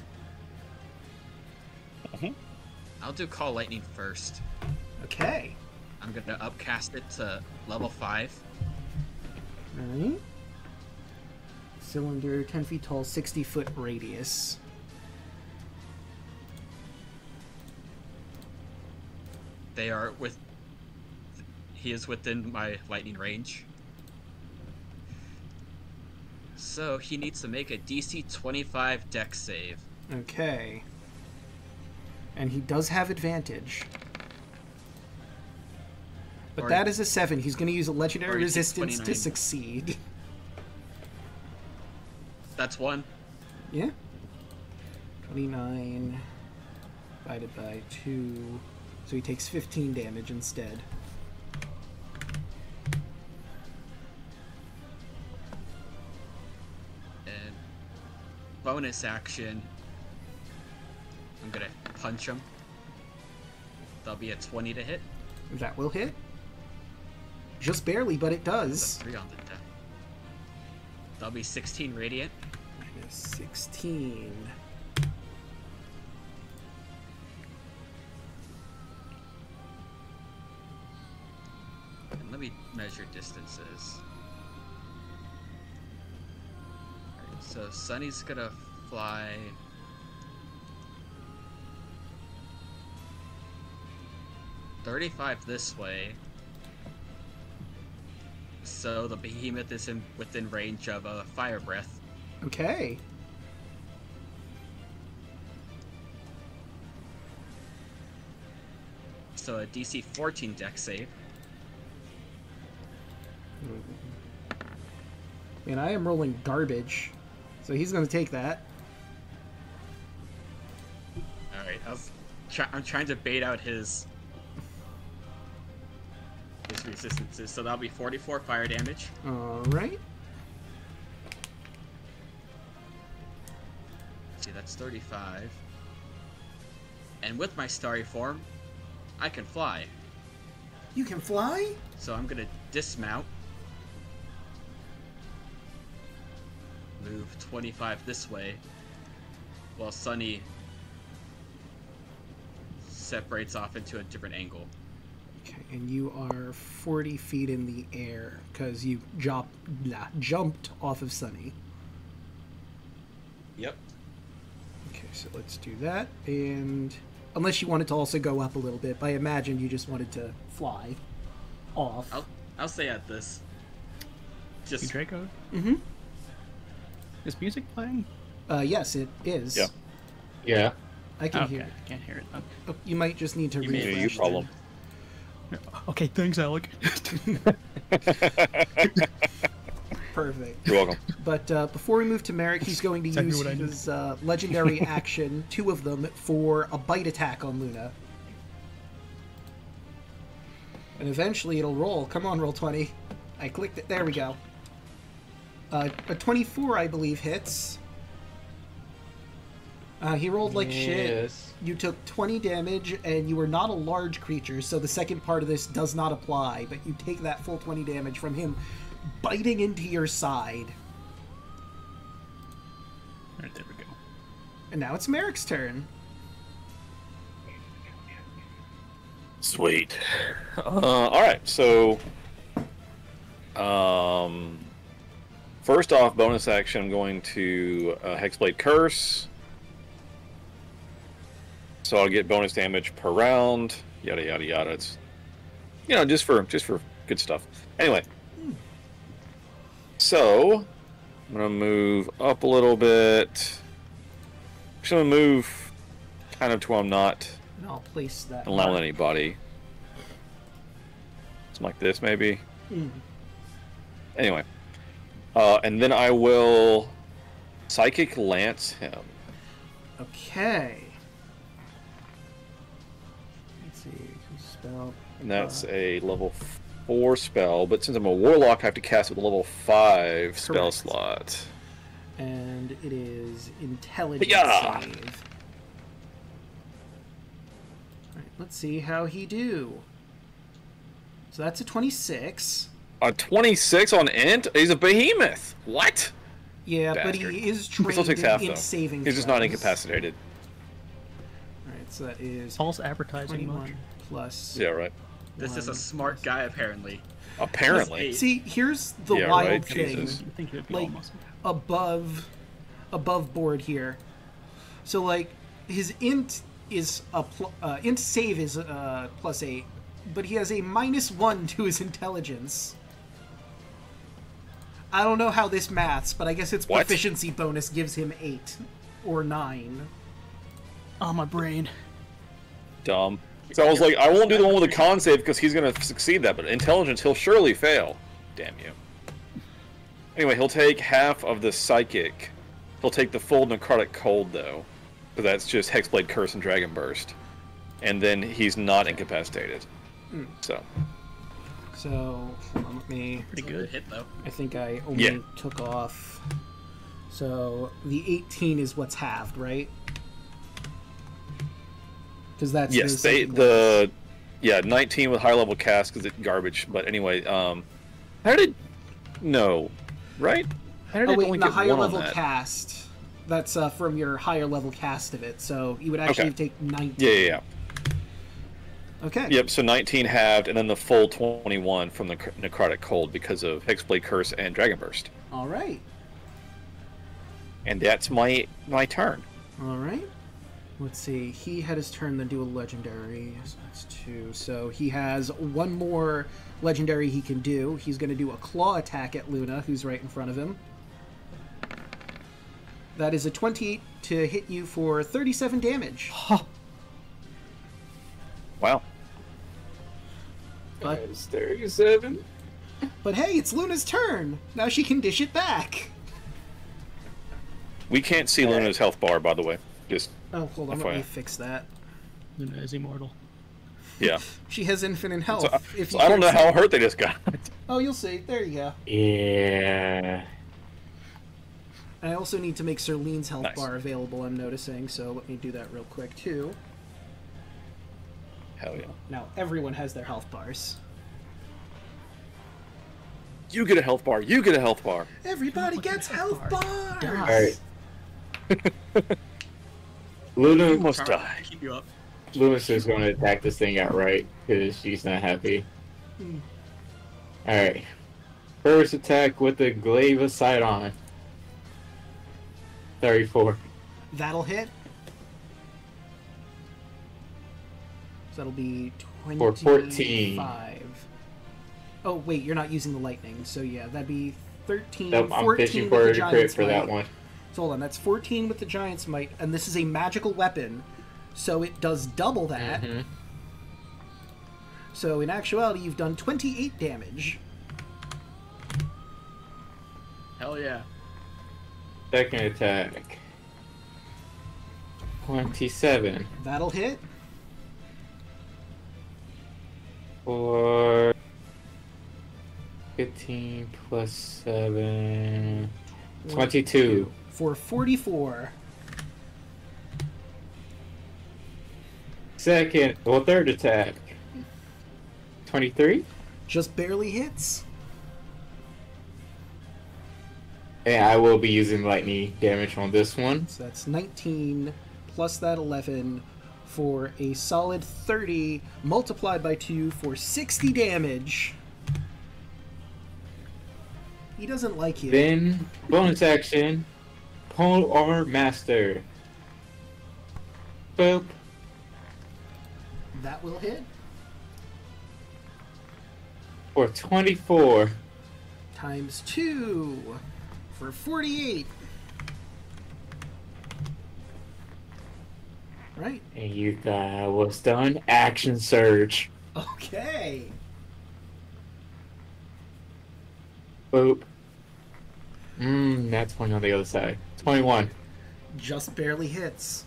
I'll do Call Lightning first. Okay. I'm gonna upcast it to level 5. Alright. Cylinder, 10 feet tall, 60-foot radius. They are with... He is within my lightning range. So he needs to make a DC 25 dex save. Okay. And he does have advantage. But Or- that is a 7. He's going to use a legendary or he takes resistance to 29. succeed. That's 1. Yeah. 29 divided by 2. So he takes 15 damage instead. And bonus action, I'm gonna punch him. That'll be a 20 to hit. That will hit. Just barely, but it That's does. 3 on the deck. That'll be 16 radiant. Minus 16. And let me measure distances. Alright, so Sunny's gonna fly 35 this way. So the behemoth is within range of a fire breath. Okay. So a DC 14 dex save. And I am rolling garbage. So he's going to take that. Alright, I'm trying to bait out his resistances. So that'll be 44 fire damage. Alright. See, that's 35. And with my starry form, I can fly. You can fly? So I'm gonna dismount. Move 25 this way. While Sunny separates off into a different angle. Okay, and you are 40 feet in the air because you jumped off of Sunny. Yep. Okay, so let's do that. And unless you wanted to also go up a little bit, but I imagine you just wanted to fly off. I'll stay at this. You Just Draco? Mm-hmm. Is music playing? Yes, it is. Yeah. Yeah. I can Okay, hear it. I can't hear it then. Oh, you might just need to You may- refresh. Yeah, you problem. Okay, thanks, Alec. Perfect. You're welcome. But But before we move to Merrick, he's going to Exactly use what I need. his legendary action, 2 of them, for a bite attack on Luna. And eventually it'll roll. Come on, roll 20. I clicked it. There we go. A 24, I believe, hits. He rolled like shit. Yes. You took 20 damage, and you were not a large creature, so the second part of this does not apply, but you take that full 20 damage from him biting into your side. Alright, there we go. And now it's Merrick's turn. Sweet. Alright, so... first off, bonus action, I'm going to Hexblade Curse. So I'll get bonus damage per round. Yada yada yada. It's, you know, just for good stuff. Anyway. So I'm gonna move up a little bit. Actually, I'm gonna move kind of to where I'm not And I'll place that. allowing anybody. Something like this, maybe. Anyway, and then I will Psychic Lance him. Okay. Let's see. Spell. And that's a level 4 spell, but since I'm a warlock, I have to cast it with a level 5 spell Correct. slot. And it is intelligence Yeah. save. Alright, let's see how he do. So that's a 26. A 26 on int? He's a behemoth. What? Yeah, but Bastard. he is He still trained takes half in though. saving He's just not throws. incapacitated. Alright, so that is False advertising 21 much. plus. Yeah, right. This is a 1 smart plus- guy, apparently. Apparently. Plus See, here's the Yeah, wild right, thing. Jesus. I think it would be Like, almost. above board here. So like his int is a int save is +8, but he has a -1 to his intelligence. I don't know how this maths, but I guess its What? proficiency bonus gives him 8 or 9. Oh, my brain. Dumb. So I was like, I won't do the one with the con save because he's going to succeed that, but intelligence, he'll surely fail. Damn you. Anyway, he'll take half of the psychic. He'll take the full necrotic cold, though. So that's just Hexblade Curse and Dragon Burst. And then he's not incapacitated. So, So hold on, let me. Pretty Good good. hit, though. I think I only Yeah. took off. So the 18 is what's halved, right? Because that's yes, the psychic the 19 with high level cast because it's garbage. But anyway, how did no, right? How did Oh it wait, only the get higher one on level that? cast. That's from your higher level cast of it. So you would actually Okay. take 19. Yeah. Okay. Yep. So 19 halved, and then the full 21 from the necrotic cold because of Hexblade Curse and Dragon Burst. All right. And that's my turn. All right. Let's see. He had his turn, then do a legendary. So that's 2. So he has one more legendary he can do. He's going to do a claw attack at Luna, who's right in front of him. That is a 28 to hit you for 37 damage. Wow. But, That's 37. but hey, it's Luna's turn. Now she can dish it back. We can't see Luna's health bar, by the way. Just Oh, hold on. Let me FYI. fix that. Luna is immortal. yeah. She has infinite health. So, if so you I don't know can't how see- hurt they just got. Oh, you'll see. There you go. Yeah. I also need to make Serlene's health Nice. bar available, I'm noticing, so let me do that real quick, too. Hell yeah. Now, everyone has their health bars. You get a health bar. You get a health bar. Everybody Look at gets the health health bars! bar. Alright. Luna, Almost Tara, die. Keep you up. Luna's just going to attack this thing outright because she's not happy. Alright. First attack with the glaive of Sidon. 34. That'll hit. So that'll be For 25. 14. Oh, wait, you're not using the lightning, so yeah, that'd be 13, Nope, I'm 14 fishing with for the a crit Giant's for that Might. one. So hold on, that's 14 with the Giant's Might, and this is a magical weapon, so it does double that. Mhm. So in actuality, you've done 28 damage. Hell yeah. Second attack. 27. That'll hit. For 15 plus 7. 22. For 44. Third attack. 23. Just barely hits. And I will be using lightning damage on this one. So that's 19 plus that 11 for a solid 30 multiplied by 2 for 60 damage. He doesn't like you. Then, bonus action, Pole Armor Master. Boop. That will hit. For 24. Times 2 for 48. Right. And you got what's done? Action Surge. Okay. Boop. That's one on the other side. 21. Just barely hits.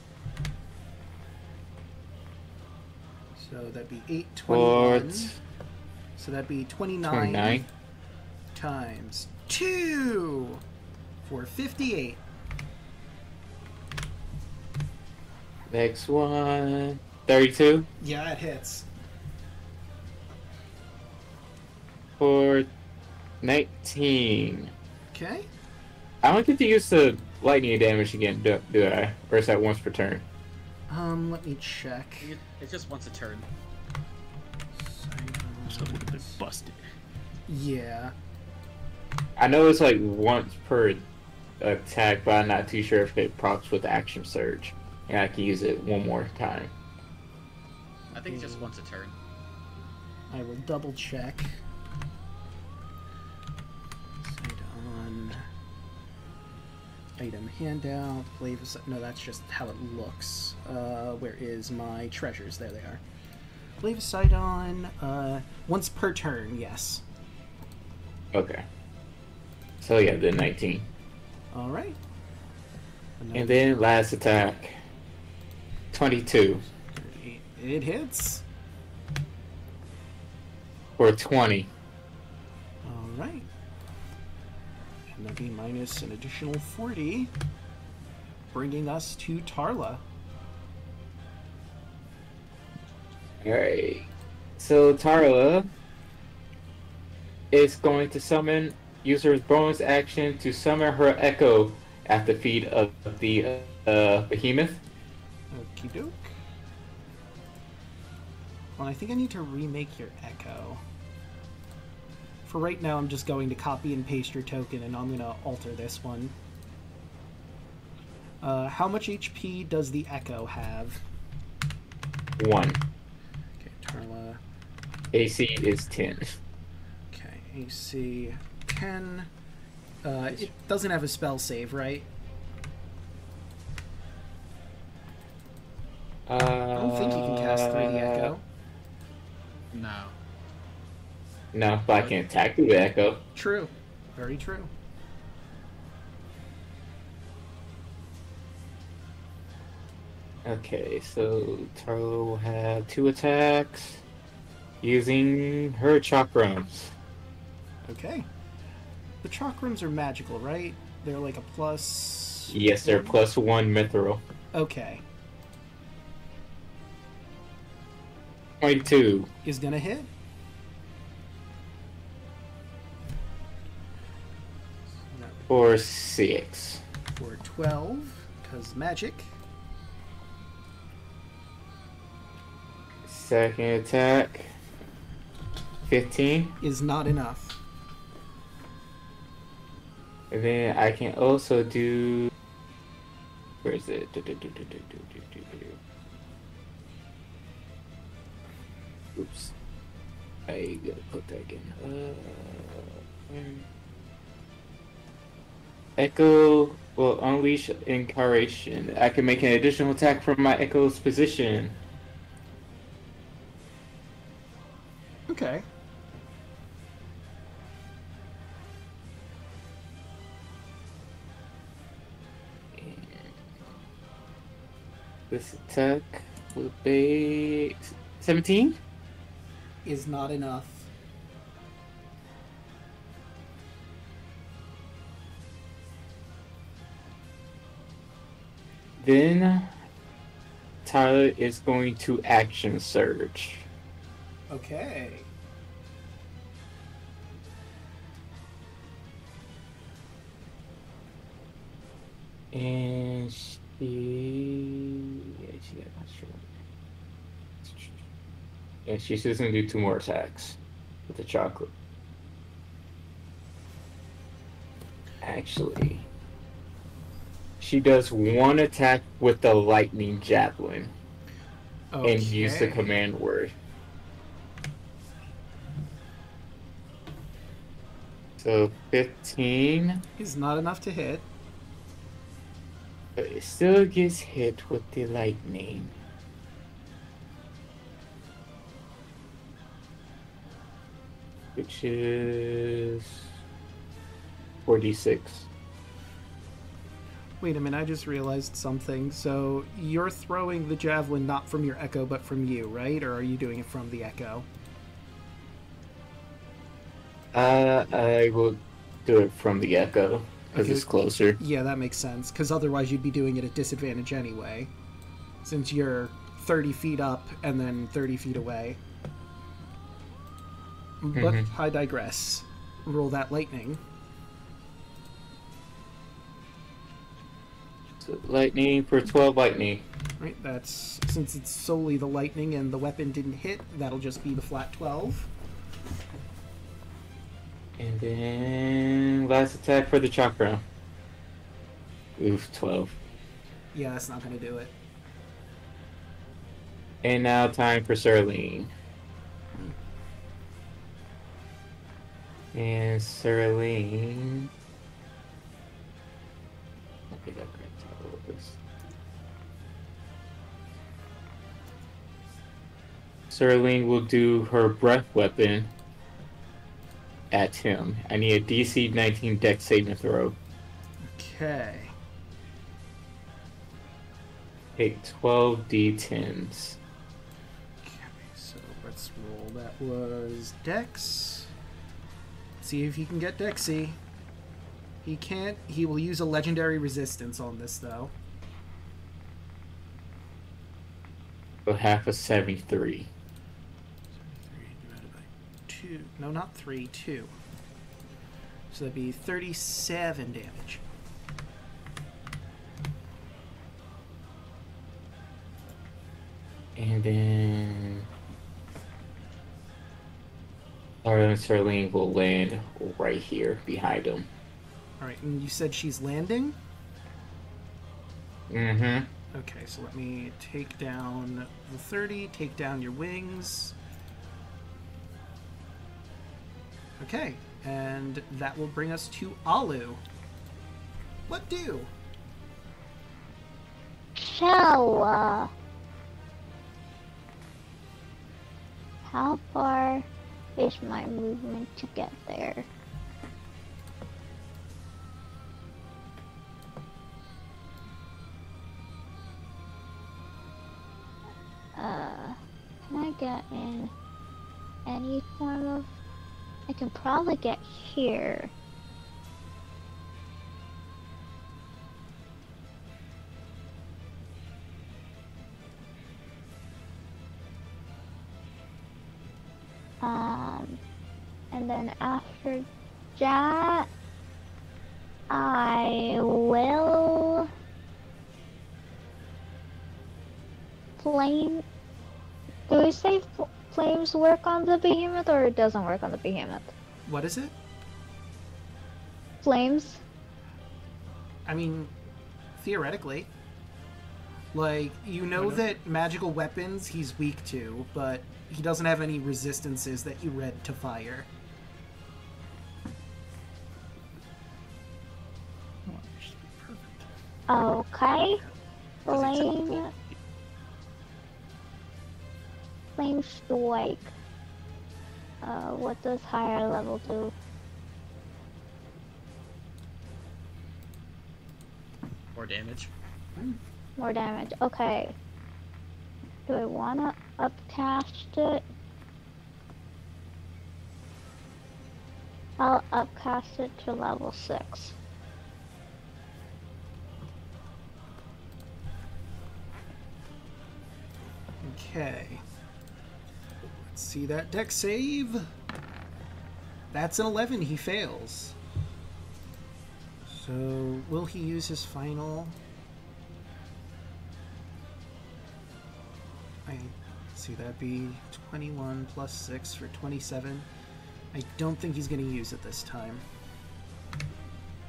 So that'd be 8, 21. So that'd be 29 times 2 for 58. Next one. 32 Yeah, it hits. for 19. Okay. I don't get to use the lightning damage again, do I? Or is that once per turn? Let me check. It's just once a turn. So a little bit busted. Yeah. I know it's like once per attack, but I'm not too sure if it procs with Action Surge. And I can use it one more time. I think it's just once a turn. I will double check. Site on item handout. No, that's just how it looks. Where is my treasures? There they are. Leave a sight on once per turn. Yes. Okay. So yeah, the 19. All right. And then last attack. 22 It hits. for 20. All right. And that'd be minus an additional 40, bringing us to Tarla. Alright. So Tarla is going to use her bonus action to summon her Echo at the feet of the behemoth. Okie doke. Well, I think I need to remake your Echo. For right now, I'm just going to copy and paste your token, and I'm going to alter this one. How much HP does the Echo have? 1. Okay, Tarla. AC is 10. Okay, AC 10. It doesn't have a spell save, right? I don't think you can cast through the Echo. No. No, but I can attack through the Echo. True. Very true. Okay, so Tarla will have 2 attacks using her chakrams. Okay. The chakrams are magical, right? They're like a plus... Yes, they're +1 mithril. Okay. 22 Is gonna hit. for 6. For 12, because magic. Second attack, 15. Is not enough. And then I can also do... Where is it? Oops. I gotta put that again. Echo will unleash Incarnation. I can make an additional attack from my Echo's position. Okay. This attack will be 17. Is not enough. Then Tyler is going to action surge. Okay. And she got my shirt. And she's just gonna do 2 more attacks with the chocolate. Actually, she does 1 attack with the lightning javelin and use the command word. So 15. Is not enough to hit. But it still gets hit with the lightning. Which is 4d6. Wait a minute, I just realized something. So you're throwing the javelin not from your echo, but from you, right? Or are you doing it from the echo? I will do it from the echo, because it's closer. Yeah, that makes sense, because otherwise you'd be doing it at disadvantage anyway, since you're 30 feet up and then 30 feet away. But I digress. Roll that lightning. So lightning for 12 lightning. Right, that's, since it's solely the lightning and the weapon didn't hit, that'll just be the flat 12. And then last attack for the chakra. Oof, 12. Yeah, that's not going to do it. And now time for Serling. And Serling. I think I grabbed all of this. Serling will do her breath weapon at him. I need a DC 19 Dex saving throw. Okay. Take 12 D10s. Okay, so let's roll. That was Dex. See if he can get Dexy. He can't. He will use a legendary resistance on this, though. So half of 73. 73 divided by 2. No, not 3, 2. So that'd be 37 damage. And then Laura and Serling will land right here behind him. Alright, and you said she's landing? Mm-hmm. Okay, so let me take down the 30, take down your wings. Okay, and that will bring us to Alu. What do? So, how far is my movement to get there? Can I get in any form of... I can probably get here. And then after that, I will flame. Do we say flames work on the behemoth, or it doesn't work on the behemoth? What is it? Flames? I mean, theoretically. Like, you know that magical weapons he's weak to, but he doesn't have any resistances that you read to fire. Okay. Flame. Flame strike. What does higher level do? More damage. More damage. Okay. Do I want to upcast it? I'll upcast it to level 6. Okay. Let's see that deck save. That's an 11. He fails. So, will he use his final? I see that be 21 plus 6 for 27. I don't think he's going to use it this time.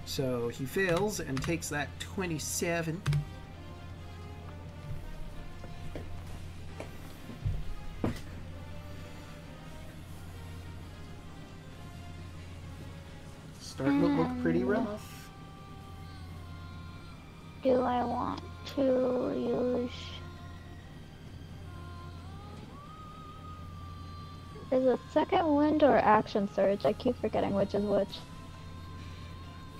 So he fails and takes that 27. Starting to look pretty rough. Do I want to use... Is it second wind or action surge? I keep forgetting which is which.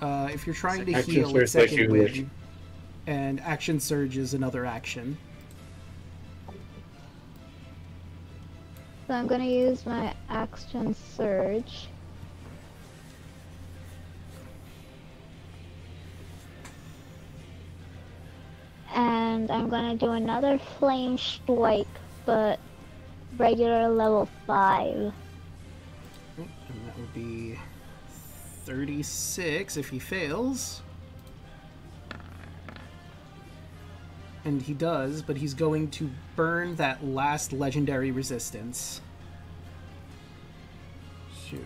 If you're trying to Action heal, surge it's lets second you wind, wish. and action surge is another action. So I'm gonna use my action surge. And I'm gonna do another flame strike, but regular level 5. And that would be 36 if he fails. And he does, but he's going to burn that last legendary resistance. So,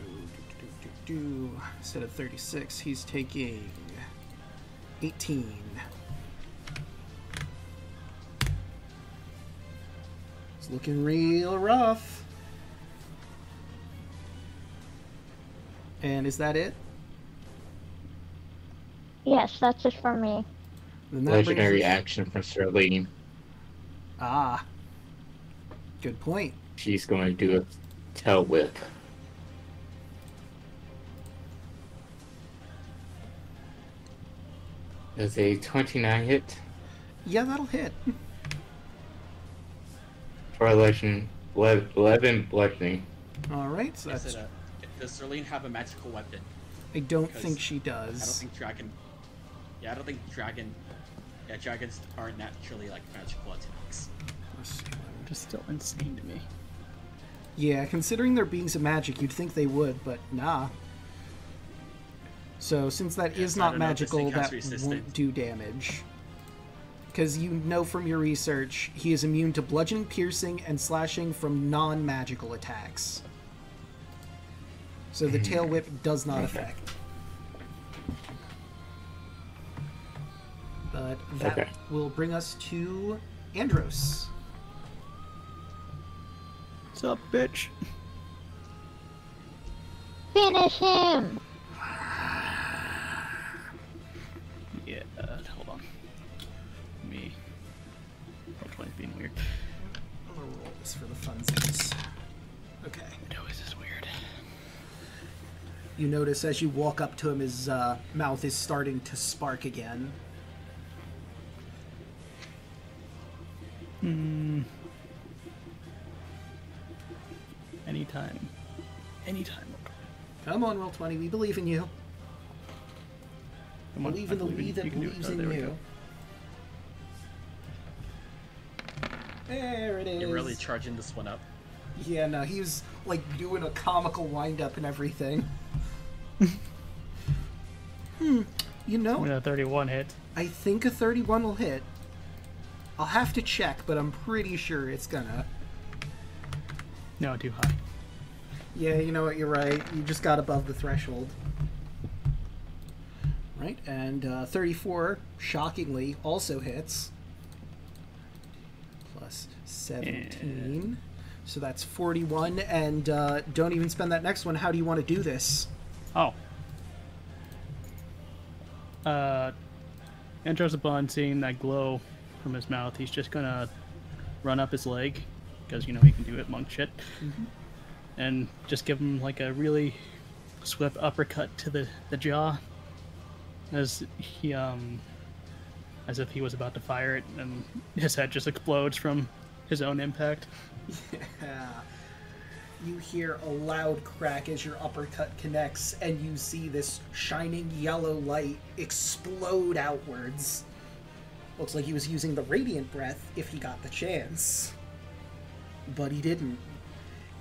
instead of 36, he's taking 18. It's looking real rough. And is that it? Yes, that's it for me. Then that Legendary brings us- action from Sterling. Ah. Good point. She's going to do a tail whip. Does a 29 hit Yeah, that'll hit. for a legend 11 bludgeoning? Alright, so Is that's... it does Serlene have a magical weapon? I don't because think she I don't does. think dragon. Yeah, I don't think dragon. Yeah, dragons aren't naturally like magical attacks. Let's see. Just still insane to me. Yeah, considering their beings of magic, you'd think they would, but nah. So, since that Yeah, is so I not don't know if this magical, thing has that resistance. won't do damage. Because you know from your research, he is immune to bludgeoning, piercing, and slashing from non-magical attacks. So the tail whip does not affect. But that Okay. will bring us to Andros. What's up, bitch? Finish him! Yeah, hold on. Me. Roll 20 is being weird. I'm gonna roll this for the funsies. Okay. It always is weird. You notice as you walk up to him, his mouth is starting to spark again. Anytime. Anytime. Come on, roll 20. We believe in you. Come on, Believe I in the we that you can do it. believes Oh, in there we you. go. There it is. You're really charging this one up. Yeah, no, he was like doing a comical wind-up and everything. You know, With a 31 hit. I think a 31 will hit. I'll have to check, but I'm pretty sure it's gonna. No, too high. Yeah, you know what, you're right. You just got above the threshold. Right, and 34, shockingly, also hits. Plus 17. So that's 41, and don't even spend that next one. How do you want to do this? Oh. Enters upon seeing that glow from his mouth, he's just gonna run up his leg, because, you know, he can do it monk shit. And just give him, like, a really swift uppercut to the jaw. As he, as if he was about to fire it, and his head just explodes from his own impact. Yeah. You hear a loud crack as your uppercut connects, and you see this shining yellow light explode outwards. Looks like he was using the Radiant Breath if he got the chance. But he didn't.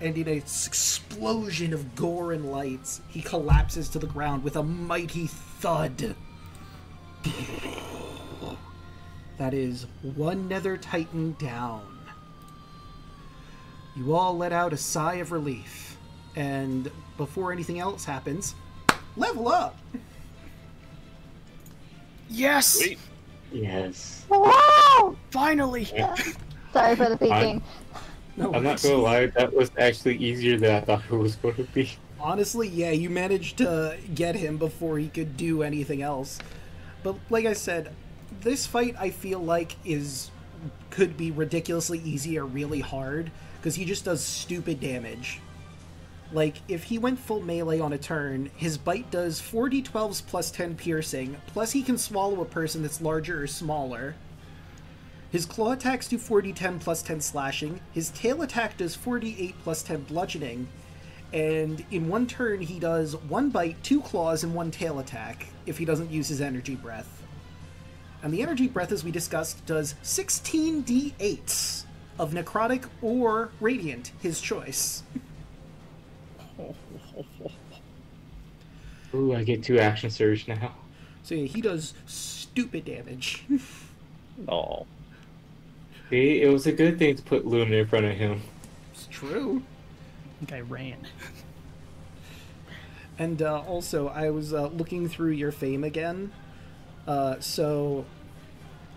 And in a explosion of gore and lights, he collapses to the ground with a mighty thud. That is one Nether Titan down. You all let out a sigh of relief, and before anything else happens, level up! Yes! Sweet. Yes. Wow! Finally! Sorry for the peeking. No, I'm not gonna lie, that was actually easier than I thought it was going to be. honestly, yeah, you managed to get him before he could do anything else. But like I said, this fight I feel like could be ridiculously easy or really hard, because he just does stupid damage. Like, if he went full melee on a turn, his bite does 4d12s plus 10 piercing, plus he can swallow a person that's larger or smaller. His claw attacks do 4d10 plus 10 slashing, his tail attack does 4d8 plus 10 bludgeoning, and in one turn he does 1 bite, 2 claws, and 1 tail attack, if he doesn't use his energy breath. And the energy breath, as we discussed, does 16d8 of necrotic or radiant, his choice. Ooh, I get 2 action surge now. So yeah, he does stupid damage. Oh. See, it was a good thing to put Luna in front of him. It's true. I think I ran. And also, I was looking through your fame again. So,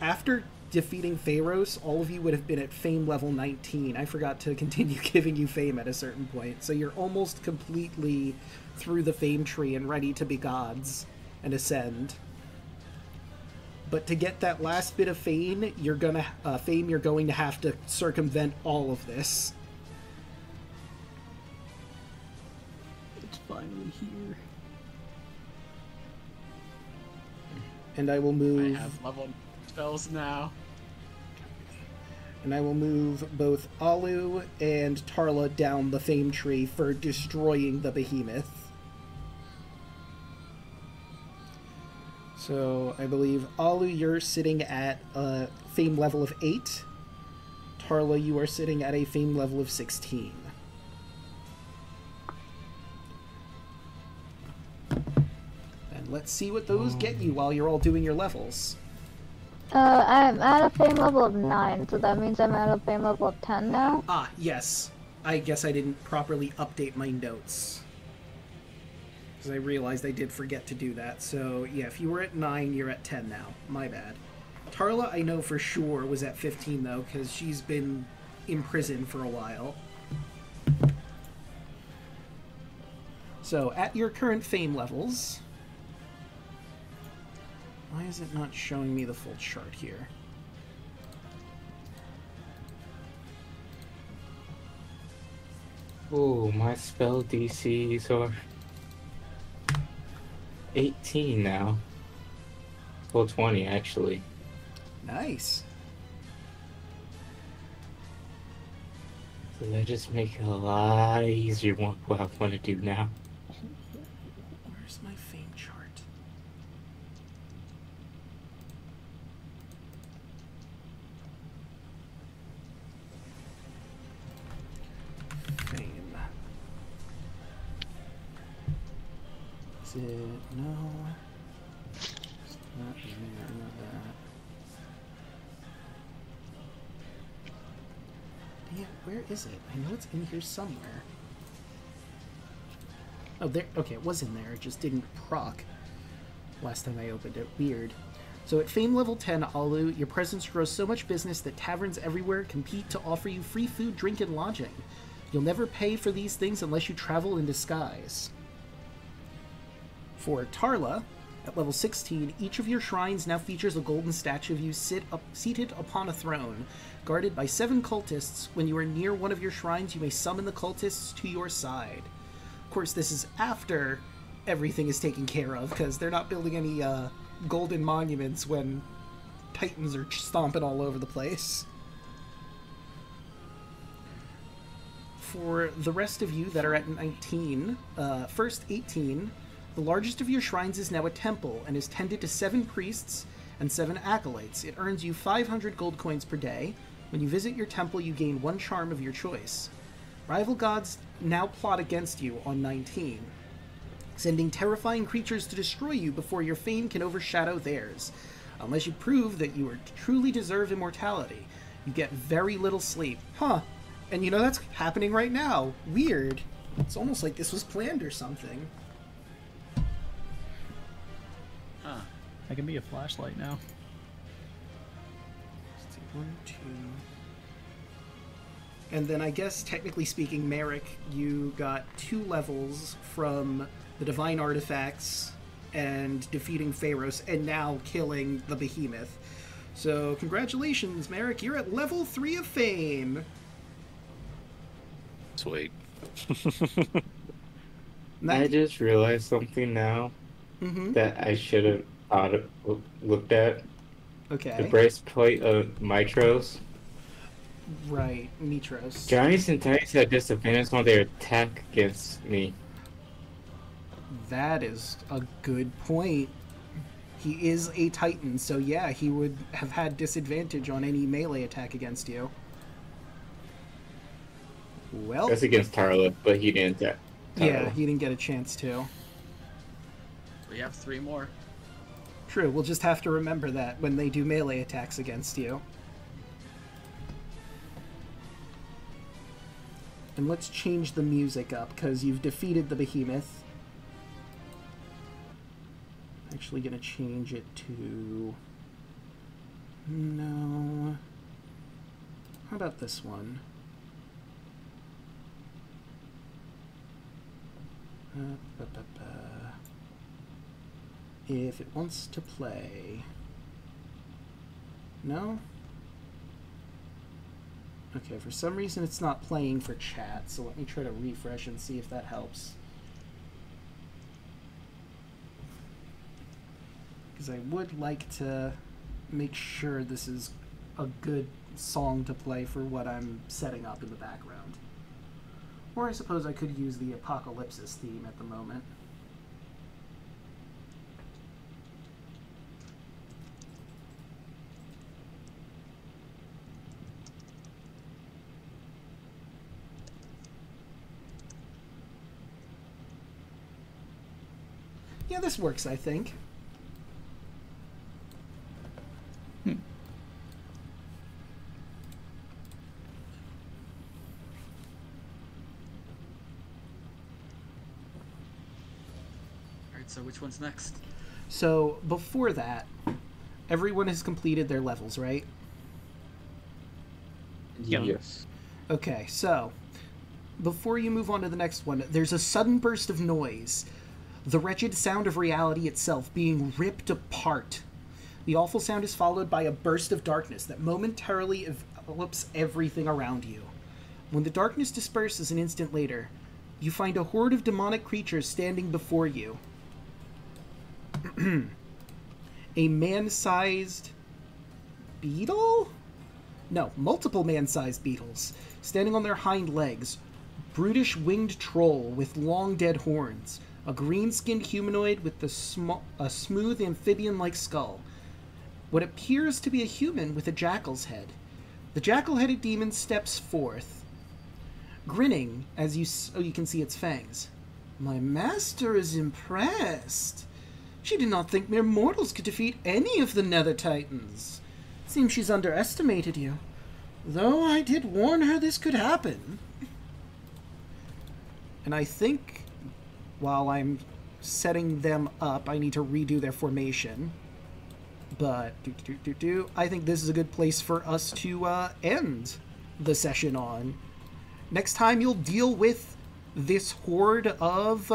after defeating Pharaohs, all of you would have been at fame level 19. I forgot to continue giving you fame at a certain point. So you're almost completely through the fame tree and ready to be gods and ascend. But to get that last bit of fame, you're going to have to circumvent all of this. It's finally here. And I will move. I have level spells now. And I will move both Alu and Tarla down the fame tree for destroying the behemoth. So I believe Alu, you're sitting at a fame level of 8. Tarla, you are sitting at a fame level of 16. And let's see what those get you while you're all doing your levels. I'm at a fame level of 9, so that means I'm at a fame level of 10 now. Ah, yes. I guess I didn't properly update my notes. Because I realized I did forget to do that. So, yeah, if you were at 9, you're at 10 now. My bad. Tarla, I know for sure, was at 15, though, because she's been imprisoned for a while. So, at your current fame levels... Why is it not showing me the full chart here? Ooh, my spell DCs are 18 now. Well, 20 actually. Nice. So that just makes it a lot easier what I want to do now. Where's my fame chart? Fame. Is it? No. It's not there, not that. Yeah, where is it? I know it's in here somewhere. Oh, there. Okay, it was in there. It just didn't proc last time I opened it. Weird. So at Fame level 10, Alu, your presence draws so much business that taverns everywhere compete to offer you free food, drink, and lodging. You'll never pay for these things unless you travel in disguise. For Tarla, at level 16, each of your shrines now features a golden statue of you seated upon a throne, guarded by 7 cultists. When you are near one of your shrines, you may summon the cultists to your side. Of course, this is after everything is taken care of, because they're not building any golden monuments when Titans are stomping all over the place. For the rest of you that are at 19, first 18, the largest of your shrines is now a temple and is tended to 7 priests and 7 acolytes. It earns you 500 gold coins per day. When you visit your temple, you gain 1 charm of your choice. Rival gods now plot against you on 19, sending terrifying creatures to destroy you before your fame can overshadow theirs. Unless you prove that you truly deserve immortality, you get very little sleep. Huh. And you know, that's happening right now. Weird. It's almost like this was planned or something. Huh. I can be a flashlight now. Let's see, 1, 2... And then I guess, technically speaking, Merrick, you got 2 levels from the Divine Artifacts and defeating Pharaohs, and now killing the Behemoth. So, congratulations, Merrick. You're at level 3 of fame. Sweet. I just realized something now that I should have looked at. Okay. The breastplate of Mitros. Right, Mitros. Giants and Titans have disadvantage on their attack against me. That is a good point. He is a Titan, so yeah, he would have had disadvantage on any melee attack against you. Well, That's against Tarla, but he didn't. yeah, he didn't get a chance to. We have 3 more. True, we'll just have to remember that when they do melee attacks against you. And let's change the music up, because you've defeated the Behemoth. Actually gonna change it to... No... How about this one? If it wants to play... No? Okay, for some reason it's not playing for chat, so let me try to refresh and see if that helps. Because I would like to make sure this is a good song to play for what I'm setting up in the background. Or I suppose I could use the Apokalypsis theme at the moment. Yeah, this works, I think. Alright, so which one's next? So, before that, everyone has completed their levels, right? Yes. Okay, so, before you move on to the next one, there's a sudden burst of noise. The wretched sound of reality itself being ripped apart. The awful sound is followed by a burst of darkness that momentarily envelops everything around you. When the darkness disperses an instant later, you find a horde of demonic creatures standing before you. A man-sized beetle? No, multiple man-sized beetles, standing on their hind legs. Brutish winged troll with long dead horns. A green-skinned humanoid with a smooth amphibian-like skull. What appears to be a human with a jackal's head. The jackal-headed demon steps forth, grinning as you can see its fangs. My master is impressed. She did not think mere mortals could defeat any of the Nether Titans. Seems she's underestimated you. Though I did warn her this could happen. And I think, while I'm setting them up, I need to redo their formation. But, I think this is a good place for us to end the session on. Next time you'll deal with this horde of,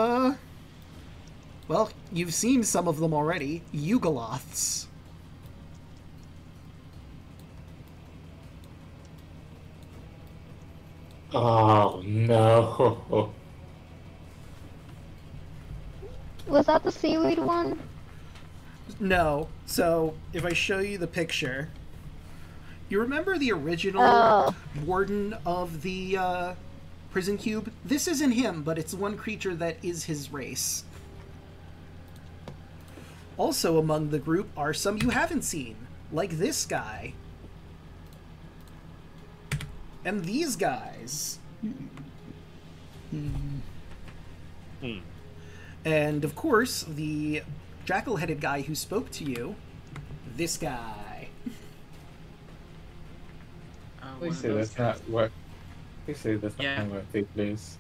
well, you've seen some of them already, Yugoloths. Oh, no. Was that the seaweed one? No. So, if I show you the picture, you remember the original Oh. warden of the prison cube? This isn't him, but it's one creature that is his race. Also among the group are some you haven't seen, like this guy. And these guys. And, of course, the jackal-headed guy who spoke to you, this guy. They say that's not what. They say that's Yeah. not what it is.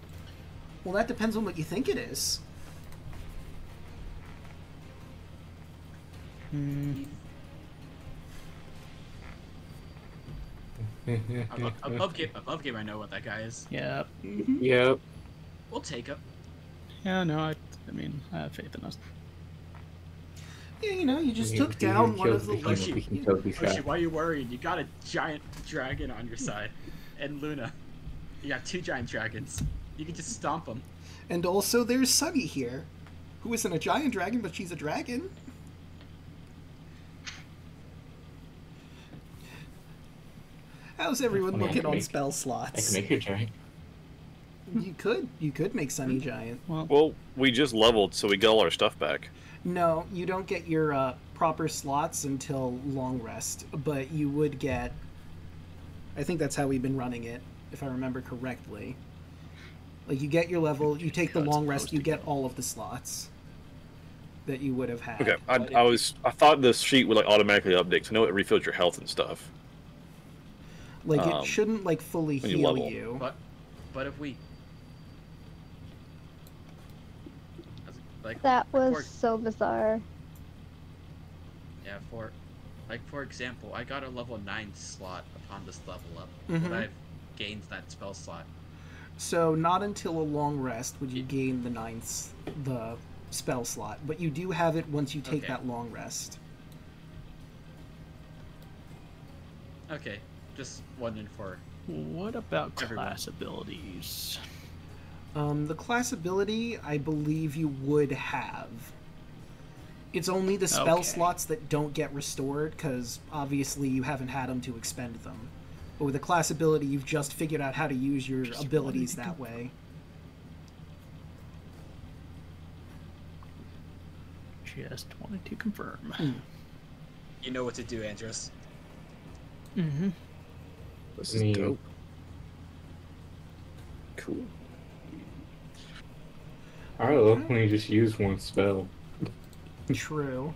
Well, that depends on what you think it is. Above game, I know what that guy is. Yeah. Yep. We'll take him. Yeah, no, I mean, I have faith in us. Yeah, you know, you just We- took we down can one kill of the... the king, we can kill these Oh shit, guys. why are you worried? You got a giant dragon on your side. And Luna. You got 2 giant dragons. You can just stomp them. And also there's Sunny here, who isn't a giant dragon, but she's a dragon. How's everyone I mean, I looking can on make- spell I slots? can make you giant. You could make Sunny giant. Well, we just leveled, so we got all our stuff back. No, you don't get your proper slots until long rest, but you would get... I think that's how we've been running it, if I remember correctly. Like, you get your level, you take the That's long rest, supposed you to get go. all of the slots that you would have had. Okay, I thought this sheet would like automatically update, 'cause I know it refills your health and stuff. Like, it shouldn't, like, fully when you heal level. you. But if we... Like, That was for- so bizarre. Yeah, for example, I got a level 9 slot upon this level up, Mhm. but I've gained that spell slot. So, not until a long rest would you gain the spell slot, but you do have it once you take Okay. that long rest. Okay, just wondering for... What about Everyone. class abilities? The class ability, I believe you would have. It's only the spell Okay. slots that don't get restored, because obviously you haven't had them to expend them. But with the class ability, you've just figured out how to use your Just abilities wanted to that way. Just wanted to confirm. You know what to do, Andros. Mm-hmm. This I is mean- dope. Cool. I love when you just use one spell. True.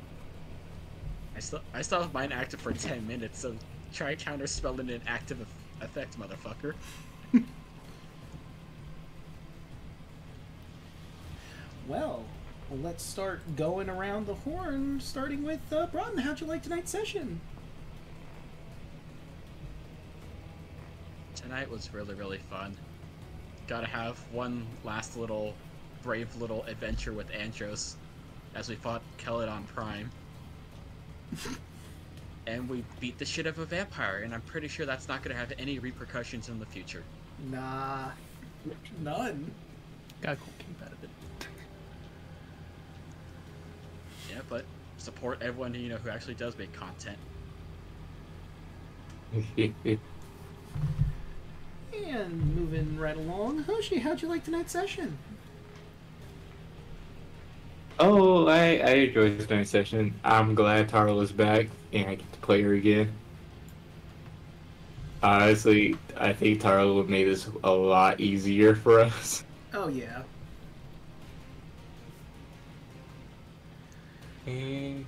I still have mine active for 10 minutes, so try counterspelling an active effect, motherfucker. Well, let's start going around the horn, starting with Bron. How'd you like tonight's session? Tonight was really, really fun. Gotta have one last little brave little adventure with Andros as we fought Keladon Prime. And we beat the shit of a vampire, and I'm pretty sure that's not gonna have any repercussions in the future. Nah. None. Got a cool keep out of it. Yeah, but support everyone who actually does make content. And moving right along, Hoshi, how'd you like tonight's session? Oh, I enjoyed this night's session. I'm glad Tara was back and I get to play her again. Honestly, I think Tara would make this a lot easier for us. Oh, yeah. And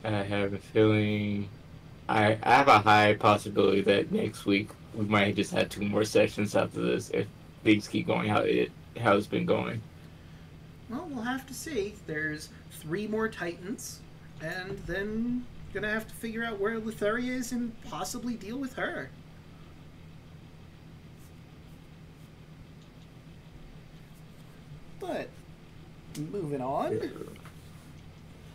I have a feeling I have a high possibility that next week we might just have 2 more sessions after this if things keep going how it's been going. Well, we'll have to see. There's 3 more Titans, and then gonna have to figure out where Lutheria is and possibly deal with her. But, moving on.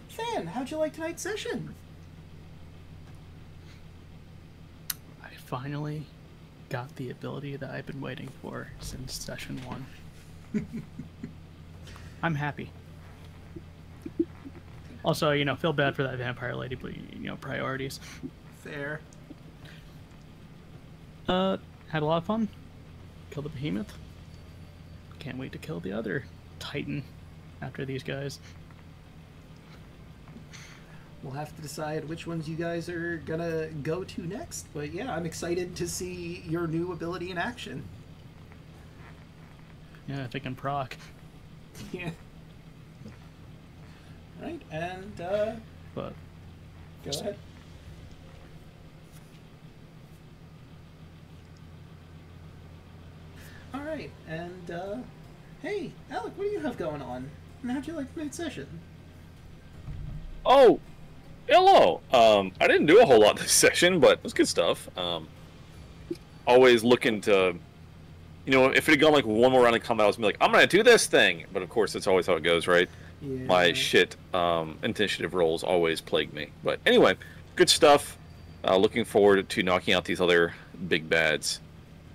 Fan, how'd you like tonight's session? I finally got the ability that I've been waiting for since session 1. I'm happy. Also, you know, feel bad for that vampire lady, but you know, priorities. Fair. Had a lot of fun. Killed the behemoth. Can't wait to kill the other titan after these guys. We'll have to decide which ones you guys are gonna go to next. But yeah, I'm excited to see your new ability in action. Yeah, if it can proc. Yeah. Right, and But go ahead. All right, and hey, Alek, what do you have going on? And how'd you like tonight's session? Oh, hello. I didn't do a whole lot this session, but it was good stuff. Always looking to, you know, if it had gone like one more round of combat, I was gonna be like, I'm gonna do this thing. But of course, that's always how it goes, right? Yeah. My shit initiative rolls always plague me. But anyway, good stuff. Looking forward to knocking out these other big bads.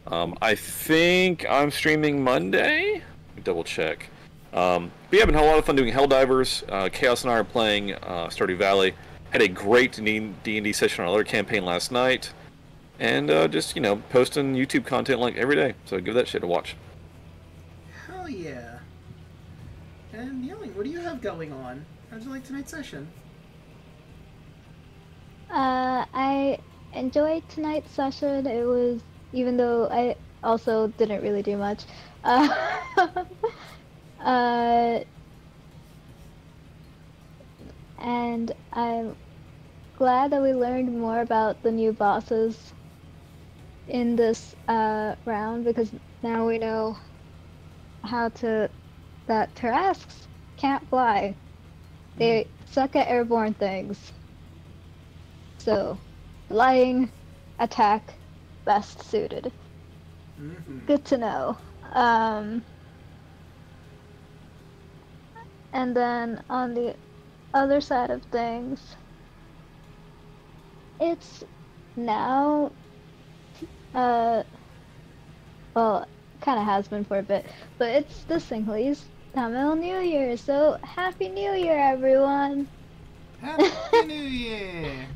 I think I'm streaming Monday. Double check. But yeah, I've been having a lot of fun doing Helldivers. Chaos and I are playing Stardew Valley. Had a great D&D session on another campaign last night. And just, you know, posting YouTube content like every day. So give that shit a watch. Hell yeah. And Yelling, what do you have going on? How'd you like tonight's session? I enjoyed tonight's session. It was, even though I also didn't really do much. And I'm glad that we learned more about the new bosses in this round, because now we know that Tarrasques can't fly. They suck at airborne things. So, flying attack best suited. Good to know. And then on the other side of things, it's now, well, kind of has been for a bit, but it's the Singlies Tamil New Year, so Happy New Year, everyone! Happy New Year!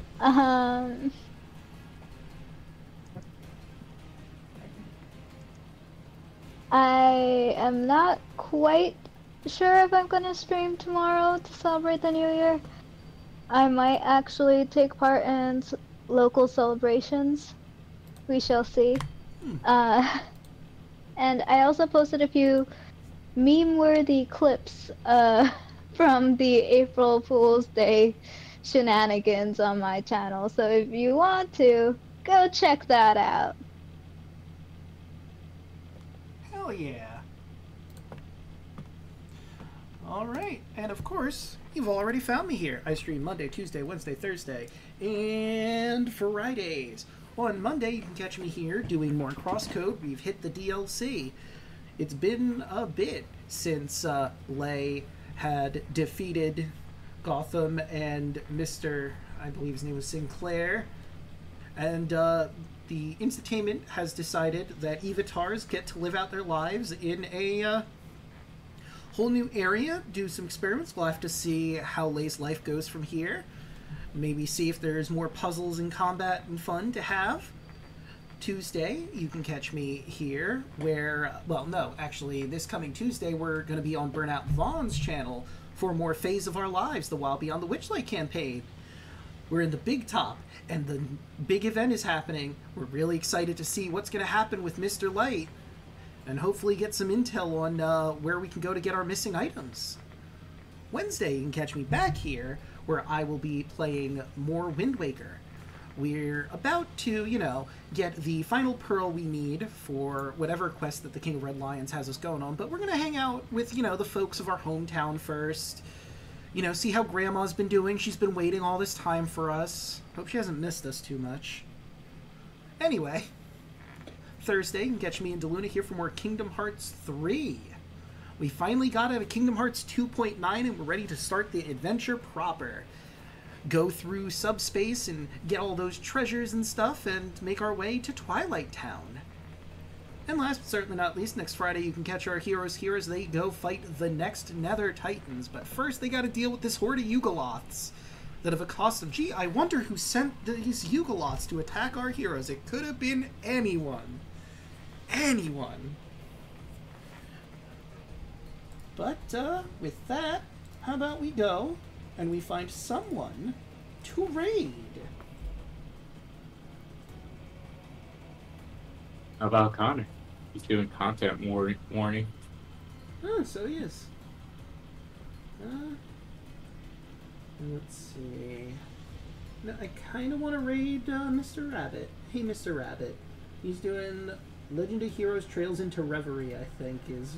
I am not quite sure if I'm gonna stream tomorrow to celebrate the New Year. I might actually take part in local celebrations. We shall see. And I also posted a few meme-worthy clips from the April Fool's Day shenanigans on my channel. So if you want to, go check that out. Hell yeah. Alright, and of course, you've already found me here. I stream Monday, Tuesday, Wednesday, Thursday, and Fridays. On Monday, you can catch me here doing more Crosscode. We've hit the DLC. It's been a bit since Lay had defeated Gotham and Mr. I believe his name was Sinclair. And the Instatainment has decided that Evatars get to live out their lives in a whole new area, do some experiments. We'll have to see how Lay's life goes from here. Maybe see if there's more puzzles and combat and fun to have. Tuesday, you can catch me here where, well, no, actually, this coming Tuesday, we're going to be on Burnout Vaughn's channel for more Phase of Our Lives, the Wild Beyond the Witchlight campaign. We're in the Big Top, and the big event is happening. We're really excited to see what's going to happen with Mr. Light, and hopefully get some intel on where we can go to get our missing items. Wednesday, you can catch me back here, where I will be playing more Wind Waker. We're about to, you know, get the final pearl we need for whatever quest that the King of Red Lions has us going on, but we're going to hang out with, you know, the folks of our hometown first. You know, see how Grandma's been doing. She's been waiting all this time for us. Hope she hasn't missed us too much. Anyway, Thursday, you can catch me and DeLuna here for more Kingdom Hearts 3. We finally got out of Kingdom Hearts 2.9 and we're ready to start the adventure proper. Go through subspace and get all those treasures and stuff and make our way to Twilight Town. And last but certainly not least, next Friday you can catch our heroes here as they go fight the next Nether Titans. But first they gotta deal with this horde of Yugoloths that have accosted. Gee, I wonder who sent these Yugoloths to attack our heroes. It could have been anyone. Anyone. But, with that, how about we go and we find someone to raid? How about Connor? He's doing content warning. Oh, so he is. Let's see. No, I kind of want to raid Mr. Rabbit. Hey, Mr. Rabbit. He's doing Legend of Heroes Trails into Reverie, I think, is